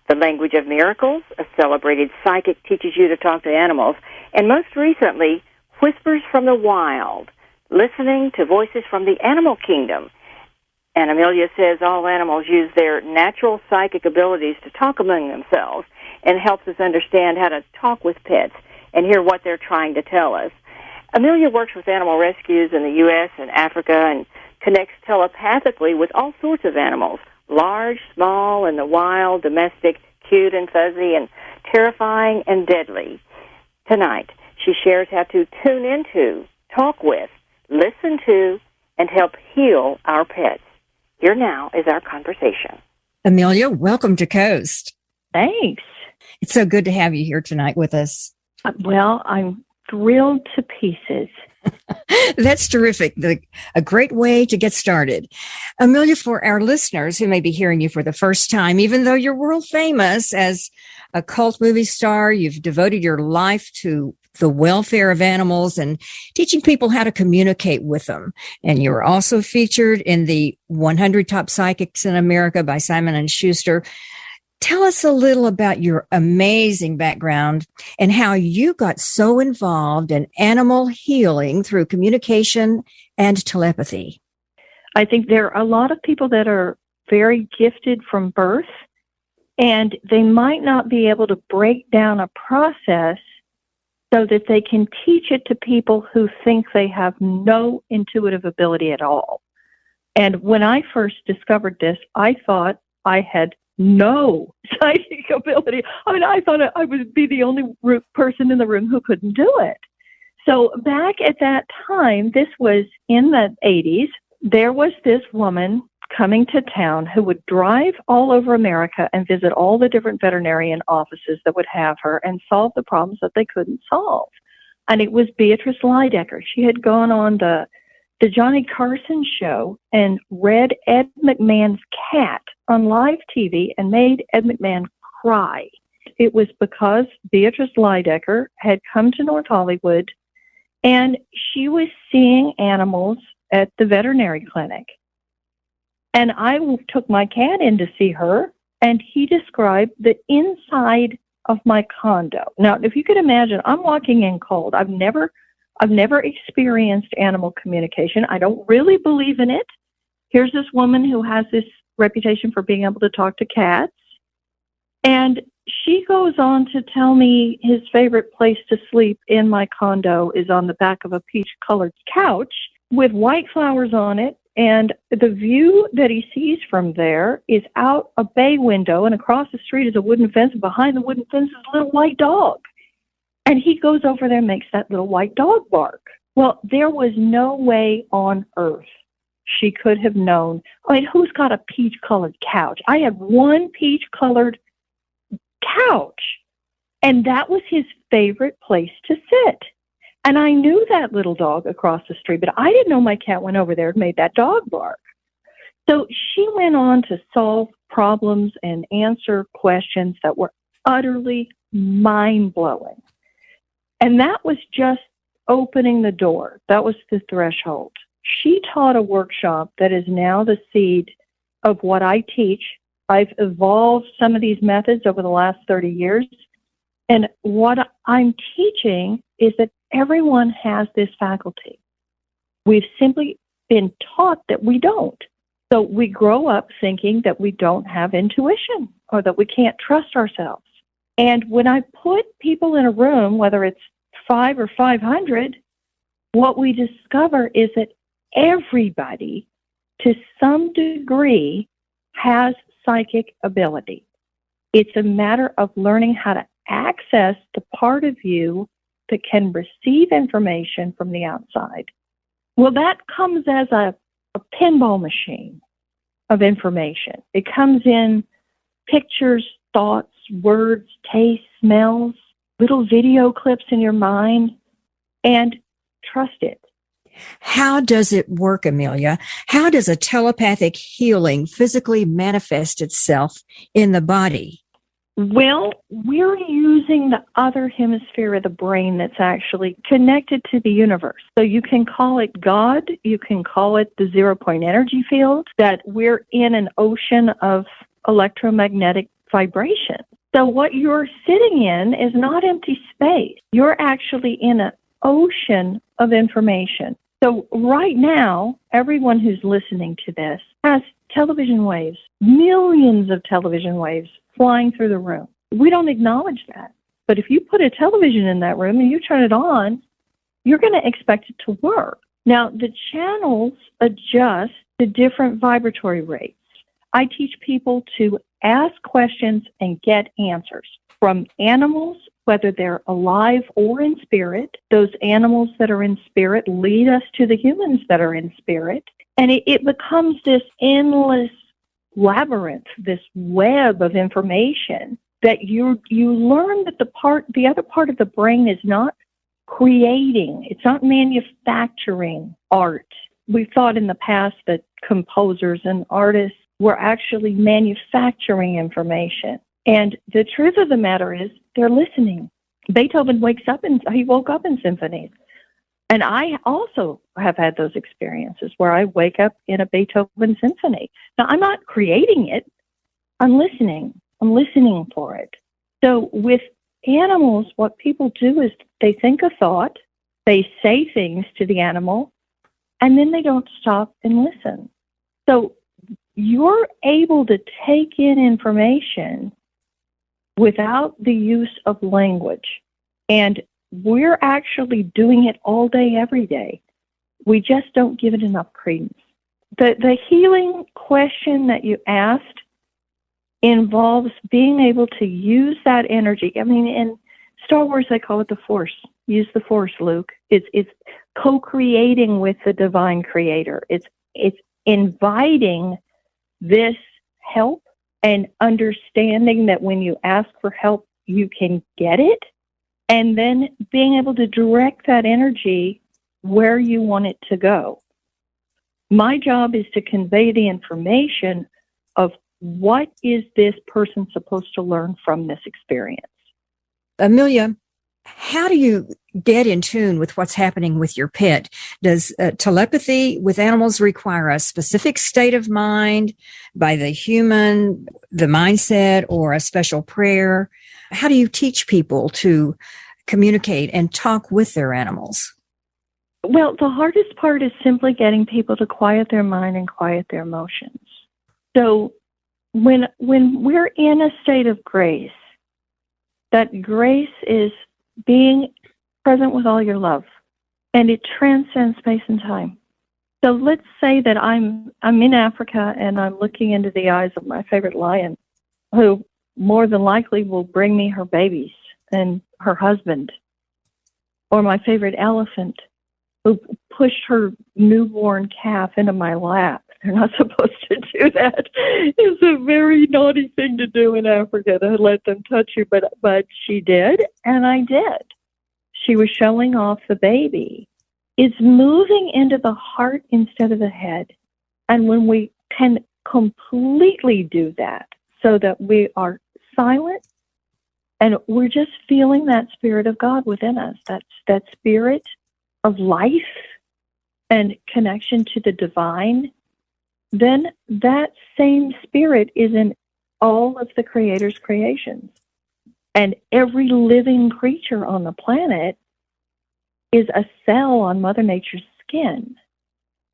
The Language of Miracles, a celebrated psychic teaches you to talk to animals, and most recently, Whispers from the Wild, listening to voices from the animal kingdom. And Amelia says all animals use their natural psychic abilities to talk among themselves, and helps us understand how to talk with pets and hear what they're trying to tell us. Amelia works with animal rescues in the U.S. and Africa and connects telepathically with all sorts of animals, large, small, in the wild, domestic, cute and fuzzy, and terrifying and deadly. Tonight, she shares how to tune into, talk with, listen to, and help heal our pets. Here now is our conversation. Amelia, welcome to Coast. Thanks. It's so good to have you here tonight with us. Well, I'm thrilled to pieces. That's terrific. A great way to get started. Amelia, for our listeners who may be hearing you for the first time, even though you're world famous as a cult movie star, you've devoted your life to the welfare of animals and teaching people how to communicate with them. And you were also featured in the 100 Top Psychics in America by Simon & Schuster. Tell us a little about your amazing background and how you got so involved in animal healing through communication and telepathy. I think there are a lot of people that are very gifted from birth, and they might not be able to break down a process so that they can teach it to people who think they have no intuitive ability at all. And when I first discovered this, I thought I had no psychic ability. I mean, I thought I would be the only person in the room who couldn't do it. So back at that time, this was in the 80s, there was this woman coming to town who would drive all over America and visit all the different veterinarian offices that would have her and solve the problems that they couldn't solve. And it was Beatrice Lydecker. She had gone on the Johnny Carson show and read Ed McMahon's cat on live TV and made Ed McMahon cry. It was because Beatrice Lydecker had come to North Hollywood and she was seeing animals at the veterinary clinic. And I took my cat in to see her, and he described the inside of my condo. Now, if you could imagine, I'm walking in cold. I've never experienced animal communication. I don't really believe in it. Here's this woman who has this reputation for being able to talk to cats, And she goes on to tell me his favorite place to sleep in my condo is on the back of a peach-colored couch with white flowers on it. And the view that he sees from there is out a bay window, and across the street is a wooden fence, and behind the wooden fence is a little white dog. And he goes over there and makes that little white dog bark. Well, there was no way on earth she could have known. I mean, who's got a peach-colored couch? I had one peach-colored couch, and that was his favorite place to sit. And I knew that little dog across the street, but I didn't know my cat went over there and made that dog bark. So she went on to solve problems and answer questions that were utterly mind-blowing. And that was just opening the door. That was the threshold. She taught a workshop that is now the seed of what I teach. I've evolved some of these methods over the last 30 years. And what I'm teaching is that everyone has this faculty. We've simply been taught that we don't. So we grow up thinking that we don't have intuition or that we can't trust ourselves. And when I put people in a room, whether it's 5 or 500, what we discover is that everybody, to some degree, has psychic ability. It's a matter of learning how to access the part of you that can receive information from the outside. Well, that comes as a pinball machine of information. It comes in pictures, thoughts, words, tastes, smells, little video clips in your mind, and trust it. How does it work, Amelia? How does a telepathic healing physically manifest itself in the body? Well, we're using the other hemisphere of the brain that's actually connected to the universe. So you can call it God, you can call it the zero-point energy field, that we're in an ocean of electromagnetic vibration. So what you're sitting in is not empty space. You're actually in an ocean of information. So right now, everyone who's listening to this has television waves, millions of television waves flying through the room. We don't acknowledge that. But if you put a television in that room and you turn it on, you're going to expect it to work. Now, the channels adjust to different vibratory rates. I teach people to ask questions and get answers from animals, whether they're alive or in spirit. Those animals that are in spirit lead us to the humans that are in spirit. And it becomes this endless labyrinth, this web of information that you learn that the other part of the brain is not creating, it's not manufacturing art. We've thought in the past that composers and artists were actually manufacturing information. And the truth of the matter is they're listening. Beethoven he woke up in symphonies. And I also have had those experiences where I wake up in a Beethoven symphony. Now, I'm not creating it. I'm listening. I'm listening for it. So with animals, what people do is they think a thought, they say things to the animal, and then they don't stop and listen. So you're able to take in information without the use of language. And we're actually doing it all day, every day. We just don't give it enough credence. The healing question that you asked involves being able to use that energy. I mean, in Star Wars, they call it the Force. Use the Force, Luke. It's co-creating with the divine creator. It's inviting this help and understanding that when you ask for help, you can get it. And then being able to direct that energy where you want it to go. My job is to convey the information of what is this person supposed to learn from this experience. Amelia, how do you get in tune with what's happening with your pet? Does telepathy with animals require a specific state of mind by the human, the mindset, or a special prayer? How do you teach people to communicate and talk with their animals? Well, the hardest part is simply getting people to quiet their mind and quiet their emotions. So when we're in a state of grace, that grace is being present with all your love, and it transcends space and time. So let's say that I'm in Africa and I'm looking into the eyes of my favorite lion, who more than likely will bring me her babies and her husband, or my favorite elephant, who pushed her newborn calf into my lap. They're not supposed to do that. It's a very naughty thing to do in Africa, to let them touch you, but she did, and I did. She was showing off the baby. It's moving into the heart instead of the head. And when we can completely do that, so that we are silent and we're just feeling that spirit of God within us, that spirit of life and connection to the divine, then that same spirit is in all of the Creator's creations. And every living creature on the planet is a cell on Mother Nature's skin.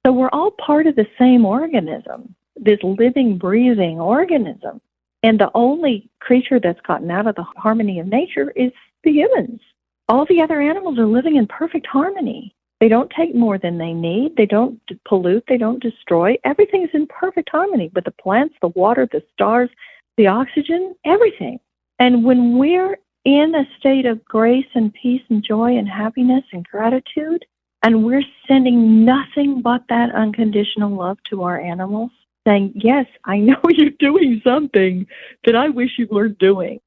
So we're all part of the same organism, this living, breathing organism. And the only creature that's gotten out of the harmony of nature is the humans. All the other animals are living in perfect harmony. They don't take more than they need. They don't pollute. They don't destroy. Everything's in perfect harmony with the plants, the water, the stars, the oxygen, everything. And when we're in a state of grace and peace and joy and happiness and gratitude, and we're sending nothing but that unconditional love to our animals, saying, yes, I know you're doing something that I wish you were doing.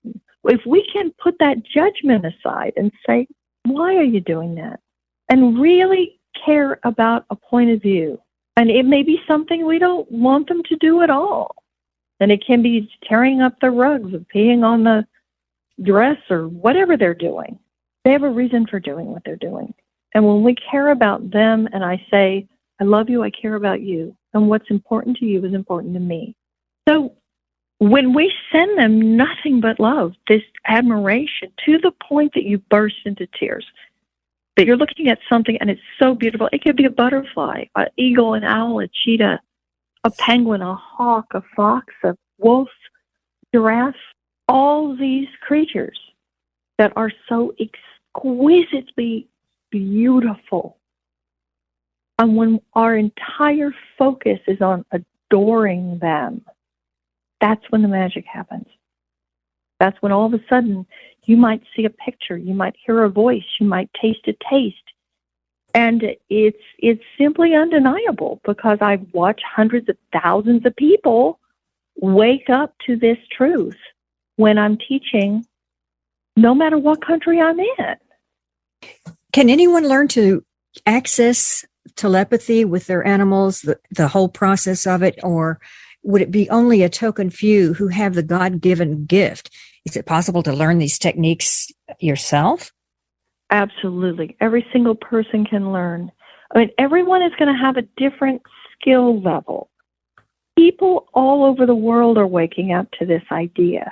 If we can put that judgment aside and say, why are you doing that? And really care about a point of view. And it may be something we don't want them to do at all. And it can be tearing up the rugs or peeing on the dress or whatever they're doing. They have a reason for doing what they're doing. And when we care about them and I say, I love you, I care about you, and what's important to you is important to me. So when we send them nothing but love, this admiration, to the point that you burst into tears, that you're looking at something and it's so beautiful. It could be a butterfly, an eagle, an owl, a cheetah, a penguin, a hawk, a fox, a wolf, giraffe, all these creatures that are so exquisitely beautiful. And when our entire focus is on adoring them, that's when the magic happens. That's when all of a sudden you might see a picture, you might hear a voice, you might taste a taste. And it's simply undeniable, because I've watched hundreds of thousands of people wake up to this truth when I'm teaching, no matter what country I'm in. Can anyone learn to access telepathy with their animals, the whole process of it, or would it be only a token few who have the God-given gift? Is it possible to learn these techniques yourself? Absolutely. Every single person can learn. I mean, everyone is going to have a different skill level. People all over the world are waking up to this idea.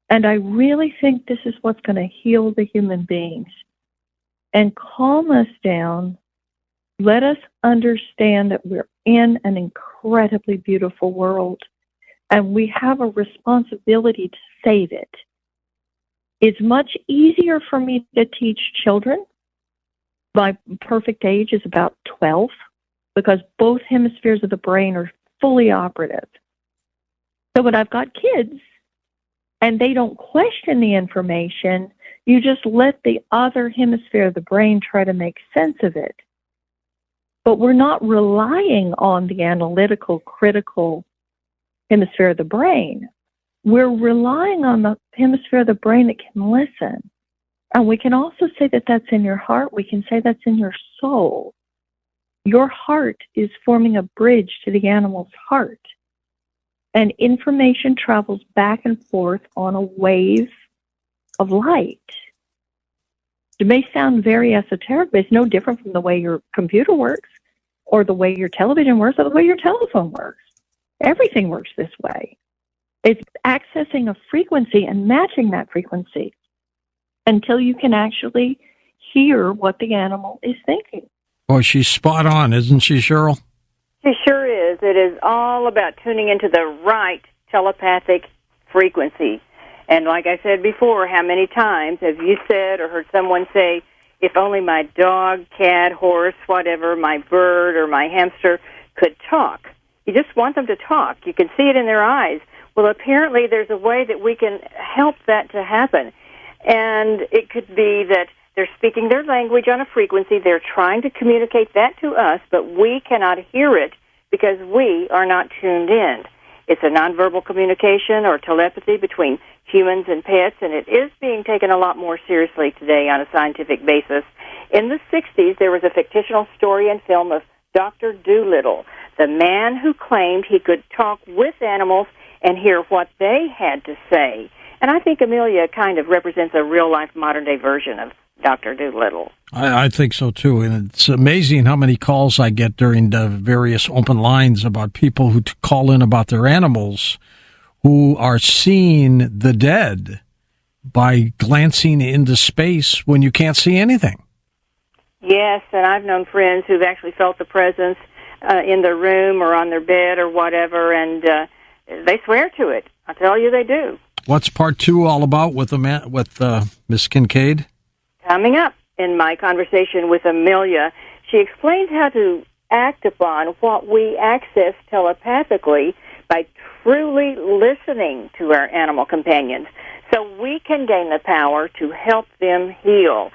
And I really think this is what's going to heal the human beings and calm us down. Let us understand that we're in an incredibly beautiful world, and we have a responsibility to save it. It's much easier for me to teach children. My perfect age is about 12, because both hemispheres of the brain are fully operative. So when I've got kids and they don't question the information, you just let the other hemisphere of the brain try to make sense of it. But we're not relying on the analytical, critical hemisphere of the brain. We're relying on the hemisphere of the brain that can listen. And we can also say that that's in your heart. We can say that's in your soul. Your heart is forming a bridge to the animal's heart. And information travels back and forth on a wave of light. It may sound very esoteric, but it's no different from the way your computer works, or the way your television works, or the way your telephone works. Everything works this way. It's accessing a frequency and matching that frequency until you can actually hear what the animal is thinking. Boy, she's spot on, isn't she, Cheryl? She sure is. It is all about tuning into the right telepathic frequency. And like I said before, how many times have you said or heard someone say, if only my dog, cat, horse, whatever, my bird or my hamster could talk? You just want them to talk. You can see it in their eyes. Well, apparently there's a way that we can help that to happen. And it could be that they're speaking their language on a frequency. They're trying to communicate that to us, but we cannot hear it because we are not tuned in. It's a nonverbal communication or telepathy between humans and pets, and it is being taken a lot more seriously today on a scientific basis. In the 60s, there was a fictional story and film of Dr. Dolittle, the man who claimed he could talk with animals and hear what they had to say. And I think Amelia kind of represents a real-life, modern-day version of Dr. Dolittle. I think so, too. And it's amazing how many calls I get during the various open lines about people who call in about their animals who are seeing the dead by glancing into space when you can't see anything. Yes, and I've known friends who've actually felt the presence in their room or on their bed or whatever, and they swear to it. I tell you they do. What's part 2 all about with Miss Kincaid? Coming up in my conversation with Amelia, she explains how to act upon what we access telepathically by truly listening to our animal companions so we can gain the power to help them heal.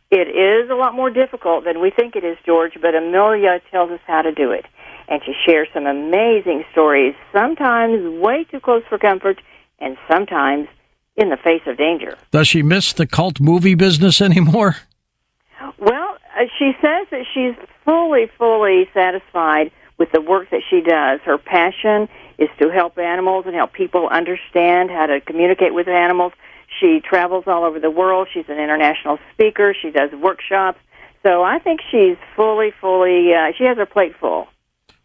It is a lot more difficult than we think it is, George, but Amelia tells us how to do it. And she shares some amazing stories, sometimes way too close for comfort, and sometimes in the face of danger. Does she miss the cult movie business anymore? Well, she says that she's fully satisfied with the work that she does. Her passion is to help animals and help people understand how to communicate with animals. She travels all over the world. She's an international speaker. She does workshops. So I think she's fully, she has her plate full.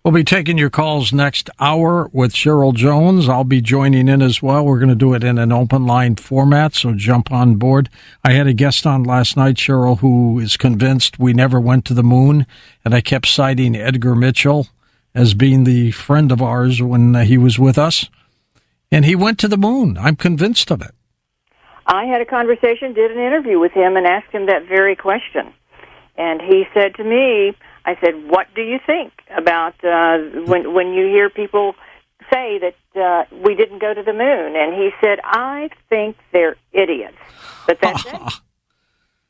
We'll be taking your calls next hour with Cheryl Jones. I'll be joining in as well. We're going to do it in an open line format, so jump on board. I had a guest on last night, Cheryl, who is convinced we never went to the moon, and I kept citing Edgar Mitchell as being the friend of ours when he was with us, and he went to the moon. I'm convinced of it. I had a conversation, did an interview with him, and asked him that very question. And he said to me, I said, what do you think about when you hear people say that we didn't go to the moon? And he said, I think they're idiots. But that's it.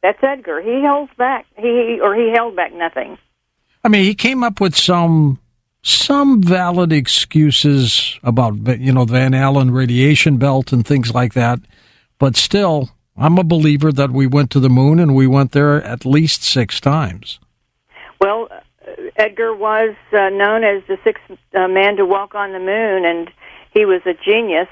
That's Edgar. He holds back. He held back nothing. I mean, he came up with some valid excuses about, the Van Allen radiation belt and things like that. But still, I'm a believer that we went to the moon, and we went there at least 6 times. Well, Edgar was known as the 6th man to walk on the moon, and he was a genius.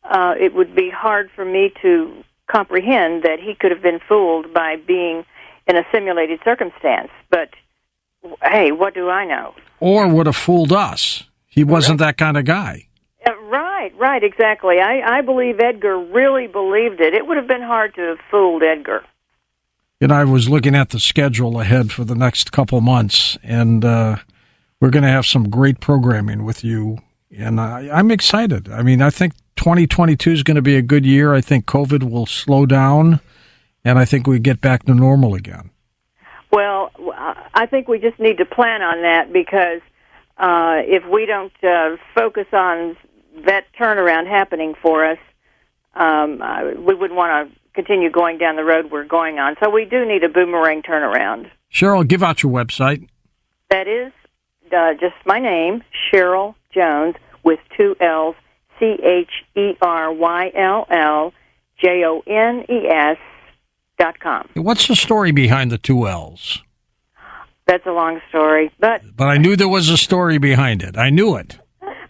It would be hard for me to comprehend that he could have been fooled by being in a simulated circumstance. But, hey, what do I know? Or would have fooled us. He wasn't that kind of guy. Right, exactly. I believe Edgar really believed it. It would have been hard to have fooled Edgar. I was looking at the schedule ahead for the next couple months, and we're going to have some great programming with you, and I'm excited. I mean, I think 2022 is going to be a good year. I think COVID will slow down, and I think we get back to normal again. Well, I think we just need to plan on that, because if we don't focus on that turnaround happening for us, we wouldn't want to continue going down the road we're going on. So we do need a boomerang turnaround. Cheryl, give out your website. That is just my name, Cheryl Jones, with 2 L's, CHERYLLJONES.com. What's the story behind the 2 L's? That's a long story, but I knew there was a story behind it. I knew it.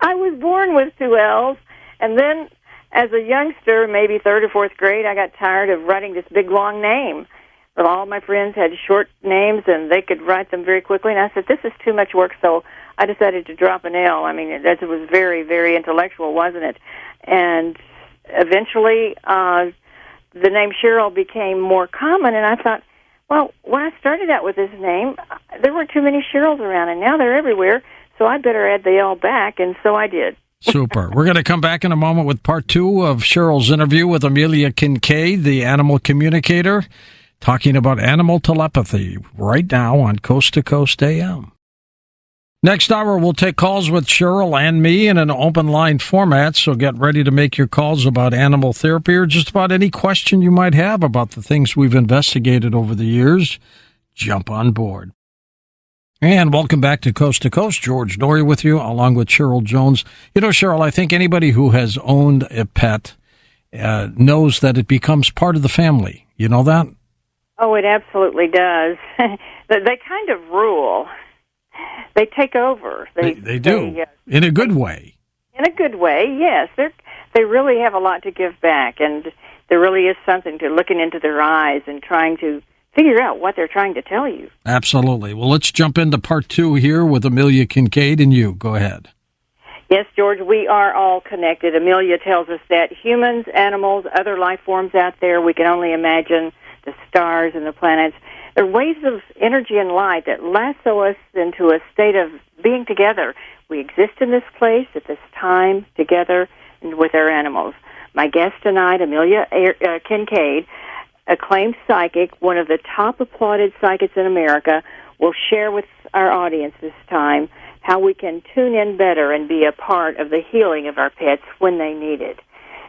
I was born with 2 L's, and then as a youngster, maybe 3rd or 4th grade, I got tired of writing this big, long name. But all my friends had short names, and they could write them very quickly. And I said, this is too much work, so I decided to drop an L. I mean, it was very, very intellectual, wasn't it? And eventually, the name Cheryl became more common, and I thought, well, when I started out with this name, there weren't too many Cheryls around, and now they're everywhere, so I better add the L back, and so I did. Super. We're going to come back in a moment with part 2 of Cheryl's interview with Amelia Kincaid, the animal communicator, talking about animal telepathy right now on Coast to Coast AM. Next hour, we'll take calls with Cheryl and me in an open line format, so get ready to make your calls about animal therapy or just about any question you might have about the things we've investigated over the years. Jump on board. And welcome back to Coast. George Noory with you, along with Cheryl Jones. You know, Cheryl, I think anybody who has owned a pet knows that it becomes part of the family. You know that? Oh, it absolutely does. They kind of rule. They take over. They do, in a good way. In a good way, yes. They really have a lot to give back, and there really is something to looking into their eyes and trying to figure out what they're trying to tell you. Absolutely. Well, let's jump into part 2 here with Amelia Kincaid and you. Go ahead. Yes, George, we are all connected. Amelia tells us that humans, animals, other life forms out there, we can only imagine the stars and the planets. They're waves of energy and light that lasso us into a state of being together. We exist in this place at this time together and with our animals. My guest tonight, Amelia Kincaid, acclaimed psychic, one of the top applauded psychics in America, will share with our audience this time how we can tune in better and be a part of the healing of our pets when they need it.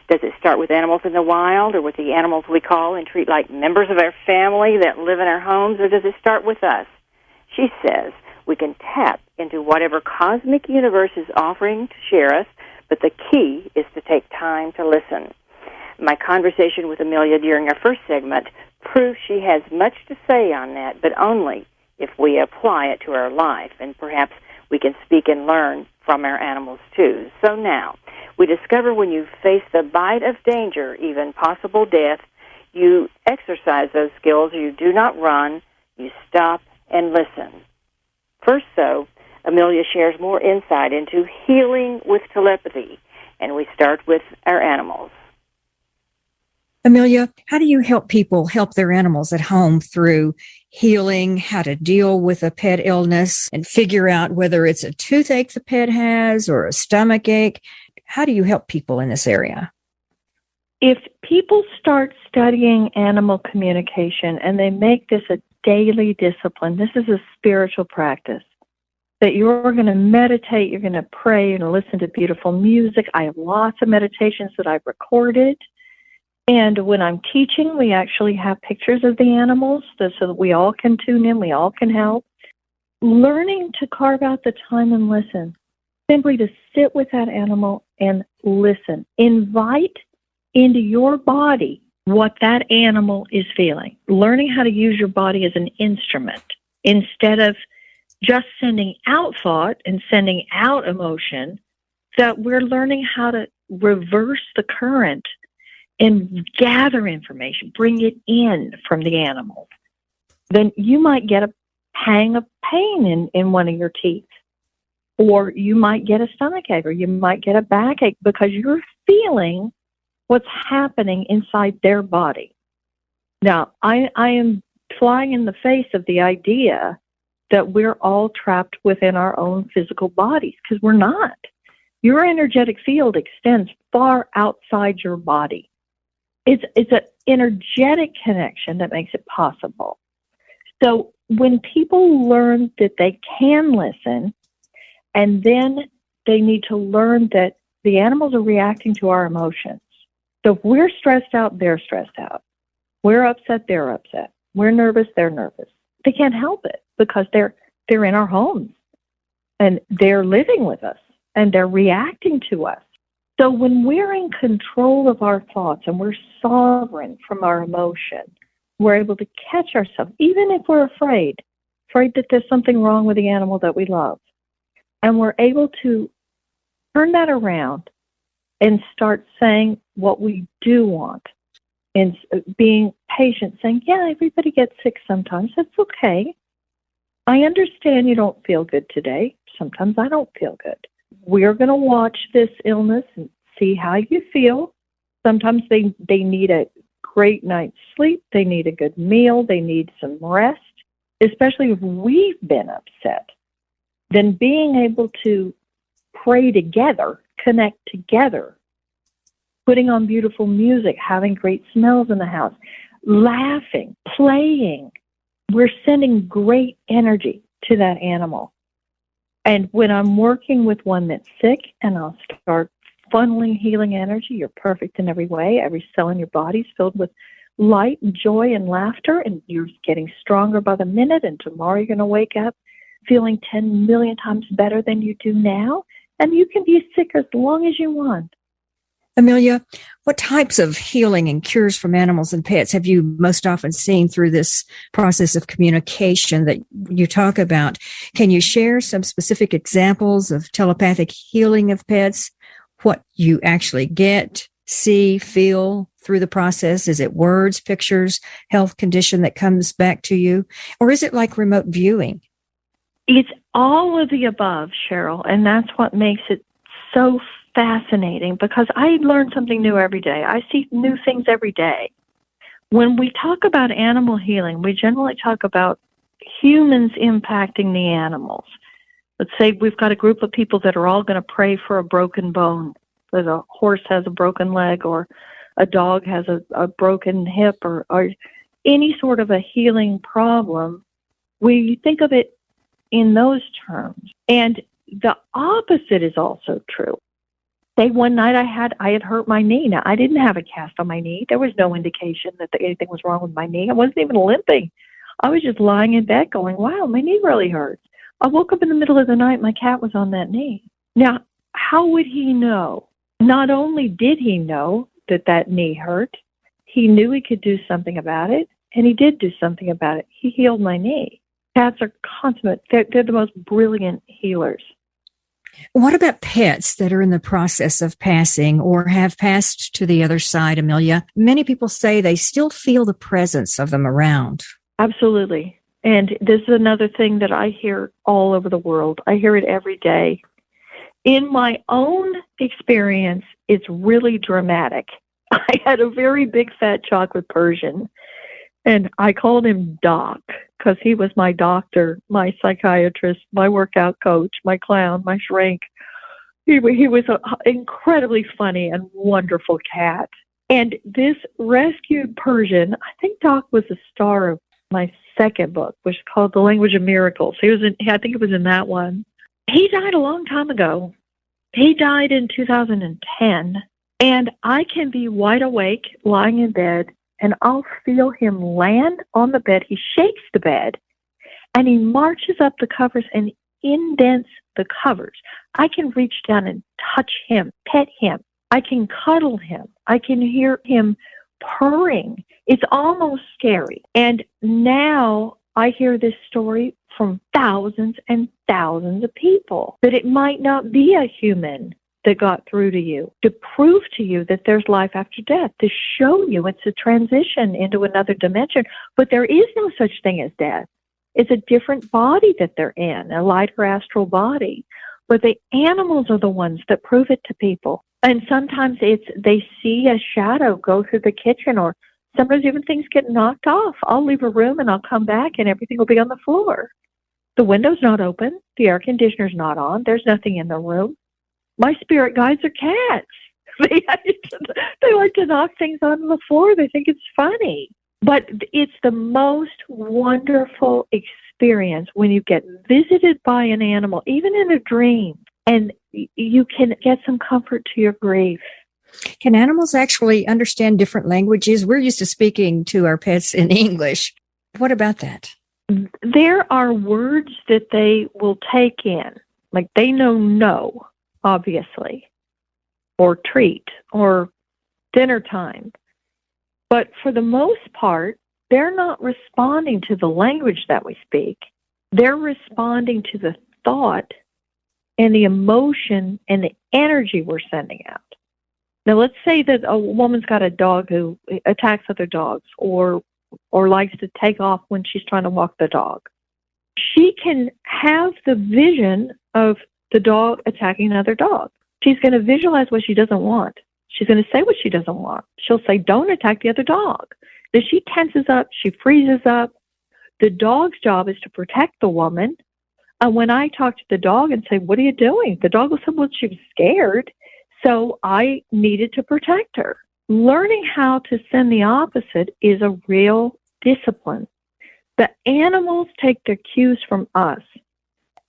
Does it start with animals in the wild or with the animals we call and treat like members of our family that live in our homes, or does it start with us? She says we can tap into whatever cosmic universe is offering to share us, but the key is to take time to listen. My conversation with Amelia during our first segment proves she has much to say on that, but only if we apply it to our life, and perhaps we can speak and learn from our animals too. So now, we discover when you face the bite of danger, even possible death, you exercise those skills. You do not run, you stop and listen. First, though, Amelia shares more insight into healing with telepathy, and we start with our animals. Amelia, how do you help people help their animals at home through healing, how to deal with a pet illness and figure out whether it's a toothache the pet has or a stomach ache? How do you help people in this area? If people start studying animal communication and they make this a daily discipline, this is a spiritual practice, that you're going to meditate, you're going to pray, you're going to listen to beautiful music. I have lots of meditations that I've recorded. And when I'm teaching, we actually have pictures of the animals so that we all can tune in, we all can help. Learning to carve out the time and listen, simply to sit with that animal and listen. Invite into your body what that animal is feeling. Learning how to use your body as an instrument instead of just sending out thought and sending out emotion, that we're learning how to reverse the current and gather information, bring it in from the animal. Then you might get a pang of pain in one of your teeth, or you might get a stomach ache, or you might get a backache because you're feeling what's happening inside their body. Now, I am flying in the face of the idea that we're all trapped within our own physical bodies, because we're not. Your energetic field extends far outside your body. It's an energetic connection that makes it possible. So when people learn that they can listen, and then they need to learn that the animals are reacting to our emotions. So if we're stressed out, they're stressed out. We're upset, they're upset. We're nervous, they're nervous. They can't help it because they're in our homes and they're living with us and they're reacting to us. So when we're in control of our thoughts and we're sovereign from our emotion, we're able to catch ourselves, even if we're afraid that there's something wrong with the animal that we love. And we're able to turn that around and start saying what we do want and being patient, saying, yeah, everybody gets sick sometimes. That's okay. I understand you don't feel good today. Sometimes I don't feel good. We're going to watch this illness and see how you feel. Sometimes they need a great night's sleep. They need a good meal. They need some rest, especially if we've been upset. Then being able to pray together, connect together. Putting on beautiful music, having great smells in the house, laughing, playing. We're sending great energy to that animal. And when I'm working with one that's sick and I'll start funneling healing energy, you're perfect in every way. Every cell in your body is filled with light and joy and laughter, and you're getting stronger by the minute, and tomorrow you're going to wake up feeling 10 million times better than you do now, and you can be sick as long as you want. Amelia, what types of healing and cures from animals and pets have you most often seen through this process of communication that you talk about? Can you share some specific examples of telepathic healing of pets? What you actually get, see, feel through the process? Is it words, pictures, health condition that comes back to you? Or is it like remote viewing? It's all of the above, Cheryl, and that's what makes it so fascinating, because I learn something new every day. I see new things every day. When we talk about animal healing, we generally talk about humans impacting the animals. Let's say we've got a group of people that are all going to pray for a broken bone. So a horse has a broken leg, or a dog has a broken hip, or any sort of a healing problem. We think of it in those terms. And the opposite is also true. Say one night I had hurt my knee. Now, I didn't have a cast on my knee. There was no indication that anything was wrong with my knee. I wasn't even limping. I was just lying in bed going, wow, my knee really hurts. I woke up in the middle of the night, my cat was on that knee. Now, how would he know? Not only did he know that knee hurt, he knew he could do something about it, and he did do something about it. He healed my knee. Cats are consummate. They're the most brilliant healers. What about pets that are in the process of passing or have passed to the other side, Amelia? Many people say they still feel the presence of them around. Absolutely. And this is another thing that I hear all over the world. I hear it every day. In my own experience, it's really dramatic. I had a very big fat chocolate Persian, and I called him Doc because he was my doctor, my psychiatrist, my workout coach, my clown, my shrink. He was an incredibly funny and wonderful cat. And this rescued Persian, I think Doc was the star of my second book, which is called The Language of Miracles. I think it was in that one. He died a long time ago. He died in 2010. And I can be wide awake, lying in bed, and I'll feel him land on the bed. He shakes the bed, and he marches up the covers and indents the covers. I can reach down and touch him, pet him. I can cuddle him. I can hear him purring. It's almost scary. And now I hear this story from thousands and thousands of people, that it might not be a human that got through to you, to prove to you that there's life after death, to show you it's a transition into another dimension. But there is no such thing as death. It's a different body that they're in, a lighter astral body. But the animals are the ones that prove it to people. And sometimes they see a shadow go through the kitchen, or sometimes even things get knocked off. I'll leave a room and I'll come back and everything will be on the floor. The window's not open. The air conditioner's not on. There's nothing in the room. My spirit guides are cats. They like to knock things onto the floor. They think it's funny. But it's the most wonderful experience when you get visited by an animal, even in a dream, and you can get some comfort to your grief. Can animals actually understand different languages? We're used to speaking to our pets in English. What about that? There are words that they will take in. Like they know no, obviously, or treat, or dinner time. But for the most part, they're not responding to the language that we speak. They're responding to the thought and the emotion and the energy we're sending out. Now, let's say that a woman's got a dog who attacks other dogs, or likes to take off when she's trying to walk the dog. She can have the vision of the dog attacking another dog. She's going to visualize what she doesn't want. She's going to say what she doesn't want. She'll say, don't attack the other dog. Then she tenses up. She freezes up. The dog's job is to protect the woman. And when I talk to the dog and say, what are you doing? The dog will say, well, she was scared. So I needed to protect her. Learning how to send the opposite is a real discipline. The animals take their cues from us.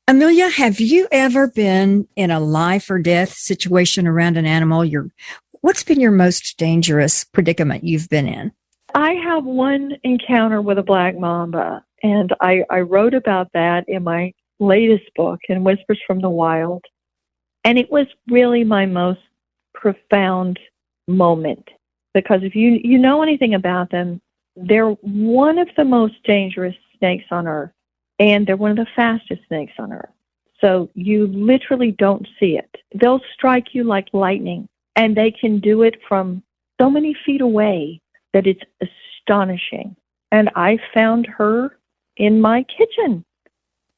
Amelia, have you ever been in a life or death situation around an animal? What's been your most dangerous predicament you've been in? I have one encounter with a black mamba, and I wrote about that in my latest book, in Whispers from the Wild. And it was really my most profound moment, because if you know anything about them, they're one of the most dangerous snakes on earth, and they're one of the fastest snakes on earth. So you literally don't see it. They'll strike you like lightning, and they can do it from so many feet away that it's astonishing. And I found her in my kitchen,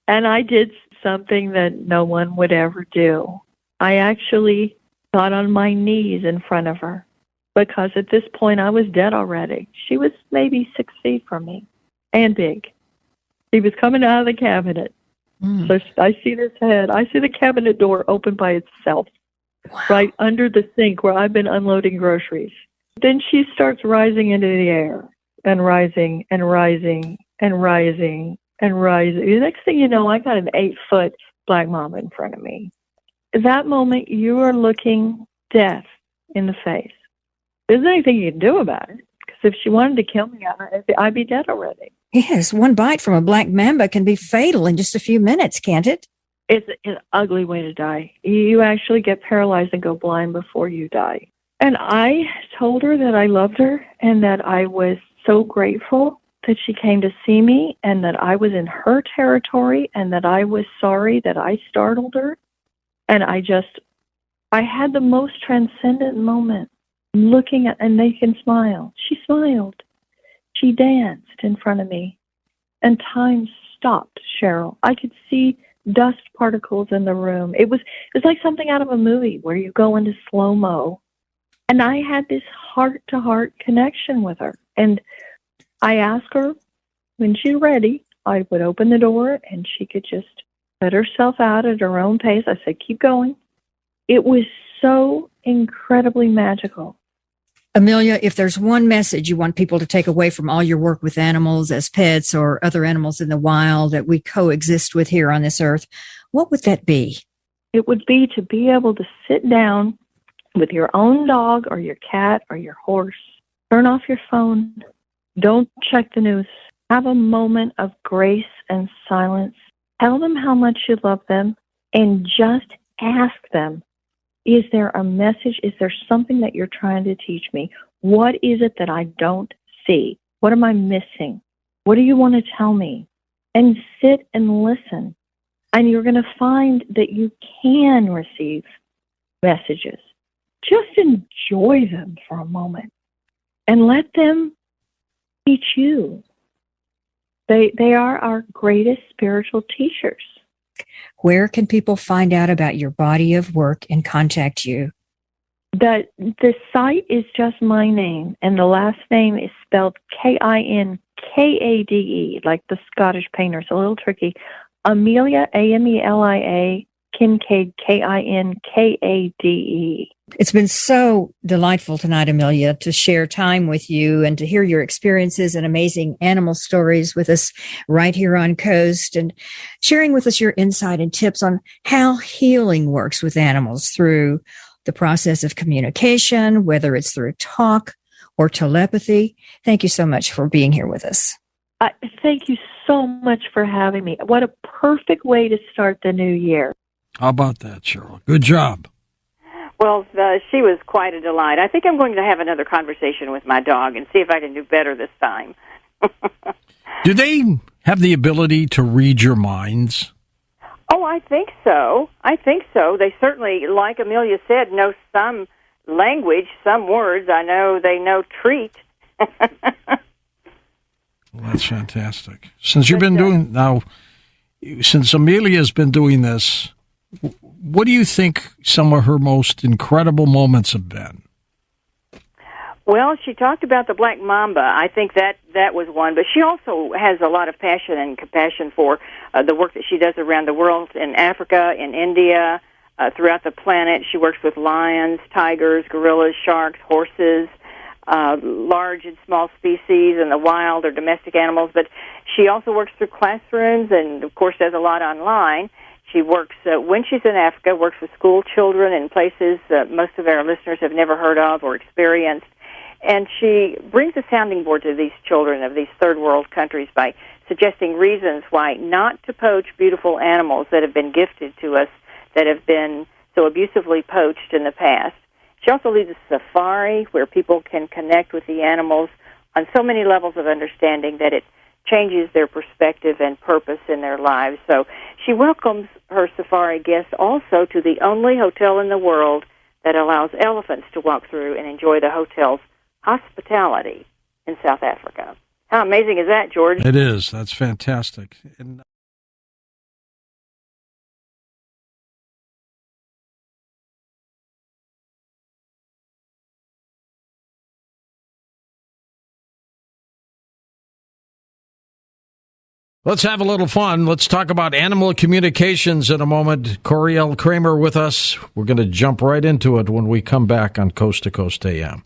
and I did something that no one would ever do. I actually got on my knees in front of her, because at this point I was dead already. She was maybe 6 feet from me, and big. She was coming out of the cabinet. So I see this head. I see the cabinet door open by itself, right under the sink where I've been unloading groceries. Then she starts rising into the air, and rising and rising and rising and rising. The next thing you know, I got an 8-foot black mamba in front of me. At that moment, you are looking death in the face. There's anything you can do about it, because if she wanted to kill me, I'd be dead already. Yes, one bite from a black mamba can be fatal in just a few minutes, can't it? It's an ugly way to die. You actually get paralyzed and go blind before you die. And I told her that I loved her and that I was so grateful that she came to see me, and that I was in her territory, and that I was sorry that I startled her. And I had the most transcendent moment, looking at, and they can smile. She smiled. She danced in front of me, and time stopped, Cheryl. I could see dust particles in the room. It was like something out of a movie where you go into slow-mo. And I had this heart-to-heart connection with her. And I asked her, when she's ready, I would open the door, and she could just let herself out at her own pace. I said, keep going. It was so incredibly magical. Amelia, if there's one message you want people to take away from all your work with animals as pets or other animals in the wild that we coexist with here on this earth, what would that be? It would be to be able to sit down with your own dog or your cat or your horse, turn off your phone, don't check the news, have a moment of grace and silence, tell them how much you love them, and just ask them, is there a message? Is there something that you're trying to teach me? What is it that I don't see? What am I missing? What do you want to tell me? And sit and listen. And you're going to find that you can receive messages. Just enjoy them for a moment and let them teach you. They are our greatest spiritual teachers. Where can people find out about your body of work and contact you? The site is just my name, and the last name is spelled Kinkade, like the Scottish painter. It's a little tricky. Amelia, Amelia, Kinkade, Kinkade. It's been so delightful tonight, Amelia, to share time with you and to hear your experiences and amazing animal stories with us right here on Coast, and sharing with us your insight and tips on how healing works with animals through the process of communication, whether it's through talk or telepathy. Thank you so much for being here with us. Thank you so much for having me. What a perfect way to start the new year. How about that, Cheryl? Good job. Well, she was quite a delight. I think I'm going to have another conversation with my dog and see if I can do better this time. Do they have the ability to read your minds? Oh, I think so. They certainly, like Amelia said, know some language, some words. I know they know treat. Well, that's fantastic. Since you've been doing now, since Amelia's been doing this, what do you think some of her most incredible moments have been? Well, she talked about the black mamba. I think that was one, but she also has a lot of passion and compassion for the work that she does around the world in Africa, in India, throughout the planet. She works with lions, tigers, gorillas, sharks, horses, large and small species in the wild or domestic animals. But she also works through classrooms and, of course, does a lot online. She works, when she's in Africa, works with school children in places most of our listeners have never heard of or experienced. And she brings a sounding board to these children of these third world countries by suggesting reasons why not to poach beautiful animals that have been gifted to us, that have been so abusively poached in the past. She also leads a safari where people can connect with the animals on so many levels of understanding that it changes their perspective and purpose in their lives. So she welcomes her safari guests also to the only hotel in the world that allows elephants to walk through and enjoy the hotel's hospitality in South Africa. How amazing is that, George? It is. That's fantastic. And let's have a little fun. Let's talk about animal communications in a moment. Coriel Kramer with us. We're going to jump right into it when we come back on Coast to Coast AM.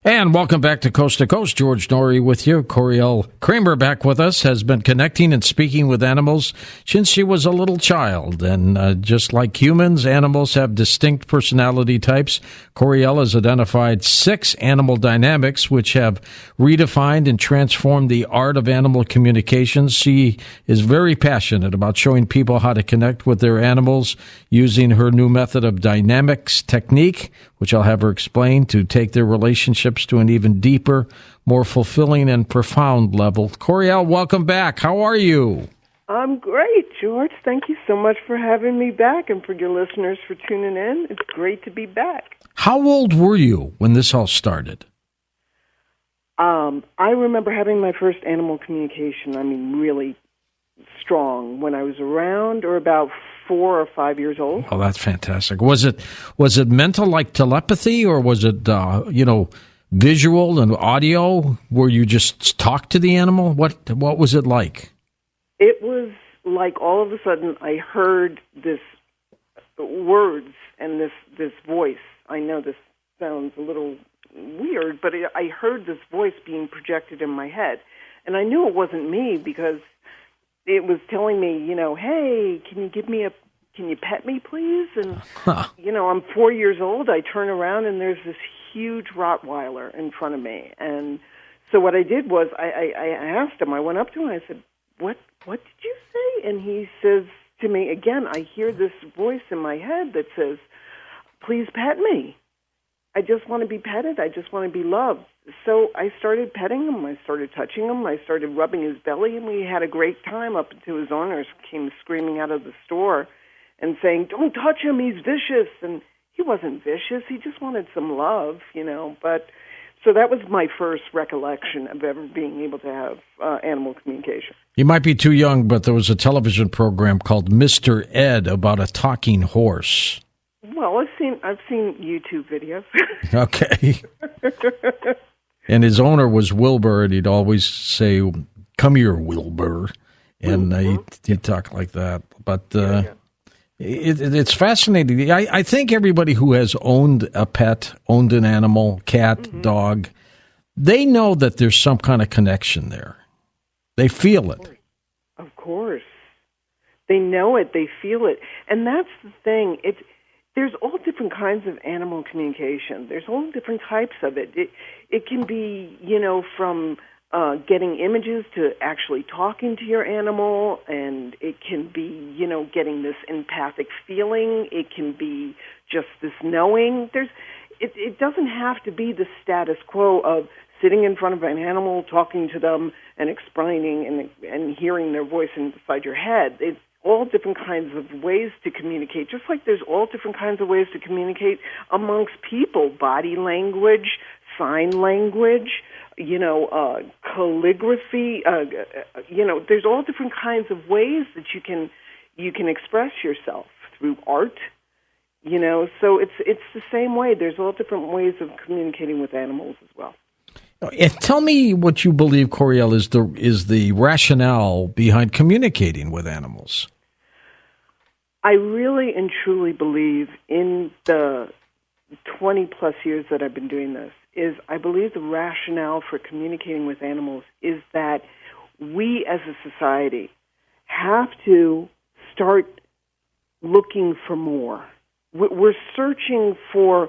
And welcome back to Coast to Coast. George Noory with you. Coriel Kramer back with us, has been connecting and speaking with animals since she was a little child. And just like humans, animals have distinct personality types. Coriel has identified 6 animal dynamics which have redefined and transformed the art of animal communications. She is very passionate about showing people how to connect with their animals using her new method of dynamics technique, which I'll have her explain, to take their relationships to an even deeper, more fulfilling and profound level. Coriel, welcome back. How are you? I'm great, George. Thank you so much for having me back and for your listeners for tuning in. It's great to be back. How old were you when this all started? I remember having my first animal communication, really strong, when I was around or about 4 or 5 years old. Oh, that's fantastic. Was it mental, like telepathy, or was it visual and audio, where you just talk to the animal? What was it like? It was like all of a sudden I heard this words and this voice. I know this sounds a little weird, but I heard this voice being projected in my head, and I knew it wasn't me because it was telling me, hey, can you pet me, please? And, I'm 4 years old. I turn around, and there's this huge Rottweiler in front of me. And so what I did was I asked him, I went up to him, I said, what did you say? And he says to me, again, I hear this voice in my head that says, please pet me. I just want to be petted. I just want to be loved. So I started petting him. I started touching him. I started rubbing his belly, and we had a great time up until his owners came screaming out of the store and saying, don't touch him, he's vicious. And he wasn't vicious. He just wanted some love, But so that was my first recollection of ever being able to have animal communication. You might be too young, but there was a television program called Mr. Ed about a talking horse. Well, I've seen YouTube videos. Okay. And his owner was Wilbur, and he'd always say, come here, Wilbur. And he'd talk like that. But it's fascinating. I think everybody who has owned a pet, owned an animal, cat, dog, they know that there's some kind of connection there. They feel it. Of course. They know it. They feel it. And that's the thing. There's all different kinds of animal communication. There's all different types of it. It can be, from getting images to actually talking to your animal, and it can be, getting this empathic feeling. It can be just this knowing. It doesn't have to be the status quo of sitting in front of an animal, talking to them, and explaining and hearing their voice inside your head. It's all different kinds of ways to communicate, just like there's all different kinds of ways to communicate amongst people, body language, sign language, calligraphy, there's all different kinds of ways that you can express yourself through art, so it's the same way. There's all different ways of communicating with animals as well. Tell me what you believe, Coriel, is the rationale behind communicating with animals. I really and truly believe in the 20-plus years that I've been doing this, is I believe the rationale for communicating with animals is that we as a society have to start looking for more. We're searching for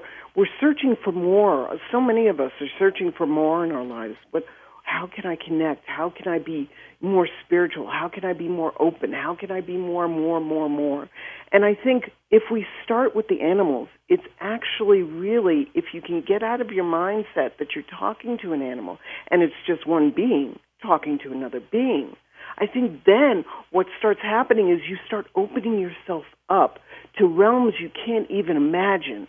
more. So many of us are searching for more in our lives. But how can I connect? How can I be more spiritual? How can I be more open? How can I be more? And I think if we start with the animals, it's actually really, if you can get out of your mindset that you're talking to an animal and it's just one being talking to another being, I think then what starts happening is you start opening yourself up to realms you can't even imagine.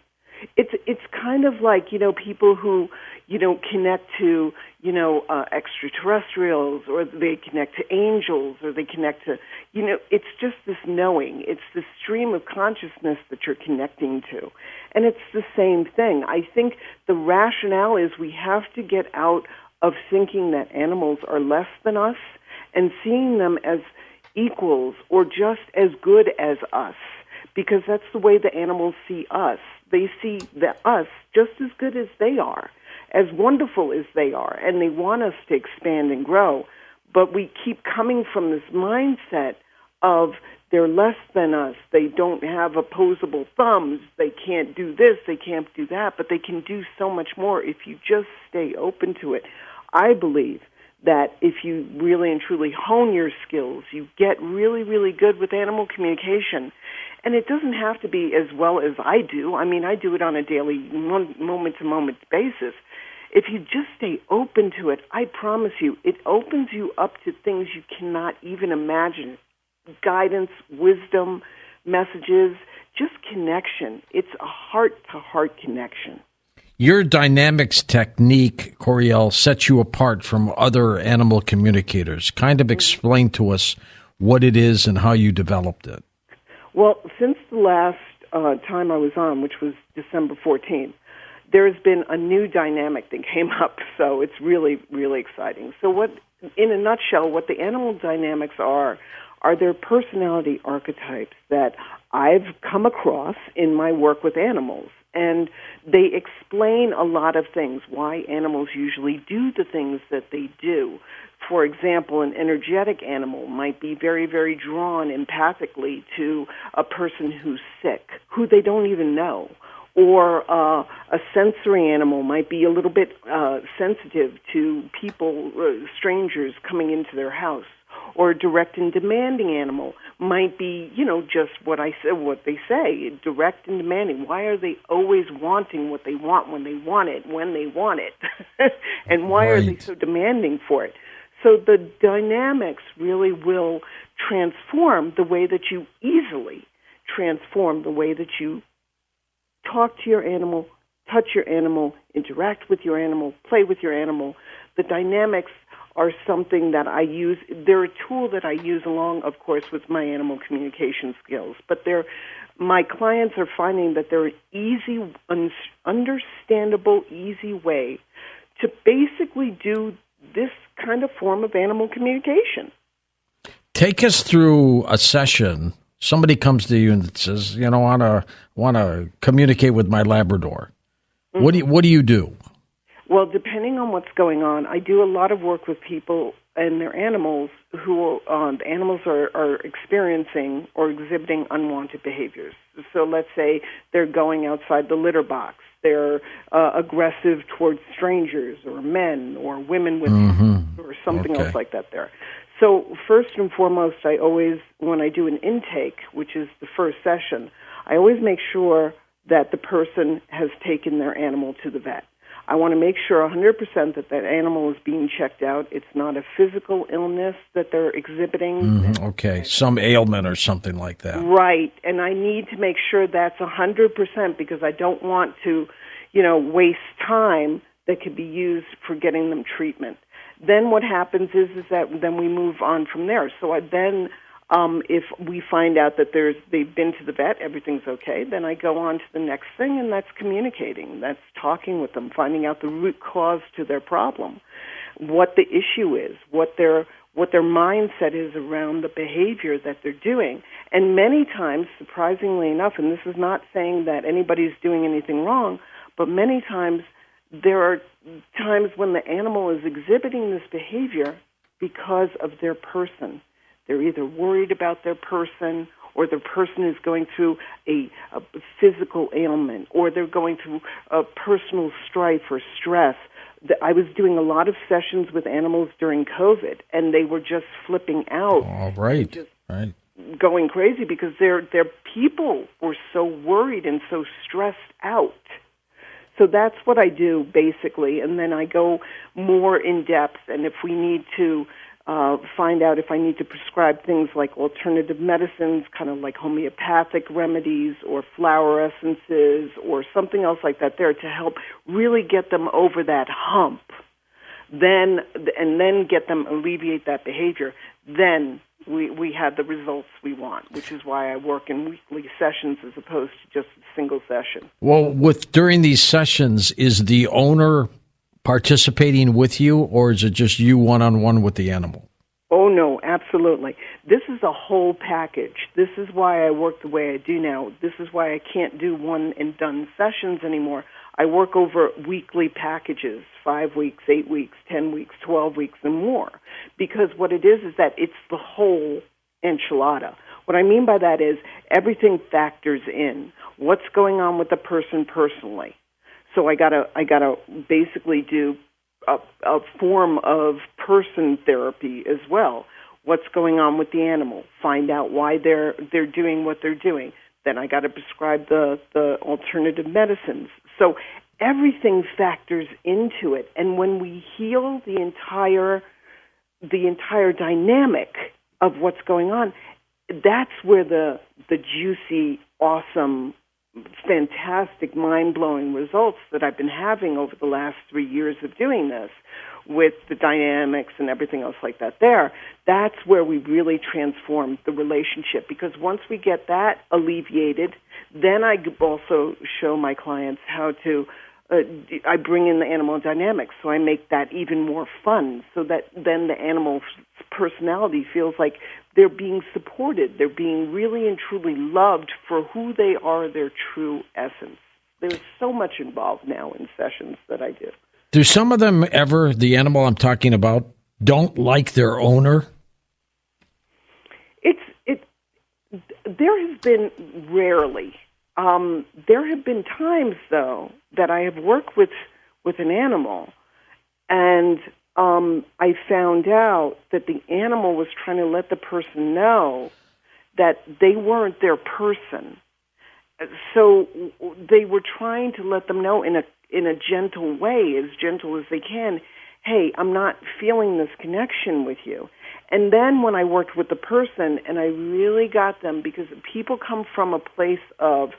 It's kind of like, people who, connect to, extraterrestrials, or they connect to angels, or they connect to, it's just this knowing. It's this stream of consciousness that you're connecting to. And it's the same thing. I think the rationale is we have to get out of thinking that animals are less than us and seeing them as equals or just as good as us, because that's the way the animals see us. They see us just as good as they are, as wonderful as they are, and they want us to expand and grow. But we keep coming from this mindset of they're less than us, they don't have opposable thumbs, they can't do this, they can't do that, but they can do so much more if you just stay open to it. I believe that if you really and truly hone your skills, you get really, really good with animal communication. And it doesn't have to be as well as I do. I mean, I do it on a daily, moment-to-moment basis. If you just stay open to it, I promise you, it opens you up to things you cannot even imagine. Guidance, wisdom, messages, just connection. It's a heart-to-heart connection. Your dynamics technique, Coriel, sets you apart from other animal communicators. Kind of explain to us what it is and how you developed it. Well, since the last time I was on, which was December 14th, there's been a new dynamic that came up, so it's really, really exciting. So in a nutshell, what the animal dynamics are their personality archetypes that I've come across in my work with animals. And they explain a lot of things, why animals usually do the things that they do. For example, an energetic animal might be very, very drawn empathically to a person who's sick, who they don't even know. Or a sensory animal might be a little bit sensitive to people, strangers coming into their house. Or a direct and demanding animal might be, just what they say, direct and demanding. Why are they always wanting what they want when they want it, and why are they so demanding for it? So the dynamics really will transform the way that you easily transform the way that you talk to your animal, touch your animal, interact with your animal, play with your animal. The dynamics are something that I use. They're a tool that I use along, of course, with my animal communication skills. But my clients are finding that they're an easy, understandable, easy way to basically do this kind of form of animal communication. Take us through a session. Somebody comes to you and says, I want to communicate with my Labrador. Mm-hmm. What do you do? Well, depending on what's going on, I do a lot of work with people and their animals who the animals are experiencing or exhibiting unwanted behaviors. So let's say they're going outside the litter box. They're aggressive towards strangers or men or women with or something else like that there. So first and foremost, I always, when I do an intake, which is the first session, I always make sure that the person has taken their animal to the vet. I want to make sure 100% that animal is being checked out. It's not a physical illness that they're exhibiting. Okay, some ailment or something like that. Right, and I need to make sure that's 100% because I don't want to, waste time that could be used for getting them treatment. Then what happens is that then we move on from there. So if we find out that they've been to the vet, everything's okay, then I go on to the next thing, and that's communicating. That's talking with them, finding out the root cause to their problem, what the issue is, what what their mindset is around the behavior that they're doing. And many times, surprisingly enough, and this is not saying that anybody's doing anything wrong, but many times there are times when the animal is exhibiting this behavior because of their person. They're either worried about their person, or their person is going through a physical ailment, or they're going through a personal strife or stress. I was doing a lot of sessions with animals during COVID, and they were just flipping out. All right, right. Going crazy because their people were so worried and so stressed out. So that's what I do, basically, and then I go more in depth, and if we need to find out if I need to prescribe things like alternative medicines, kind of like homeopathic remedies or flower essences or something else like that there to help really get them over that hump, then get them alleviate that behavior, then we have the results we want, which is why I work in weekly sessions as opposed to just a single session. Well, during these sessions, is the owner participating with you, or is it just you one-on-one with the animal? Oh, no, absolutely. This is a whole package. This is why I work the way I do now. This is why I can't do one-and-done sessions anymore. I work over weekly packages, 5 weeks, 8 weeks, 10 weeks, 12 weeks, and more. Because what it is that it's the whole enchilada. What I mean by that is everything factors in. What's going on with the person personally? So I gotta basically do a form of person therapy as well. What's going on with the animal? Find out why they're doing what they're doing. Then I got to prescribe the alternative medicines. So everything factors into it. And when we heal the entire dynamic of what's going on, that's where the juicy, awesome, fantastic, mind-blowing results that I've been having over the last 3 years of doing this with the dynamics and everything else like that there, that's where we really transform the relationship. Because once we get that alleviated, then I also show my clients how to, I bring in the animal dynamics, so I make that even more fun, so that then the animal's personality feels like they're being supported. They're being really and truly loved for who they are, their true essence. There's so much involved now in sessions that I do. Do some of them ever, the animal I'm talking about, don't like their owner? There has been rarely. There have been times, though, that I have worked with an animal, and I found out that the animal was trying to let the person know that they weren't their person. So they were trying to let them know in a gentle way, as gentle as they can, hey, I'm not feeling this connection with you. And then when I worked with the person, and I really got them, because people come from a place of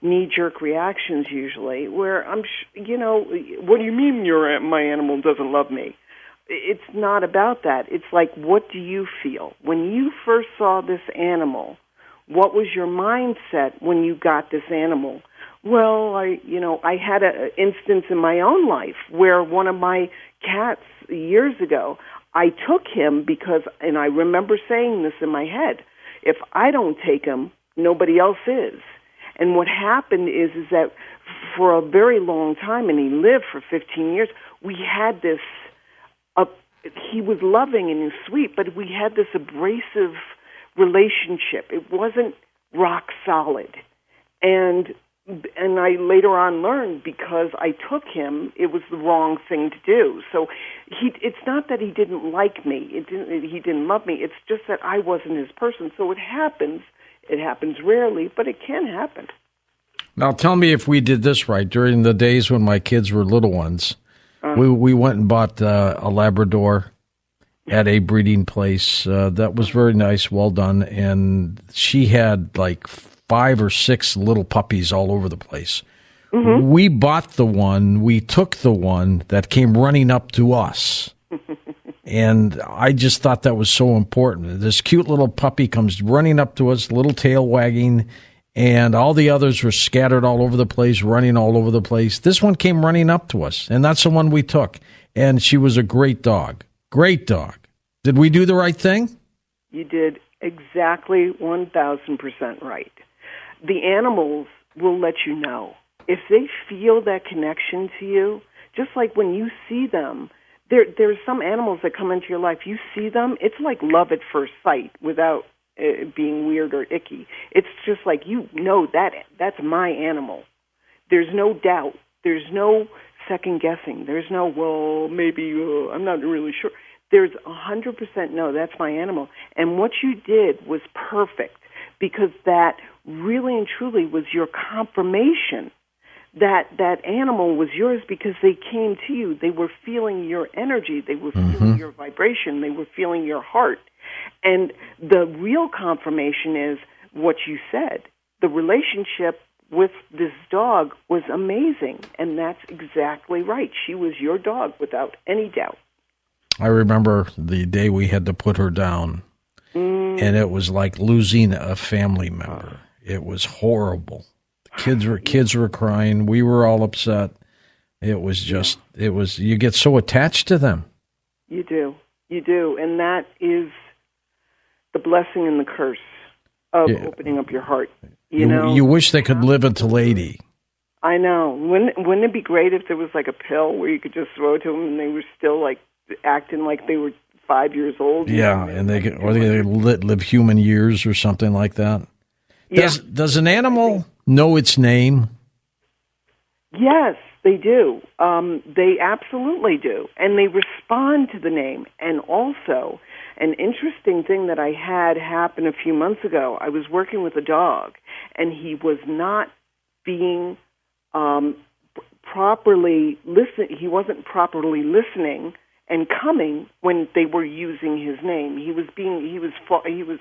knee-jerk reactions usually, where what do you mean my animal doesn't love me? It's not about that. It's like, what do you feel? When you first saw this animal, what was your mindset when you got this animal? Well, I had an instance in my own life where one of my cats years ago, I took him because, and I remember saying this in my head, if I don't take him, nobody else is. And what happened is that for a very long time, and he lived for 15 years, we had this, he was loving and he was sweet, but we had this abrasive relationship. It wasn't rock solid. And I later on learned, because I took him, it was the wrong thing to do. So it's not that he didn't like me. He didn't love me. It's just that I wasn't his person. So it happens. It happens rarely, but it can happen. Now tell me if we did this right. During the days when my kids were little ones, we went and bought a Labrador at a breeding place. That was very nice, well done. And she had like 5 or 6 little puppies all over the place. Mm-hmm. We bought we took the one that came running up to us. And I just thought that was so important. This cute little puppy comes running up to us, little tail wagging, and all the others were scattered all over the place, running all over the place. This one came running up to us, and that's the one we took. And she was a great dog. Great dog. Did we do the right thing? You did exactly 1,000% right. The animals will let you know. If they feel that connection to you, just like when you see them, there's some animals that come into your life, you see them, it's like love at first sight without being weird or icky. It's just like, you know, that's my animal. There's no doubt. There's no second guessing. There's no, well, maybe, I'm not really sure. There's 100% no, that's my animal. And what you did was perfect, because that really and truly was your confirmation that animal was yours, because they came to you. They were feeling your energy. They were feeling your vibration. They were feeling your heart. And the real confirmation is what you said. The relationship with this dog was amazing, and that's exactly right. She was your dog without any doubt. I remember the day we had to put her down, and it was like losing a family member. It was horrible. The kids were crying. We were all upset. It was just, you get so attached to them. You do. And that is the blessing and the curse of opening up your heart. You know, you wish they could live until 80. I know. Wouldn't it be great if there was like a pill where you could just throw it to them and they were still like acting like they were 5 years old? Yeah, and they could live human years or something like that. Does an animal know its name? Yes, they do. They absolutely do. And they respond to the name. And also, an interesting thing that I had happen a few months ago, I was working with a dog, and he was not being properly he wasn't properly listening and coming when they were using his name. He was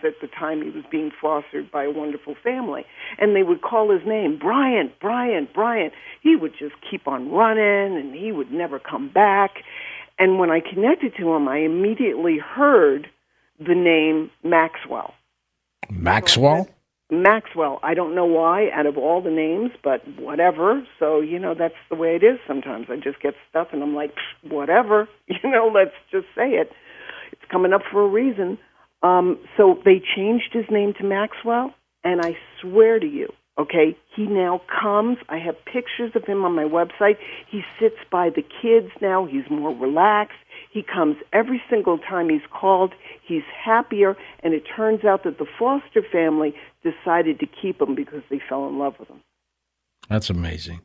at the time he was being fostered by a wonderful family, and they would call his name, Bryant, Bryant, Bryant. He would just keep on running, and he would never come back. And when I connected to him, I immediately heard the name Maxwell. Maxwell? Maxwell. I don't know why, out of all the names, but whatever. So, that's the way it is sometimes. I just get stuff, and I'm like, whatever. Let's just say it. It's coming up for a reason. So they changed his name to Maxwell, and I swear to you, okay, he now comes. I have pictures of him on my website. He sits by the kids now. He's more relaxed. He comes every single time he's called. He's happier, and it turns out that the foster family decided to keep him because they fell in love with him. That's amazing.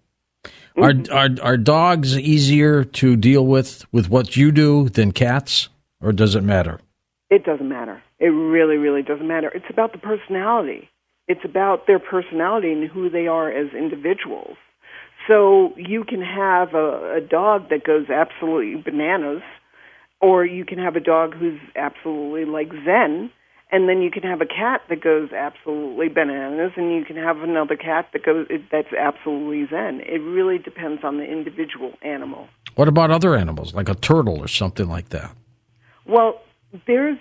Are dogs easier to deal with what you do than cats, or does it matter? It doesn't matter. It really, really doesn't matter. It's about the personality. It's about their personality and who they are as individuals. So you can have a dog that goes absolutely bananas, or you can have a dog who's absolutely like Zen, and then you can have a cat that goes absolutely bananas, and you can have another cat that's absolutely Zen. It really depends on the individual animal. What about other animals, like a turtle or something like that? Well, the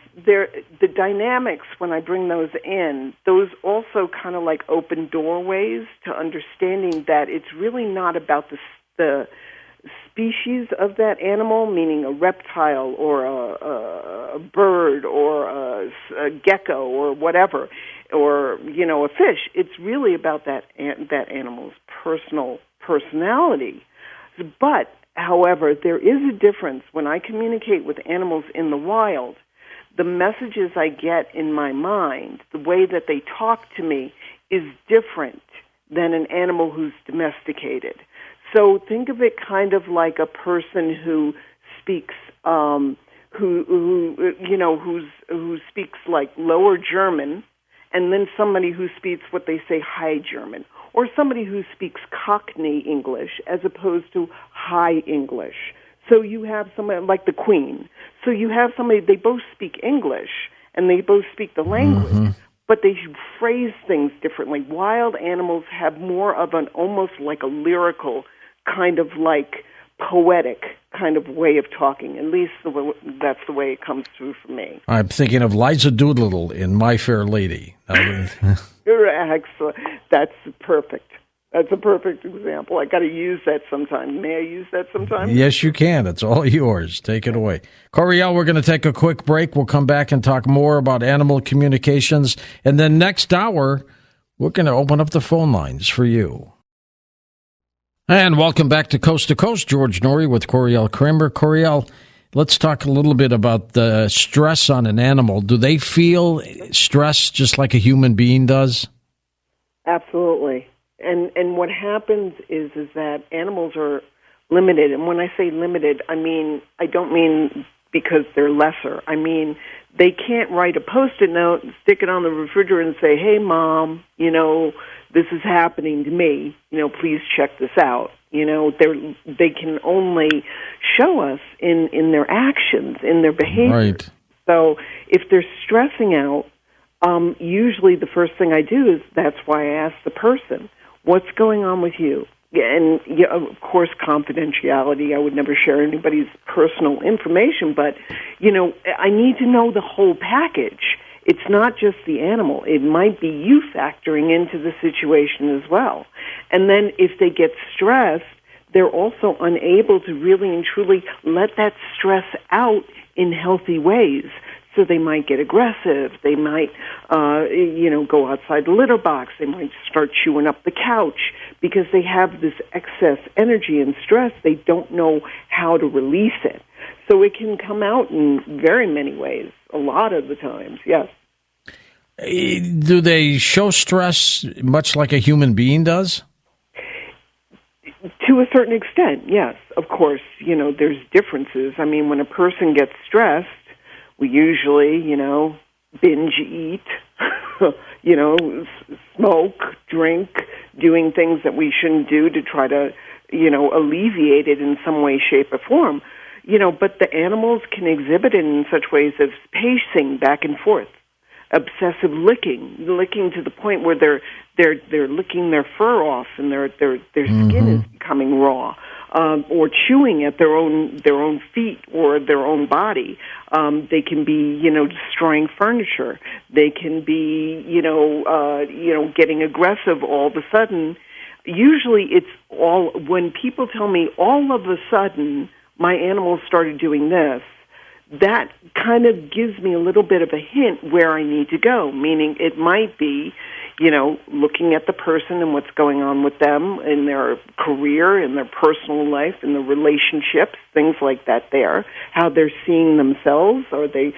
dynamics when I bring those in, those also kind of like open doorways to understanding that it's really not about the species of that animal, meaning a reptile or a bird or a gecko or whatever, or a fish. It's really about that animal's personality. But, however, there is a difference when I communicate with animals in the wild. The messages I get in my mind, the way that they talk to me, is different than an animal who's domesticated. So think of it kind of like a person who speaks, who speaks like Lower German, and then somebody who speaks what they say High German, or somebody who speaks Cockney English as opposed to High English. So you have somebody like the Queen. So you have somebody, they both speak English, and they both speak the language, but they phrase things differently. Wild animals have more of an almost like a lyrical, kind of like poetic kind of way of talking. At least that's the way it comes through for me. I'm thinking of Liza Doolittle in My Fair Lady. Excellent. That's perfect. That's a perfect example. I got to use that sometime. May I use that sometime? Yes, you can. It's all yours. Take it away. Coriel, we're going to take a quick break. We'll come back and talk more about animal communications. And then next hour, we're going to open up the phone lines for you. And welcome back to Coast. George Noory with Coriel Kramer. Coriel, let's talk a little bit about the stress on an animal. Do they feel stress just like a human being does? Absolutely. And what happens is that animals are limited. And when I say limited, I don't mean because they're lesser. I mean, they can't write a Post-it note and stick it on the refrigerator and say, hey, Mom, this is happening to me. Please check this out. They can only show us in their actions, in their behavior. Right. So if they're stressing out, usually the first thing I do is that's why I ask the person, what's going on with you? And, of course, confidentiality. I would never share anybody's personal information, but, I need to know the whole package. It's not just the animal. It might be you factoring into the situation as well. And then if they get stressed, they're also unable to really and truly let that stress out in healthy ways. So they might get aggressive. They might, go outside the litter box. They might start chewing up the couch because they have this excess energy and stress. They don't know how to release it. So it can come out in very many ways, a lot of the times, yes. Do they show stress much like a human being does? To a certain extent, yes. Of course, there's differences. When a person gets stressed, we usually, binge eat, smoke, drink, doing things that we shouldn't do to try to, alleviate it in some way, shape, or form. But the animals can exhibit it in such ways as pacing back and forth, obsessive licking to the point where they're licking their fur off and their skin is becoming raw. Or chewing at their own feet or their own body. They can be, destroying furniture. They can be, getting aggressive all of a sudden. Usually it's all, when people tell me all of a sudden my animal started doing this, that kind of gives me a little bit of a hint where I need to go, meaning it might be, looking at the person and what's going on with them in their career, in their personal life, in their relationships, things like that there, how they're seeing themselves. Are they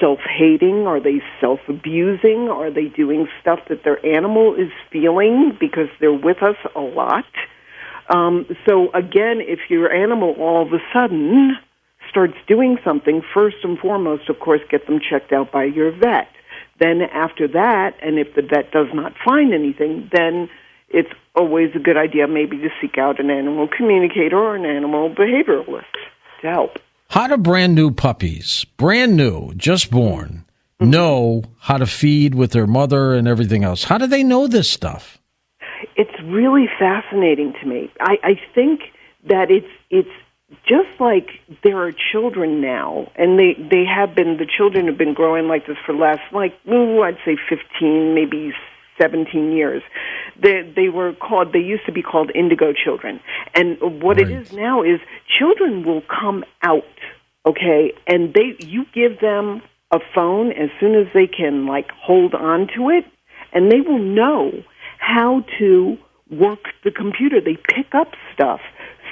self-hating? Are they self-abusing? Are they doing stuff that their animal is feeling because they're with us a lot? So again, if your animal all of a sudden starts doing something, first and foremost, of course, get them checked out by your vet. Then after that, and if the vet does not find anything, then it's always a good idea maybe to seek out an animal communicator or an animal behavioralist to help. How do brand new puppies, brand new, just born, know how to feed with their mother and everything else? How do they know this stuff? It's really fascinating to me. I think that it's just like there are children now, and the children have been growing like this for the last, I'd say 15, maybe 17 years. They used to be called indigo children. And what it is now is children will come out, okay, and you give them a phone as soon as they can, hold on to it, and they will know how to work the computer. They pick up stuff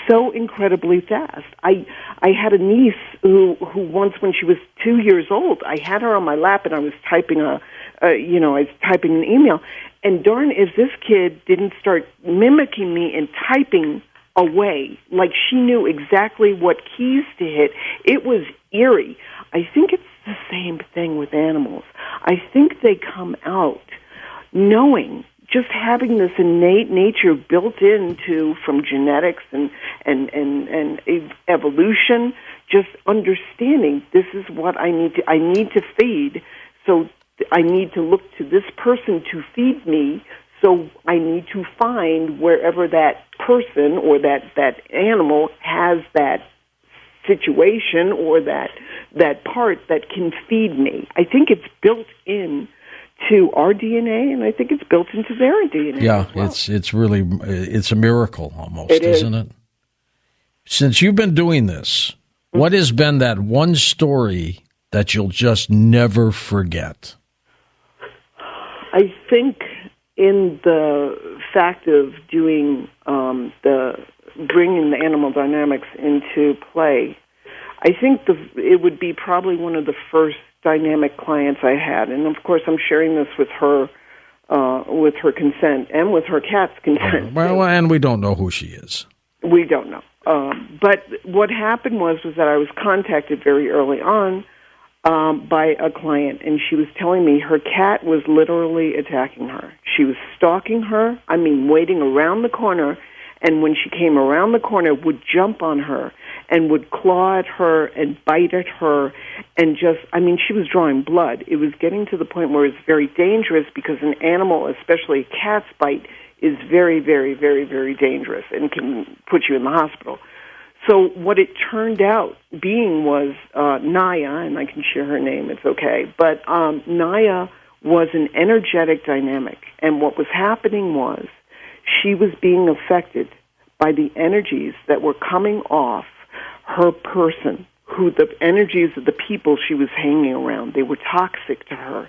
so incredibly fast. I had a niece who once, when she was 2 years old, I had her on my lap and I was typing an email, and darn if this kid didn't start mimicking me and typing away, like she knew exactly what keys to hit. It was eerie. I think it's the same thing with animals. I think they come out knowing, just having this innate nature built into from genetics and evolution, just understanding this is what I need to feed, so I need to look to this person to feed me, so I need to find wherever that person or that animal has that situation or that part that can feed me. I think it's built in to our DNA, and I think it's built into their DNA. Yeah, as well. it's really it's a miracle almost, It is. isn't it? Since you've been doing this, what has been that one story that you'll just never forget? I think in the fact of doing bringing the animal dynamics into play, I think it would be probably one of the first dynamic clients I had, and of course I'm sharing this with her consent and with her cat's consent. Well, and we don't know who she is. We don't know. But what happened was that I was contacted very early on by a client, and she was telling me her cat was literally attacking her. She was stalking her, waiting around the corner, and when she came around the corner, would jump on her and would claw at her and bite at her, and she was drawing blood. It was getting to the point where it's very dangerous because an animal, especially a cat's bite, is very, very, very, very dangerous and can put you in the hospital. So what it turned out being was Naya, and I can share her name, it's okay, but Naya was an energetic dynamic, and what was happening was she was being affected by the energies that were coming off her person, the energies of the people she was hanging around. They were toxic to her.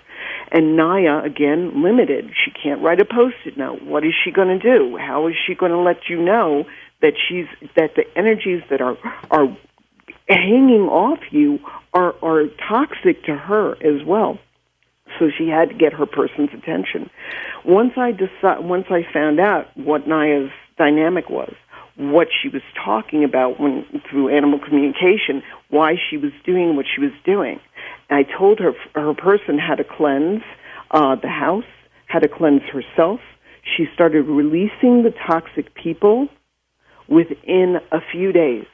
And Naya, again, limited. She can't write a Post-it note. What is she going to do? How is she going to let you know that the energies that are hanging off you are toxic to her as well? So she had to get her person's attention. Once I found out what Naya's dynamic was, what she was talking about through animal communication, why she was doing what she was doing, and I told her person how to cleanse the house, how to cleanse herself. She started releasing the toxic people. Within a few days,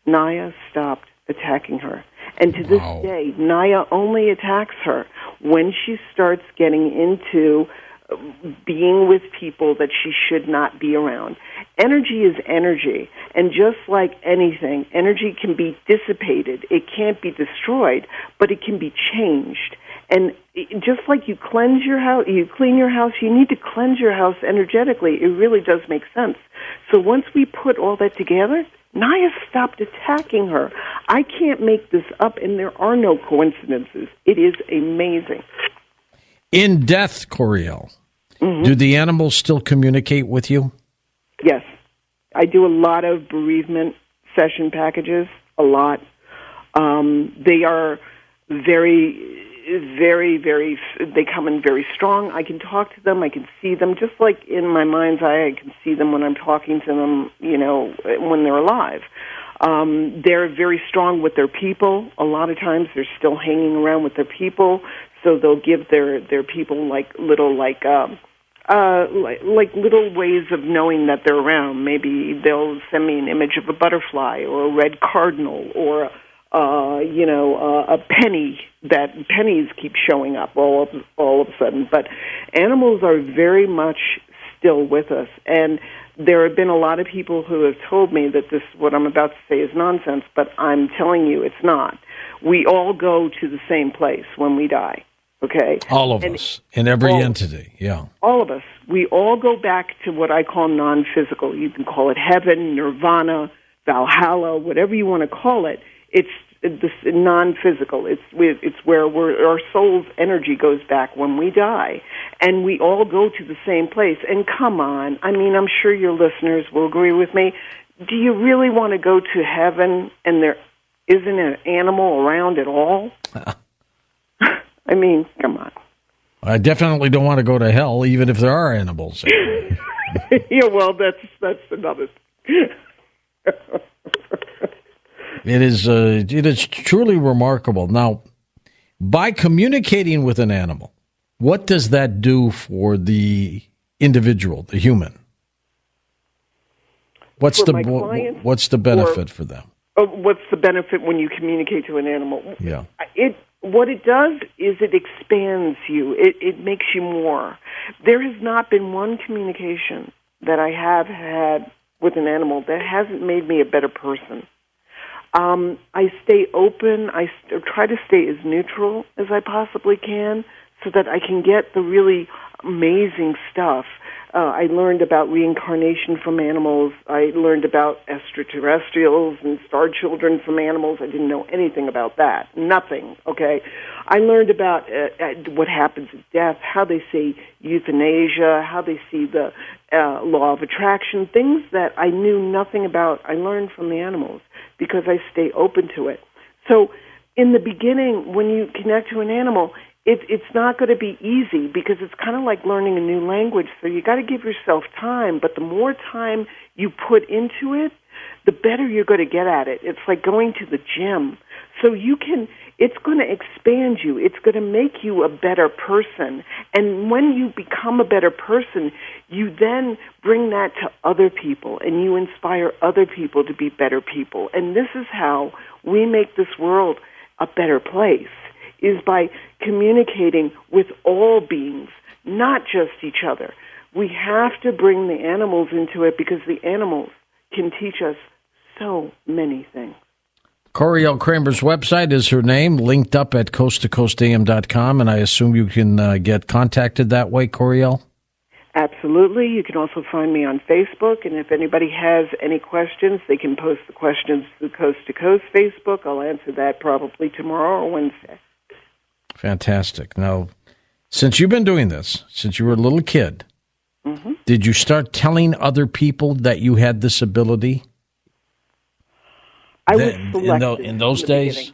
Naya stopped attacking her. And to this day, Naya only attacks her when she starts getting into being with people that she should not be around. Energy is energy, and just like anything, energy can be dissipated. It can't be destroyed, but it can be changed. And just like you cleanse your house, you clean your house, you need to cleanse your house energetically. It really does make sense. So once we put all that together, Naya stopped attacking her. I can't make this up, and there are no coincidences. It is amazing. In death, Coriel, do the animals still communicate with you? Yes. I do a lot of bereavement session packages, a lot. They are very, very, very, they come in very strong. I can talk to them. I can see them. Just like in my mind's eye, I can see them when I'm talking to them, when they're alive. They're very strong with their people. A lot of times they're still hanging around with their people, so they'll give their people little ways of knowing that they're around. Maybe they'll send me an image of a butterfly or a red cardinal or a penny. That pennies keep showing up all of a sudden. But animals are very much still with us, and there have been a lot of people who have told me that what I'm about to say is nonsense, but I'm telling you it's not. We all go to the same place when we die, okay? All of us, in every entity, yeah. All of us. We all go back to what I call non-physical. You can call it heaven, nirvana, Valhalla, whatever you want to call it. It's this non-physical. It's where our soul's energy goes back when we die, and we all go to the same place. And come on, I'm sure your listeners will agree with me. Do you really want to go to heaven and there isn't an animal around at all? Come on. I definitely don't want to go to hell, even if there are animals. Yeah, well, that's another. It is truly remarkable. Now, by communicating with an animal, what does that do for the individual, the human? What's the benefit for them? What's the benefit when you communicate to an animal? Yeah. What it does is it expands you. It makes you more. There has not been one communication that I have had with an animal that hasn't made me a better person. I stay open. I try to stay as neutral as I possibly can so that I can get the really amazing stuff. I learned about reincarnation from animals. I learned about extraterrestrials and star children from animals. I didn't know anything about that. Nothing, okay? I learned about what happens at death, how they see euthanasia, how they see the law of attraction, things that I knew nothing about. I learned from the animals because I stay open to it. So in the beginning, when you connect to an animal, it's not going to be easy because it's kind of like learning a new language. So you got to give yourself time. But the more time you put into it, the better you're going to get at it. It's like going to the gym. So it's going to expand you. It's going to make you a better person. And when you become a better person, you then bring that to other people and you inspire other people to be better people. And this is how we make this world a better place, is by communicating with all beings, not just each other. We have to bring the animals into it because the animals can teach us so many things. Coriel Kramer's website is her name, linked up at coasttocoastam.com, and I assume you can get contacted that way, Coriel? Absolutely. You can also find me on Facebook, and if anybody has any questions, they can post the questions to Coast to Coast Facebook. I'll answer that probably tomorrow or Wednesday. Fantastic. Now, since you've been doing this, since you were a little kid, did you start telling other people that you had this ability? I was selective in those days.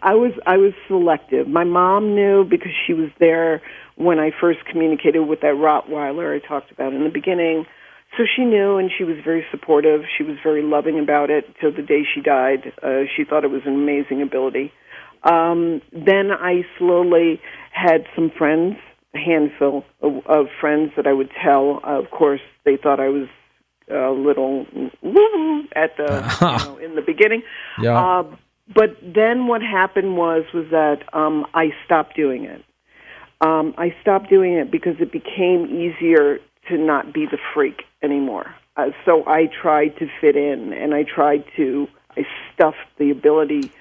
I was selective. My mom knew because she was there when I first communicated with that Rottweiler I talked about in the beginning. So she knew, and she was very supportive. She was very loving about it till the day she died. She thought it was an amazing ability. Then I slowly had some friends, a handful of friends that I would tell. Of course, they thought I was a little woo at the in the beginning. Yeah. But then what happened was that I stopped doing it. I stopped doing it because it became easier to not be the freak anymore. So I tried to fit in, and I stuffed the ability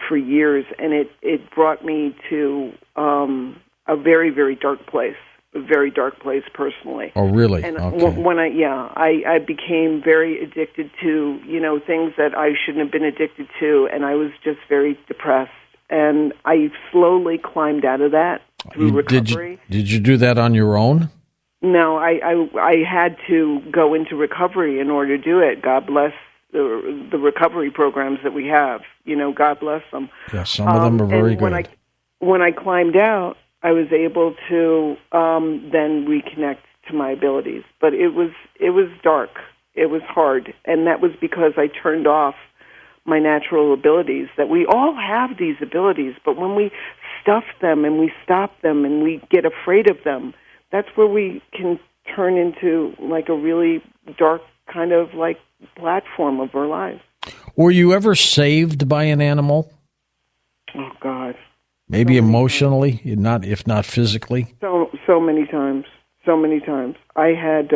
for years, and it brought me to a very, very dark place. A very dark place personally. Oh, really? And okay. when I became very addicted to, things that I shouldn't have been addicted to, and I was just very depressed. And I slowly climbed out of that through recovery. Did you do that on your own? No, I had to go into recovery in order to do it. God bless the recovery programs that we have. God bless them. Yeah, some of them are very good. When I climbed out, I was able to then reconnect to my abilities. But it was dark. It was hard. And that was because I turned off my natural abilities. That we all have these abilities, but when we stuff them and we stop them and we get afraid of them, that's where we can turn into like a really dark kind of like platform of our lives. Were you ever saved by an animal? Oh, God. Maybe emotionally, if not physically? So many times. So many times. I had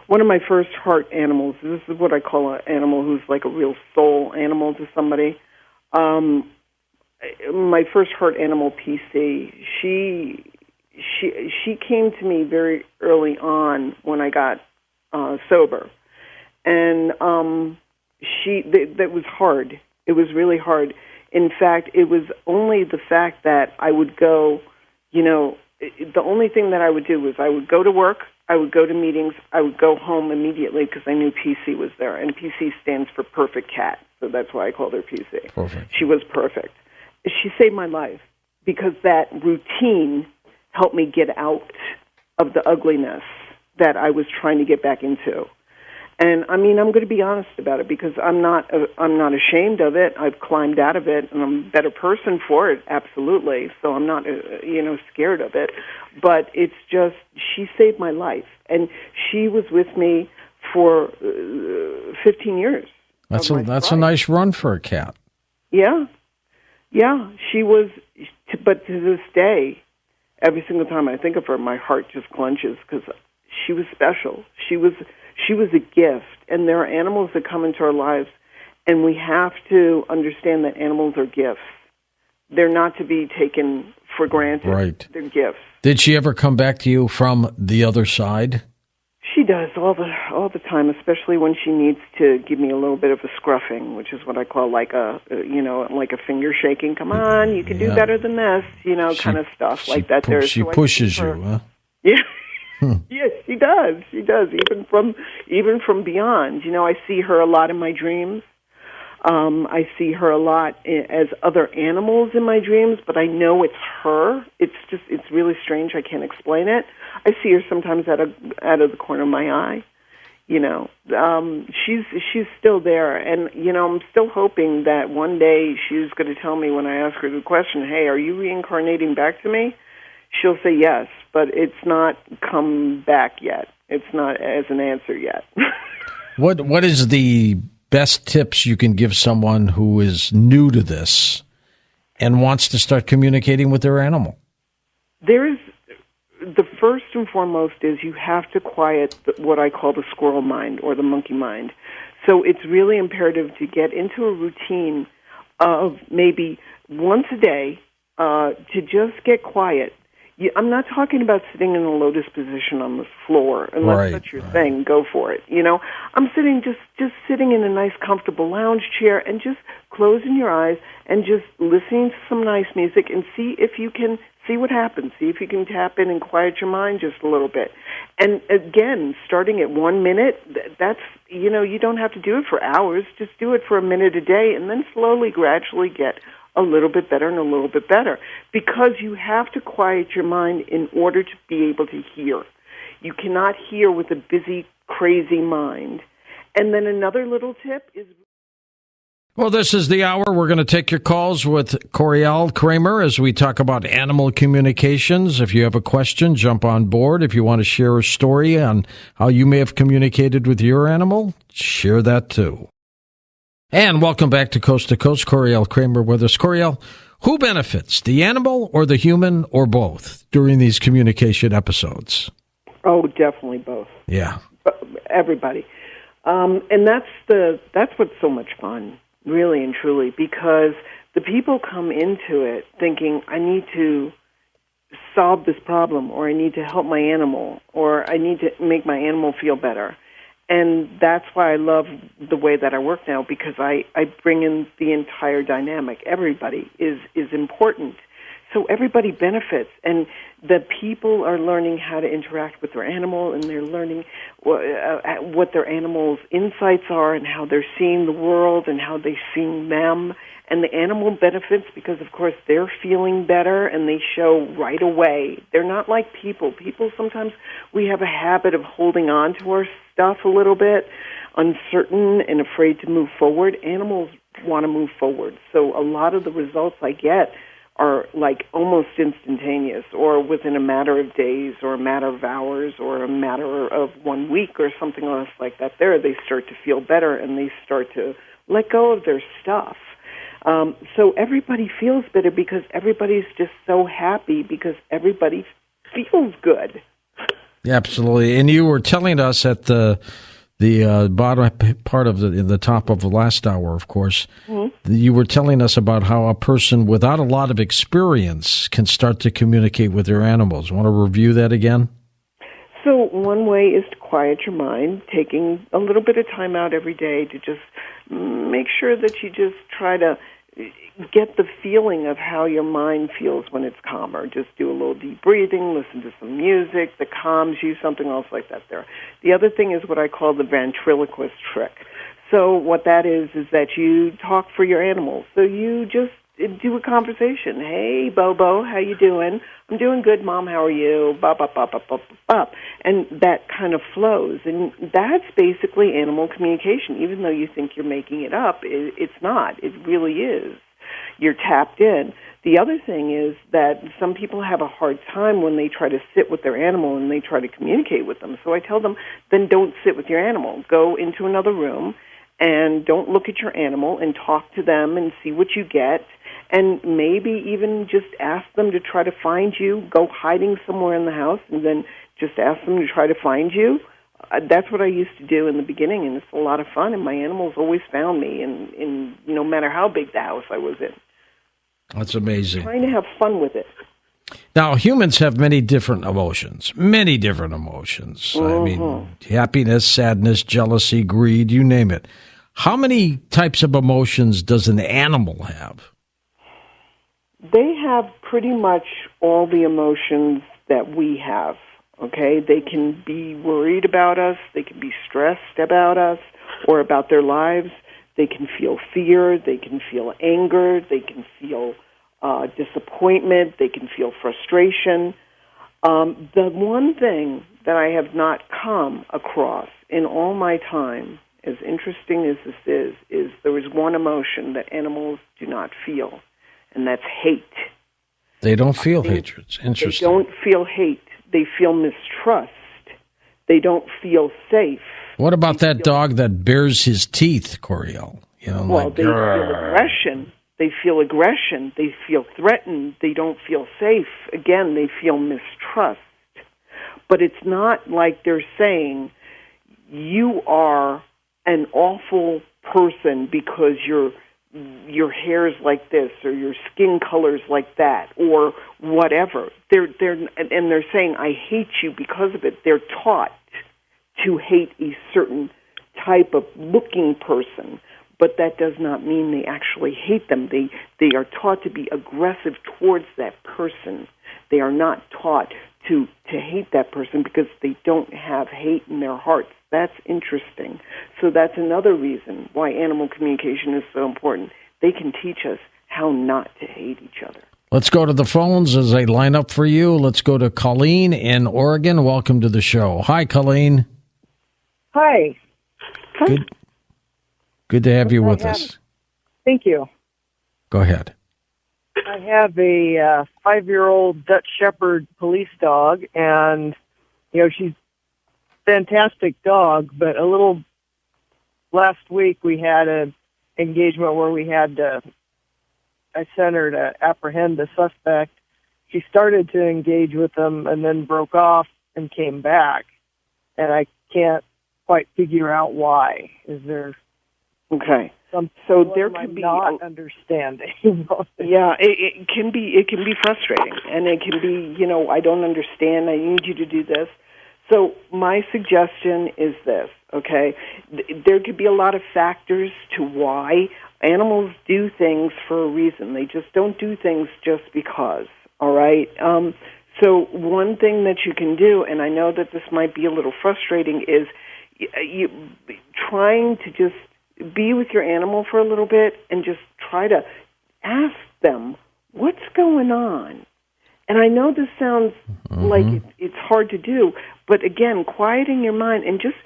one of my first heart animals. This is what I call an animal who's like a real soul animal to somebody. My first heart animal, PC, she came to me very early on when I got sober. And that was hard. It was really hard. In fact, it was only the fact that I would go, the only thing that I would do was I would go to work, I would go to meetings, I would go home immediately because I knew PC was there. And PC stands for perfect cat, so that's why I called her PC. Perfect. She was perfect. She saved my life because that routine helped me get out of the ugliness that I was trying to get back into. And I'm going to be honest about it because I'm not ashamed of it. I've climbed out of it, and I'm a better person for it, absolutely. So I'm not, scared of it. But it's just she saved my life, and she was with me for 15 years. That's a nice run for a cat. Yeah, she was. But to this day, every single time I think of her, my heart just clenches because she was special. She was a gift, and there are animals that come into our lives, and we have to understand that animals are gifts. They're not to be taken for granted. Right. They're gifts. Did she ever come back to you from the other side? She does all the time, especially when she needs to give me a little bit of a scruffing, which is what I call like a finger shaking. Come on, you can do better than this, kind of stuff like that. She pushes you, huh? Yeah. Yes, she does. She does. Even from beyond. I see her a lot in my dreams. I see her a lot as other animals in my dreams, but I know it's her. It's really strange. I can't explain it. I see her sometimes out of the corner of my eye. She's still there, and I'm still hoping that one day she's going to tell me when I ask her the question, "Hey, are you reincarnating back to me?" She'll say yes, but it's not come back yet. It's not as an answer yet. What is the best tips you can give someone who is new to this and wants to start communicating with their animal? The first and foremost is you have to quiet what I call the squirrel mind or the monkey mind. So it's really imperative to get into a routine of maybe once a day to just get quiet. I'm not talking about sitting in a lotus position on the floor. Unless that's your thing, go for it. I'm sitting just sitting in a nice, comfortable lounge chair and just closing your eyes and just listening to some nice music and see if you can see what happens. See if you can tap in and quiet your mind just a little bit. And again, starting at 1 minute, that's you don't have to do it for hours. Just do it for a minute a day, and then slowly, gradually get a little bit better and a little bit better, because you have to quiet your mind in order to be able to hear. You cannot hear with a busy, crazy mind. And then another little tip is... Well, this is the hour. We're going to take your calls with Coriel Kramer as we talk about animal communications. If you have a question, jump on board. If you want to share a story on how you may have communicated with your animal, share that too. And welcome back to Coast, Coriel Kramer with us. Coriel, who benefits, the animal or the human or both during these communication episodes? Oh, definitely both. Yeah. Everybody. And that's what's so much fun, really and truly, because the people come into it thinking, I need to solve this problem, or I need to help my animal, or I need to make my animal feel better. And that's why I love the way that I work now, because I bring in the entire dynamic. Everybody is important. So everybody benefits. And the people are learning how to interact with their animal, and they're learning what their animal's insights are and how they're seeing the world and how they're seeing them. And the animal benefits because, of course, they're feeling better, and they show right away. They're not like people. People, sometimes we have a habit of holding on to our stuff a little bit, uncertain and afraid to move forward. Animals want to move forward. So a lot of the results I get are like almost instantaneous, or within a matter of days, or a matter of hours, or a matter of 1 week, or something else like that. They start to feel better, and they start to let go of their stuff. So everybody feels better because everybody's just so happy because everybody feels good. Absolutely. And you were telling us at the bottom part of the top of the last hour, of course, you were telling us about how a person without a lot of experience can start to communicate with their animals. Want to review that again? So one way is to quiet your mind, taking a little bit of time out every day to just make sure that you just try to get the feeling of how your mind feels when it's calmer. Just do a little deep breathing, listen to some music that calms you, something else like that there. The other thing is what I call the ventriloquist trick. So what that is that you talk for your animals. So you just do a conversation. Hey, Bobo, how you doing? I'm doing good, Mom. How are you? Bop, bop, bop, bop, bop, bop. And that kind of flows. And that's basically animal communication. Even though you think you're making it up, it's not. It really is. You're tapped in. The other thing is that some people have a hard time when they try to sit with their animal and they try to communicate with them. So I tell them, then don't sit with your animal. Go into another room and don't look at your animal and talk to them and see what you get. And maybe even just ask them to try to find you. Go hiding somewhere in the house and then just ask them to try to find you. That's what I used to do in the beginning, and it's a lot of fun. And my animals always found me, in no matter how big the house I was in. That's amazing. Trying to have fun with it. Now, humans have many different emotions. Many different emotions. I mean, happiness, sadness, jealousy, greed, you name it. How many types of emotions does an animal have? They have pretty much all the emotions that we have, okay? They can be worried about us. They can be stressed about us or about their lives. They can feel fear. They can feel anger. They can feel disappointment. They can feel frustration. The one thing that I have not come across in all my time, as interesting as this is there is one emotion that animals do not feel, and that's hate. They don't feel hatred. It's interesting. They don't feel hate. They feel mistrust. They don't feel safe. What about that dog that bares his teeth, Coriel? You know, well, like, they feel aggression. They feel aggression. They feel threatened. They don't feel safe. Again, they feel mistrust. But it's not like they're saying, you are an awful person because your hair's like this or your skin color's like that or whatever. They're saying, I hate you because of it. They're taught to hate a certain type of looking person, but that does not mean they actually hate them. They are taught to be aggressive towards that person. They are not taught to hate that person because they don't have hate in their hearts. That's interesting. So that's another reason why animal communication is so important. They can teach us how not to hate each other. Let's go to the phones as they line up for you. Let's go to Colleen in Oregon. Welcome to the show. Hi, Colleen. Hi. Good to have you with us. Thank you. Go ahead. I have a 5-year-old Dutch Shepherd police dog, and, she's a fantastic dog, but last week we had an engagement where I sent her to apprehend the suspect. She started to engage with him and then broke off and came back, and I can't quite figure out why. Is there so there could be not understanding? Yeah, it can be frustrating, and it can be, I don't understand. I need you to do this. So my suggestion is this. Okay, there could be a lot of factors to why animals do things for a reason. They just don't do things just because. All right. So one thing that you can do, and I know that this might be a little frustrating, is you trying to just be with your animal for a little bit and just try to ask them what's going on. And I know this sounds like it's hard to do, but again, quieting your mind and just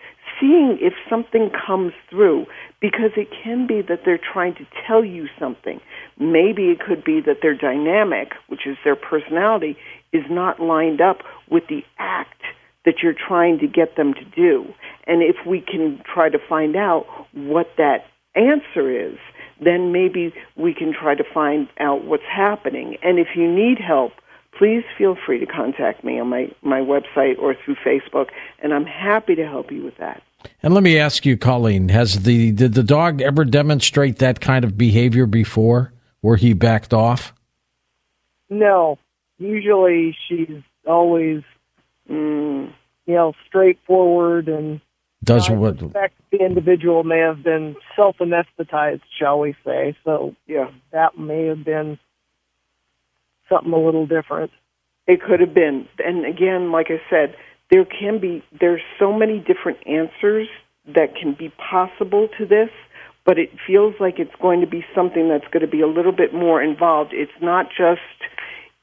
seeing if something comes through, because it can be that they're trying to tell you something. Maybe it could be that their dynamic, which is their personality, is not lined up with the act that you're trying to get them to do. And if we can try to find out what that answer is, then maybe we can try to find out what's happening. And if you need help, please feel free to contact me on my website or through Facebook, and I'm happy to help you with that. And let me ask you, Colleen, did the dog ever demonstrate that kind of behavior before, where he backed off? No. Usually she's always, straightforward, and I suspect the individual may have been self-anesthetized, shall we say. So that may have been something a little different. It could have been. And again, like I said, there's so many different answers that can be possible to this, but it feels like it's going to be something that's going to be a little bit more involved. It's not just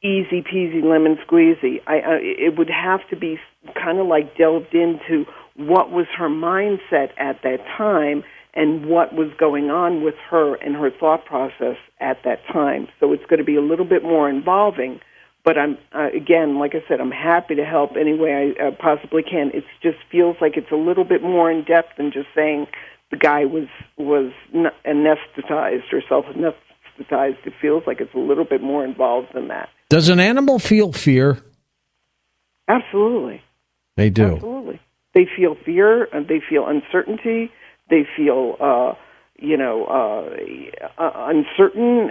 easy peasy lemon squeezy. It would have to be kind of like delved into what was her mindset at that time and what was going on with her and her thought process at that time. So it's going to be a little bit more involving. But I'm again, like I said, I'm happy to help any way I possibly can. It just feels like it's a little bit more in depth than just saying the guy was anesthetized or self-anesthetized. It feels like it's a little bit more involved than that. Does an animal feel fear? Absolutely. They do. Absolutely. They feel fear, and they feel uncertainty. They feel, uncertain,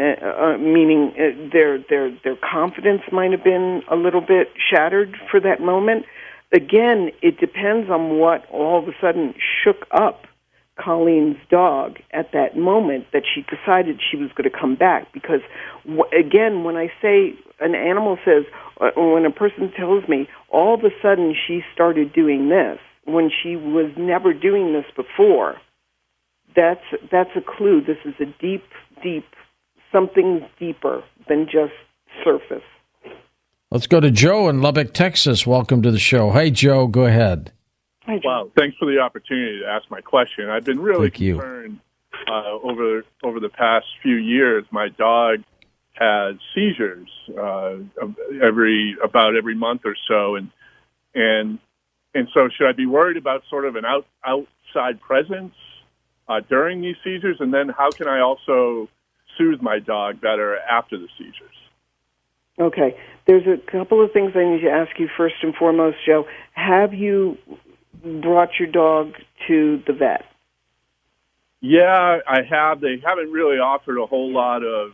meaning their confidence might have been a little bit shattered for that moment. Again, it depends on what all of a sudden shook up Colleen's dog at that moment that she decided she was going to come back. Because, again, when I say an animal says, or when a person tells me, all of a sudden she started doing this when she was never doing this before, that's a clue. This is a deep, something deeper than just surface. Let's go to Joe in Lubbock, Texas. Welcome to the show. Hey, Joe, go ahead. Wow, thanks for the opportunity to ask my question. I've been really concerned over the past few years. My dog has seizures about every month or so, and so should I be worried about sort of an outside presence during these seizures, and then how can I also soothe my dog better after the seizures? Okay, there's a couple of things I need to ask you first and foremost, Joe. Have you brought your dog to the vet? Yeah, I have. They haven't really offered a whole lot of,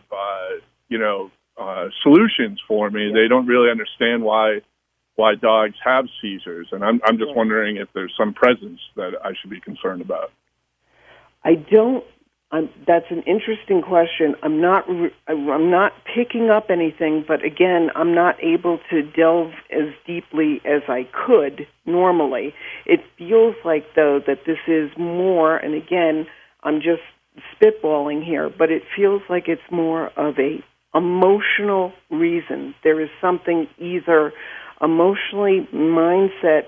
solutions for me. They don't really understand why dogs have seizures, and I'm just wondering if there's some presence that I should be concerned about. That's an interesting question. I'm not picking up anything, but again, I'm not able to delve as deeply as I could normally. It feels like, though, that this is more, and again, I'm just spitballing here, but it feels like it's more of a emotional reason. There is something either emotionally mindset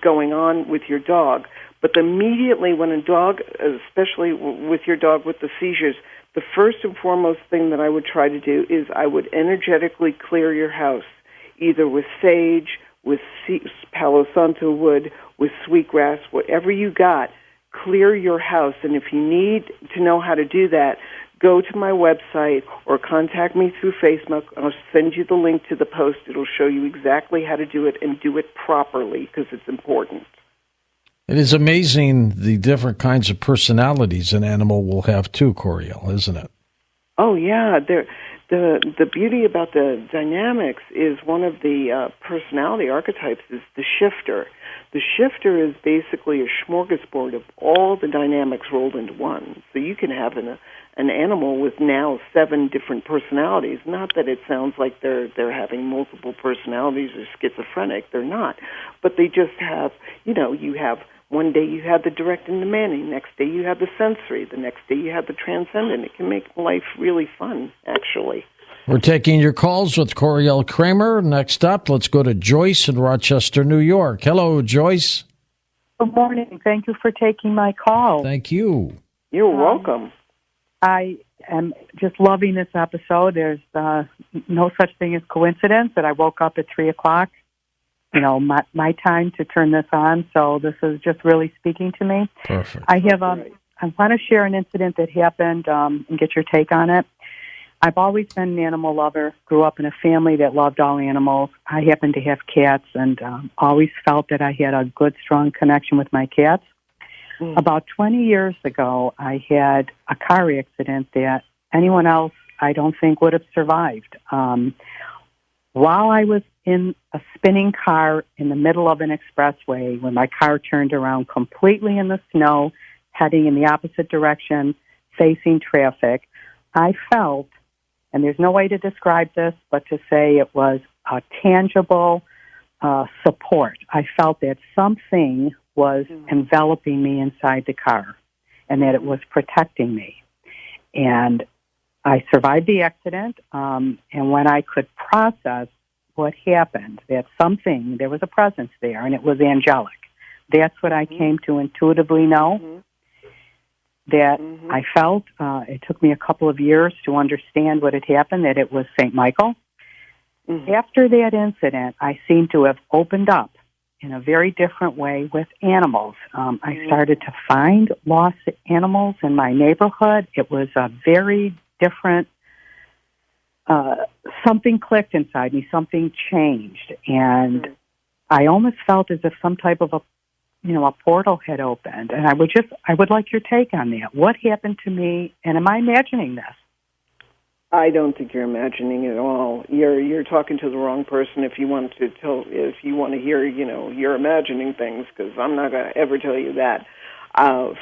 going on with your dog, but immediately when a dog, especially with your dog with the seizures, the first and foremost thing that I would try to do is I would energetically clear your house, either with sage, with Palo Santo wood, with sweetgrass, whatever you got, clear your house. And if you need to know how to do that, go to my website or contact me through Facebook. I'll send you the link to the post. It'll show you exactly how to do it and do it properly because it's important. It is amazing the different kinds of personalities an animal will have too, Coriel, isn't it? Oh, yeah. The beauty about the dynamics is one of the personality archetypes is the shifter. The shifter is basically a smorgasbord of all the dynamics rolled into one. So you can have an animal with now 7 different personalities. Not that it sounds like they're having multiple personalities or schizophrenic. They're not. But they just have, you have one day you have the direct and demanding, next day you have the sensory, the next day you have the transcendent. It can make life really fun, actually. We're taking your calls with Coriel Kramer. Next up, let's go to Joyce in Rochester, New York. Hello, Joyce. Good morning. Thank you for taking my call. Thank you. You're welcome. I am just loving this episode. There's no such thing as coincidence that I woke up at 3 o'clock, my time to turn this on. So this is just really speaking to me. Perfect. I want to share an incident that happened and get your take on it. I've always been an animal lover, grew up in a family that loved all animals. I happen to have cats and always felt that I had a good, strong connection with my cats. About 20 years ago, I had a car accident that anyone else, I don't think, would have survived. While I was in a spinning car in the middle of an expressway, when my car turned around completely in the snow, heading in the opposite direction, facing traffic, I felt, and there's no way to describe this, but to say it was a tangible support. I felt that something was enveloping me inside the car and that it was protecting me. And I survived the accident, and when I could process what happened, that there was a presence there, and it was angelic. That's what I came to intuitively know. That I felt. It took me a couple of years to understand what had happened, that it was St. Michael. After that incident, I seemed to have opened up in a very different way with animals. I started to find lost animals in my neighborhood. It was a very different, something clicked inside me, something changed. And I almost felt as if some type of a a portal had opened, and I would like your take on that. What happened to me, and am I imagining this? I don't think you're imagining it at all. You're talking to the wrong person if you want to hear, you're imagining things, because I'm not going to ever tell you that.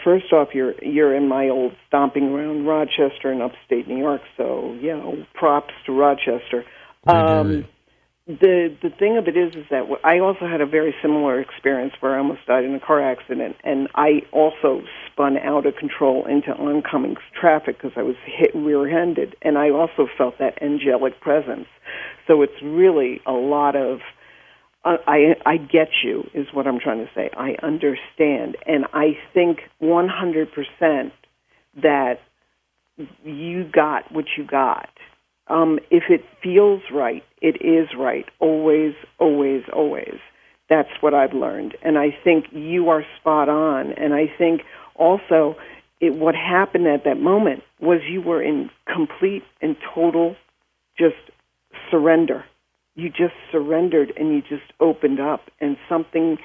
First off, you're in my old stomping ground, Rochester in upstate New York, so, props to Rochester. The thing of it is that I also had a very similar experience where I almost died in a car accident, and I also spun out of control into oncoming traffic because I was hit rear-handed, and I also felt that angelic presence. So it's really a lot of, I get you, is what I'm trying to say. I understand, and I think 100% that you got what you got. If it feels right, it is right. Always, always, always. That's what I've learned. And I think you are spot on. And I think also what happened at that moment was you were in complete and total just surrender. You just surrendered and you just opened up, and something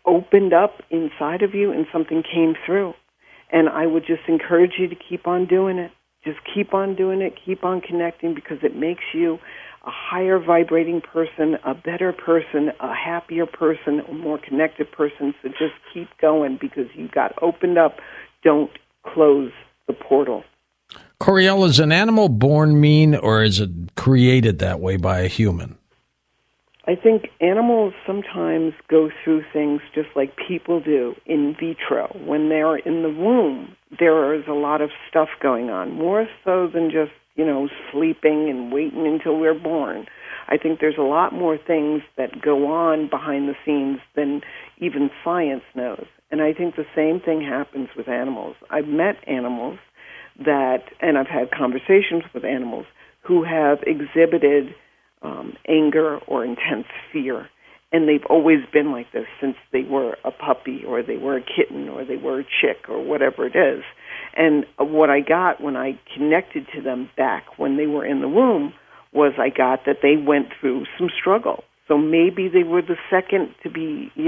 opened up inside of you and something came through. And I would just encourage you to keep on doing it. Just keep on doing it, keep on connecting, because it makes you a higher vibrating person, a better person, a happier person, a more connected person. So just keep going, because you got opened up. Don't close the portal. Coriel, is an animal born mean, or is it created that way by a human? I think animals sometimes go through things just like people do in vitro. When they're in the womb, there is a lot of stuff going on, more so than just, sleeping and waiting until we're born. I think there's a lot more things that go on behind the scenes than even science knows. And I think the same thing happens with animals. I've met animals and I've had conversations with animals who have exhibited anger or intense fear. And they've always been like this since they were a puppy, or they were a kitten, or they were a chick, or whatever it is. And what I got when I connected to them back when they were in the womb was I got that they went through some struggle. So maybe they were the second to be, they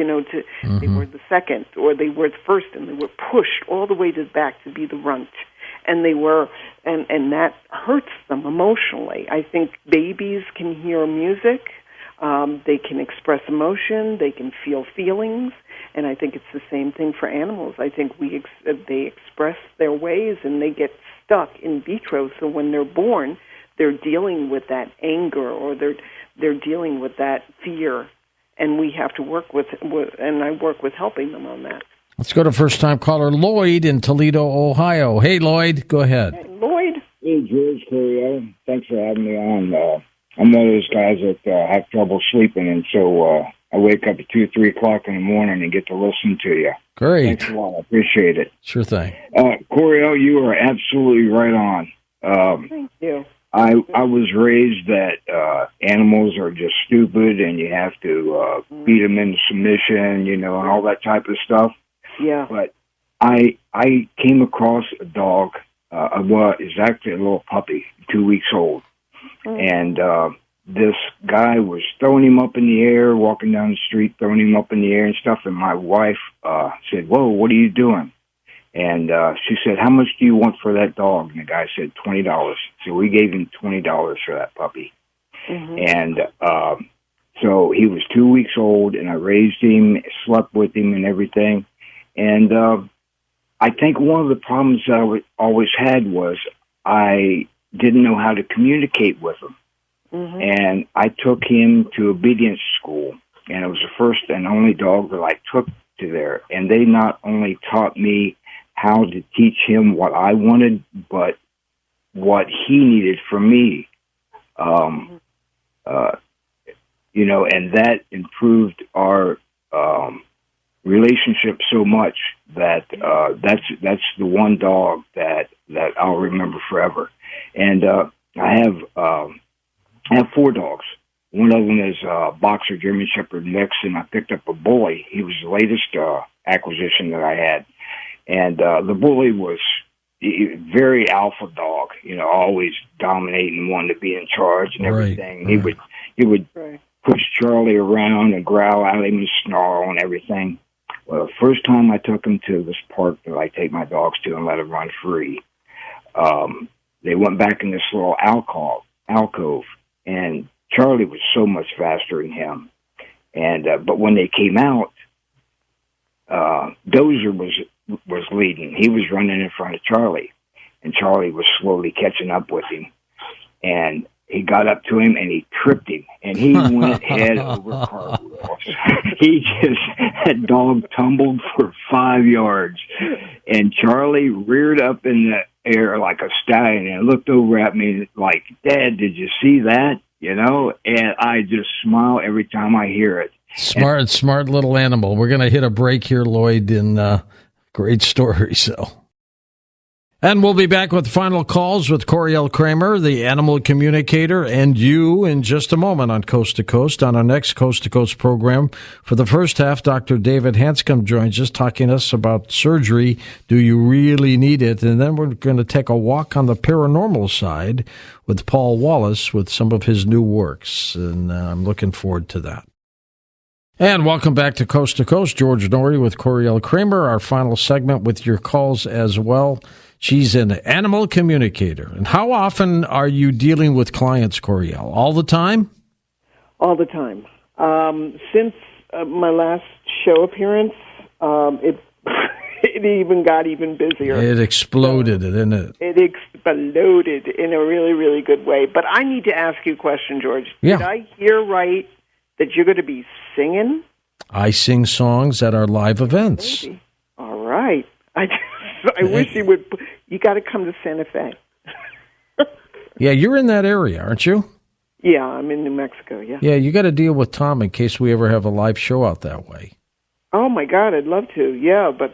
were the second, or they were the first, and they were pushed all the way to the back to be the runt. And they were, and that hurts them emotionally. I think babies can hear music. They can express emotion. They can feel feelings. And I think it's the same thing for animals. I think they express their ways, and they get stuck in vitro. So when they're born, they're dealing with that anger, or they're dealing with that fear. And we have to work with, and I work with helping them on that. Let's go to first-time caller Lloyd in Toledo, Ohio. Hey, Lloyd, go ahead. Hey, Lloyd. Hey, George, Coriel. Thanks for having me on. I'm one of those guys that have trouble sleeping, and so I wake up at 2, 3 o'clock in the morning and get to listen to you. Great. Thanks a lot. I appreciate it. Sure thing. Coriel, you are absolutely right on. Thank you. I was raised that animals are just stupid, and you have to beat them into submission, and all that type of stuff. Yeah. But I came across a dog. It's actually a little puppy, 2 weeks old. And this guy was throwing him up in the air, walking down the street, throwing him up in the air and stuff. And my wife said, "Whoa, what are you doing?" And she said, "How much do you want for that dog?" And the guy said, $20. So we gave him $20 for that puppy. And so he was 2 weeks old, and I raised him, slept with him and everything. And I think one of the problems that I always had was I didn't know how to communicate with him. And I took him to obedience school, and it was the first and only dog that I took to there. And they not only taught me how to teach him what I wanted, but what he needed from me. And that improved our relationship so much that that's the one dog that I'll remember forever. And I have 4 dogs. One of them is a boxer German Shepherd mix, and I picked up a bully. He was the latest acquisition that I had. And the bully was a very alpha dog, always dominating, wanting to be in charge and everything. Right. He would push Charlie around and growl at him and snarl and everything. Well, the first time I took them to this park that I take my dogs to and let them run free, they went back in this little alcove, and Charlie was so much faster than him. And but when they came out, Dozer was leading. He was running in front of Charlie, and Charlie was slowly catching up with him. And he got up to him and he tripped him, and he went head over cartwheels. That dog tumbled for 5 yards, and Charlie reared up in the air like a stallion and looked over at me like, "Dad, did you see that?" You know, and I just smile every time I hear it. Smart little animal. We're going to hit a break here, Lloyd, in great story. And we'll be back with final calls with Coriel Kramer, the animal communicator, and you in just a moment on Coast to Coast. On our next Coast to Coast program, for the first half, Dr. David Hanscom joins us, talking to us about surgery. Do you really need it? And then we're going to take a walk on the paranormal side with Paul Wallace with some of his new works. And I'm looking forward to that. And welcome back to Coast. George Noory with Coriel Kramer, our final segment with your calls as well. She's an animal communicator. And how often are you dealing with clients, Coriel? All the time? All the time. Since my last show appearance, it even got even busier. It exploded, didn't it? It exploded in a really, really good way. But I need to ask you a question, George. Yeah. Did I hear right that you're going to be singing? I sing songs at our live events. Maybe. All right. I wish you would. You got to come to Santa Fe. Yeah, you're in that area, aren't you? Yeah, I'm in New Mexico. Yeah. Yeah, you got to deal with Tom in case we ever have a live show out that way. Oh my God, I'd love to. Yeah, but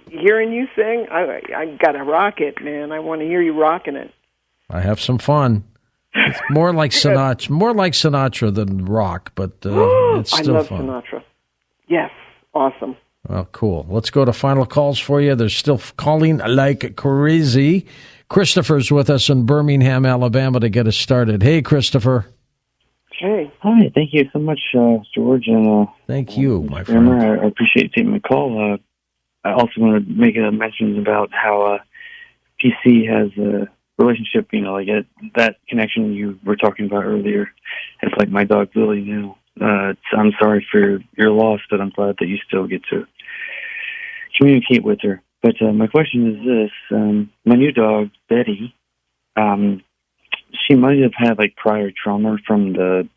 hearing you sing, I got to rock it, man. I want to hear you rocking it. I have some fun. It's more like Sinatra than rock, but it's still I love fun. Sinatra. Yes, awesome. Well, cool. Let's go to final calls for you. They're still calling like crazy. Christopher's with us in Birmingham, Alabama to get us started. Hey, Christopher. Hey. Hi. Thank you so much, George. And thank you, my friend. I appreciate you taking my call. I also want to make a mention about how PC has a relationship, like that connection you were talking about earlier. It's like my dog Lily now. I'm sorry for your loss, but I'm glad that you still get to communicate with her. But my question is this. My new dog, Betty, she might have had prior trauma from the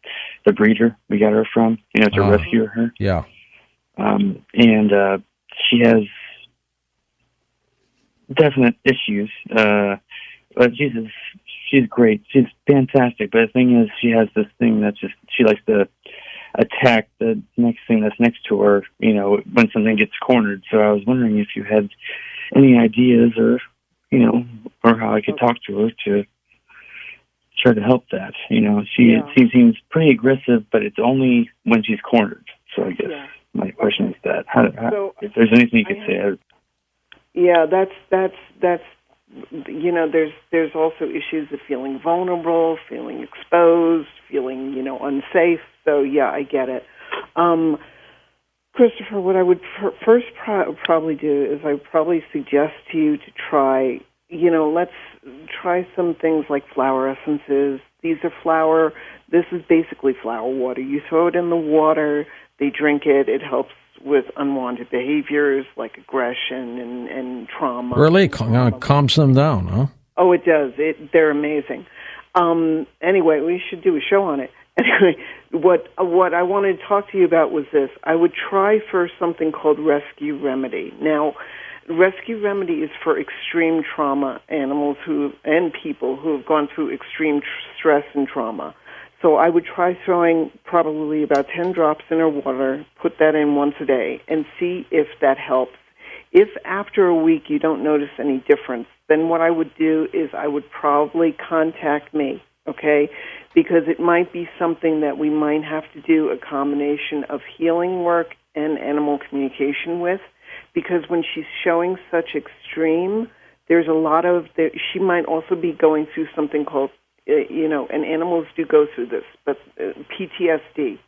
breeder we got her from, to rescue her. Yeah. And she has definite issues. But she's great. She's fantastic. But the thing is, she has this thing that she likes to attack the next thing that's next to her, when something gets cornered. So I was wondering if you had any ideas or how I could talk to her to try to help that. She seems pretty aggressive, but it's only when she's cornered. So I guess my question is that. If there's anything you could say. Yeah, that's there's also issues of feeling vulnerable, feeling exposed, feeling, unsafe. So, yeah, I get it. Christopher, what I would first probably do is I would probably suggest to you to try, let's try some things like flower essences. This is basically flower water. You throw it in the water, they drink it, it helps with unwanted behaviors like aggression and trauma. Really? Calms them down, huh? Oh, it does. They're amazing. Anyway, we should do a show on it. Anyway, what I wanted to talk to you about was this. I would try first something called Rescue Remedy. Now, Rescue Remedy is for extreme trauma animals and people who have gone through extreme stress and trauma. So I would try throwing probably about 10 drops in her water, put that in once a day, and see if that helps. If after a week you don't notice any difference, then what I would do is I would probably contact me, okay? Because it might be something that we might have to do a combination of healing work and animal communication with. Because when she's showing such extreme, there's a lot of, she might also be going through something called, and animals do go through this, but PTSD.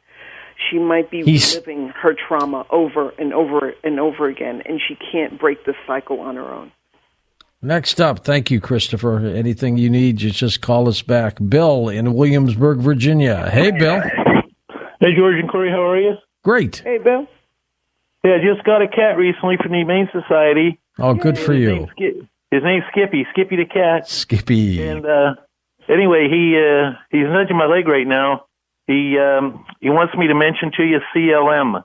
she might be reliving her trauma over and over and over again, and she can't break the cycle on her own. Next up, thank you, Christopher. Anything you need, just call us back. Bill in Williamsburg, Virginia. Hey, Bill. Hey, George and Corey, how are you? Great. Hey, Bill. Yeah, I just got a cat recently from the Humane Society. Oh, good for you. His name's Skippy the cat. Skippy. And anyway, he's nudging my leg right now. He wants me to mention to you CLM.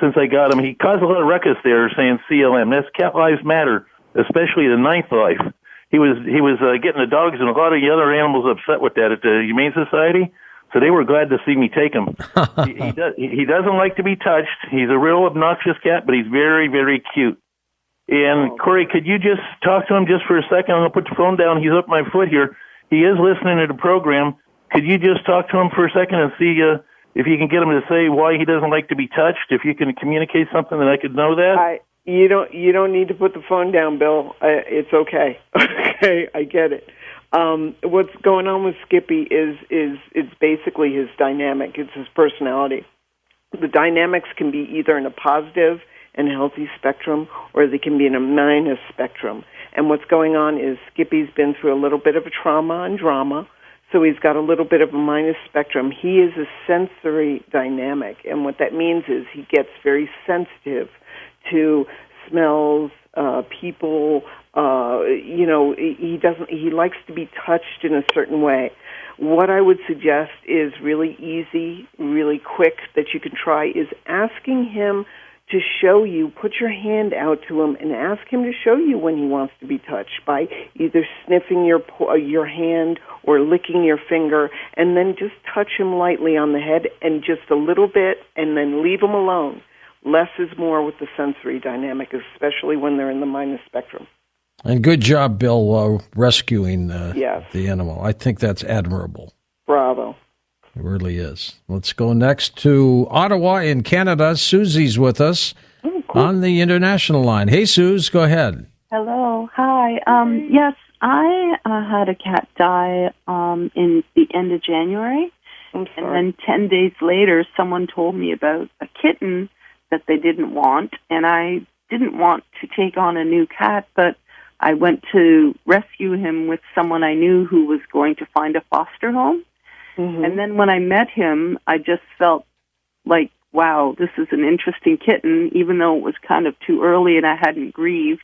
Since I got him, he caused a lot of ruckus there saying CLM. That's Cat Lives Matter, especially the Ninth Life. He was getting the dogs and a lot of the other animals upset with that at the Humane Society. So they were glad to see me take him. He doesn't like to be touched. He's a real obnoxious cat, but he's very, very cute. And Corey, could you just talk to him just for a second? I'm going to put the phone down. He's up my foot here. He is listening to the program. Could you just talk to him for a second and see if you can get him to say why he doesn't like to be touched? If you can communicate something that I could know that. You don't need to put the phone down, Bill. It's okay. Okay, I get it. What's going on with Skippy is it's basically his dynamic. It's his personality. The dynamics can be either in a positive and healthy spectrum, or they can be in a minus spectrum. And what's going on is Skippy's been through a little bit of a trauma and drama, so he's got a little bit of a minus spectrum. He is a sensory dynamic, and what that means is he gets very sensitive to smells, people. He likes to be touched in a certain way. What I would suggest is really easy, really quick that you can try is asking him to show you, put your hand out to him and ask him to show you when he wants to be touched by either sniffing your hand or licking your finger, and then just touch him lightly on the head and just a little bit, and then leave him alone. Less is more with the sensory dynamic, especially when they're in the minus spectrum. And good job, Bill, rescuing yes. the animal. I think that's admirable. Bravo. It really is. Let's go next to Ottawa in Canada. Susie's with us on the international line. Hey, Suze, go ahead. Hello. Hi. Yes, I had a cat die in the end of January. And then 10 days later, someone told me about a kitten that they didn't want. And I didn't want to take on a new cat, but I went to rescue him with someone I knew who was going to find a foster home. Mm-hmm. And then when I met him, I just felt like, wow, this is an interesting kitten, even though it was kind of too early and I hadn't grieved.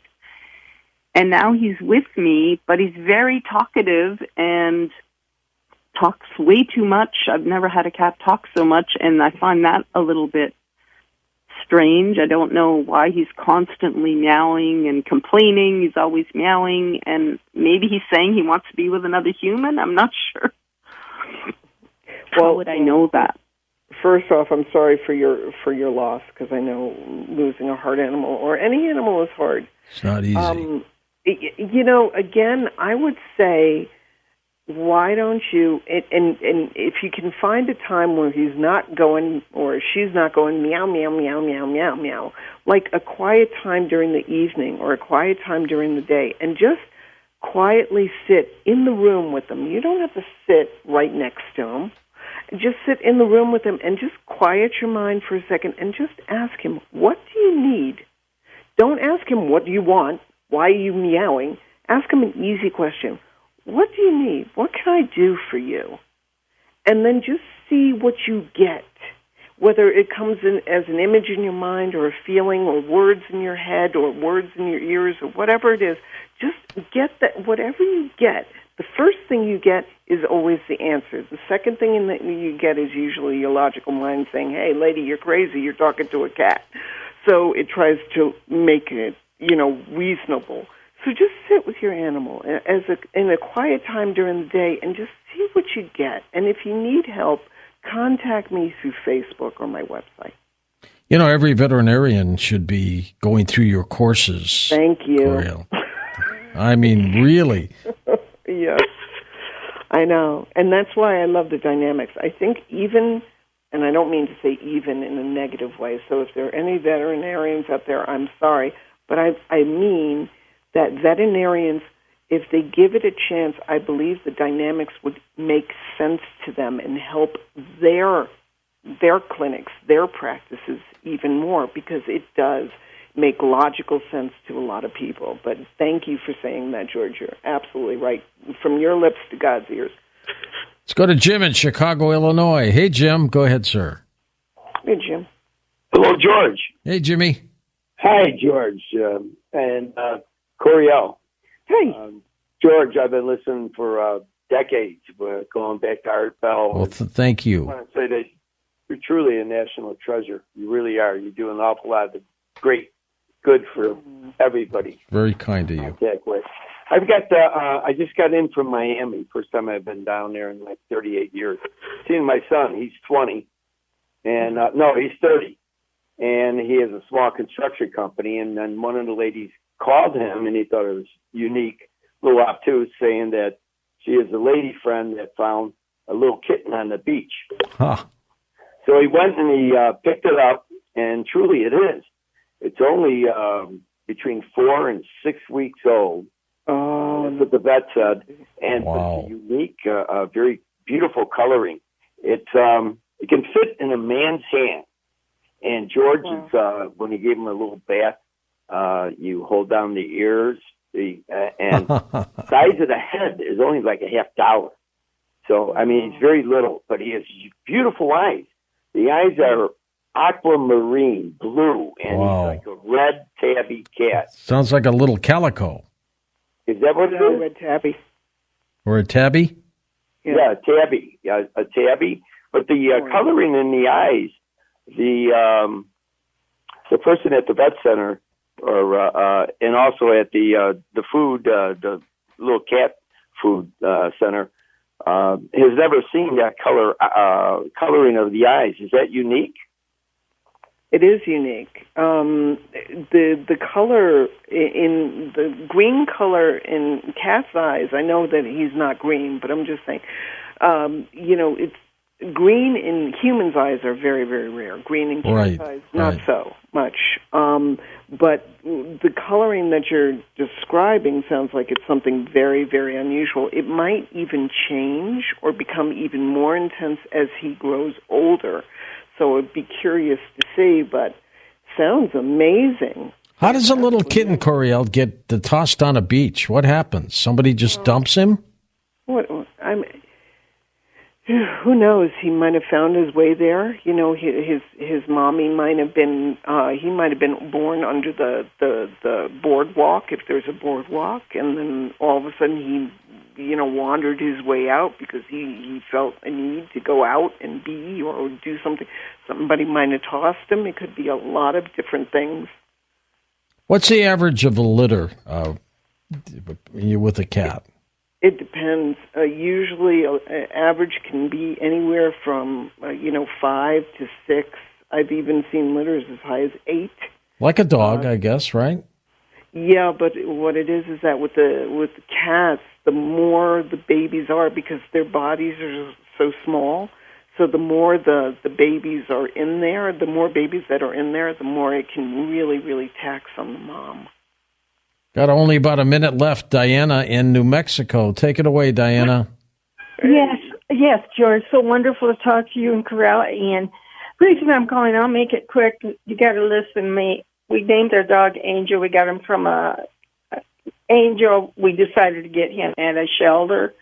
And now he's with me, but he's very talkative and talks way too much. I've never had a cat talk so much, and I find that a little bit strange. I don't know why he's constantly meowing and complaining. He's always meowing, and maybe he's saying he wants to be with another human. I'm not sure. How would I know that? First off, I'm sorry for your loss, because I know losing a hard animal or any animal is hard. It's not easy. Again, I would say, why don't you, and if you can find a time where he's not going or she's not going meow, meow, meow, meow, meow, meow, like a quiet time during the evening or a quiet time during the day, and just quietly sit in the room with them. You don't have to sit right next to him. Just sit in the room with him and just quiet your mind for a second and just ask him, what do you need? Don't ask him, what do you want? Why are you meowing? Ask him an easy question. What do you need? What can I do for you? And then just see what you get, whether it comes in as an image in your mind or a feeling or words in your head or words in your ears or whatever it is. Just get that, whatever you get. The first thing you get is always the answer. The second thing that you get is usually your logical mind saying, hey, lady, you're crazy. You're talking to a cat. So it tries to make it, reasonable. So just sit with your animal in a quiet time during the day and just see what you get. And if you need help, contact me through Facebook or my website. Every veterinarian should be going through your courses. Thank you. Coriel. I mean, really. Yes, I know. And that's why I love the dynamics. I think even, and I don't mean to say even in a negative way, so if there are any veterinarians out there, I'm sorry, but I mean that veterinarians, if they give it a chance, I believe the dynamics would make sense to them and help their their clinics, their practices even more, because it does make logical sense to a lot of people. But thank you for saying that, George. You're absolutely right. From your lips to God's ears. Let's go to Jim in Chicago, Illinois. Hey, Jim. Go ahead, sir. Hey, Jim. Hello, George. Hey, Jimmy. Hi, George. And Coriel. Hey. George, I've been listening for decades, going back to Art Bell. Well, thank you. I want to say that you're truly a national treasure. You really are. You do an awful lot of great good for everybody. Very kind of you. Exactly. I've got I just got in from Miami. First time I've been down there in like 38 years. Seeing my son, he's 20. And no, he's 30. And he has a small construction company. And then one of the ladies called him, and he thought it was unique, a little obtuse, saying that she is a lady friend that found a little kitten on the beach. Huh. So he went and he picked it up, and truly it is. It's only between 4 and 6 weeks old. That's what the vet said. And it's a unique, very beautiful coloring. It can fit in a man's hand. And George is when he gave him a little bath, you hold down the ears, and size of the head is only like $50. So I mean, he's very little, but he has beautiful eyes. The eyes are aquamarine blue, and he's like a red tabby cat. Sounds like a little calico. Is that what it is? Red tabby. Or a tabby? Yeah, a tabby. Yeah, a tabby. But the coloring in the eyes, the person at the vet center, or and also at the food, the little cat food center, has never seen that coloring of the eyes. Is that unique? It is unique. The color in the green color in cat's eyes. I know that he's not green, but I'm just saying. It's green in humans' eyes are very, very rare. Green in cat's eyes, not so much. But the coloring that you're describing sounds like it's something very, very unusual. It might even change or become even more intense as he grows older. So I'd be curious to see, but sounds amazing. How does a little kitten, Coriel, get tossed on a beach? What happens? Somebody just dumps him? Who knows? He might have found his way there. You know, his mommy might have been. He might have been born under the boardwalk, if there's a boardwalk, and then all of a sudden he, wandered his way out because he felt a need to go out and be or do something. Somebody might have tossed him. It could be a lot of different things. What's the average of a litter with a cat? It depends. Usually, average can be anywhere from 5 to 6. I've even seen litters as high as 8. Like a dog, I guess, right? Yeah, but what it is that with the cats, the more the babies are, because their bodies are so small, so the more the babies are in there, the more babies that are in there, the more it can really, really tax on the mom. Got only about a minute left. Diana in New Mexico. Take it away, Diana. Yes, George. So wonderful to talk to you and Corral. And the reason I'm calling, I'll make it quick. You got to listen. We named our dog Angel. We got him from Angel. We decided to get him at a shelter,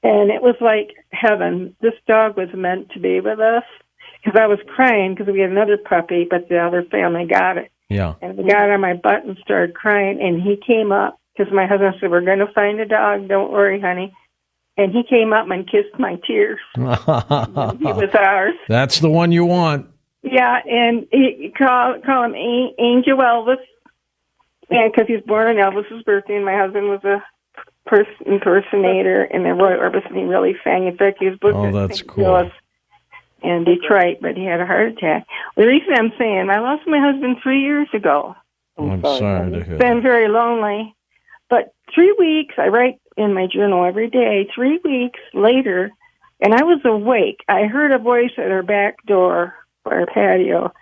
and it was like heaven. This dog was meant to be with us, because I was crying because we had another puppy, but the other family got it. Yeah. And the guy on my butt and started crying, and he came up, because my husband said, "We're going to find a dog. Don't worry, honey." And he came up and kissed my tears. He was ours. That's the one you want. Yeah, and he call him Angel Elvis, and because he's born on Elvis's birthday, and my husband was a impersonator, and then Roy Orbison, he really sang. In fact, he was booked at that's St. cool. Louis in Detroit, but he had a heart attack. The reason I'm saying, I lost my husband 3 years ago. I'm sorry to hear It's been very lonely. But 3 weeks, I write in my journal every day, 3 weeks later, and I was awake. I heard a voice at our back door, our patio,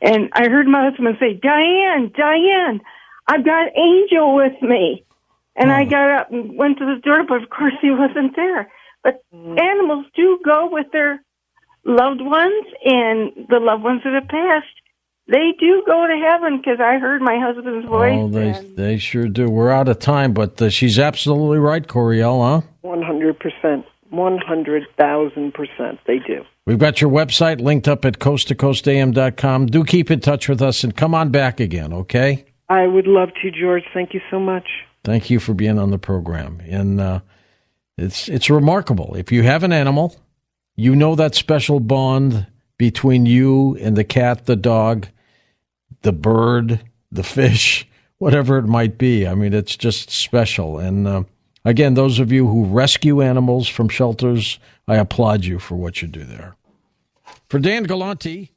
and I heard my husband say, Diane, I've got Angel with me. And I got up and went to the door, but of course he wasn't there. But animals do go with their loved ones and the loved ones that have passed, they do go to heaven because I heard my husband's voice. Oh, they sure do. We're out of time, but she's absolutely right, Coriel, huh? 100%. 100,000%. They do. We've got your website linked up at coasttocoastam.com. Do keep in touch with us and come on back again, okay? I would love to, George. Thank you so much. Thank you for being on the program. And it's remarkable. If you have an animal, you know that special bond between you and the cat, the dog, the bird, the fish, whatever it might be. I mean, it's just special. And again, those of you who rescue animals from shelters, I applaud you for what you do there. For Dan Galante,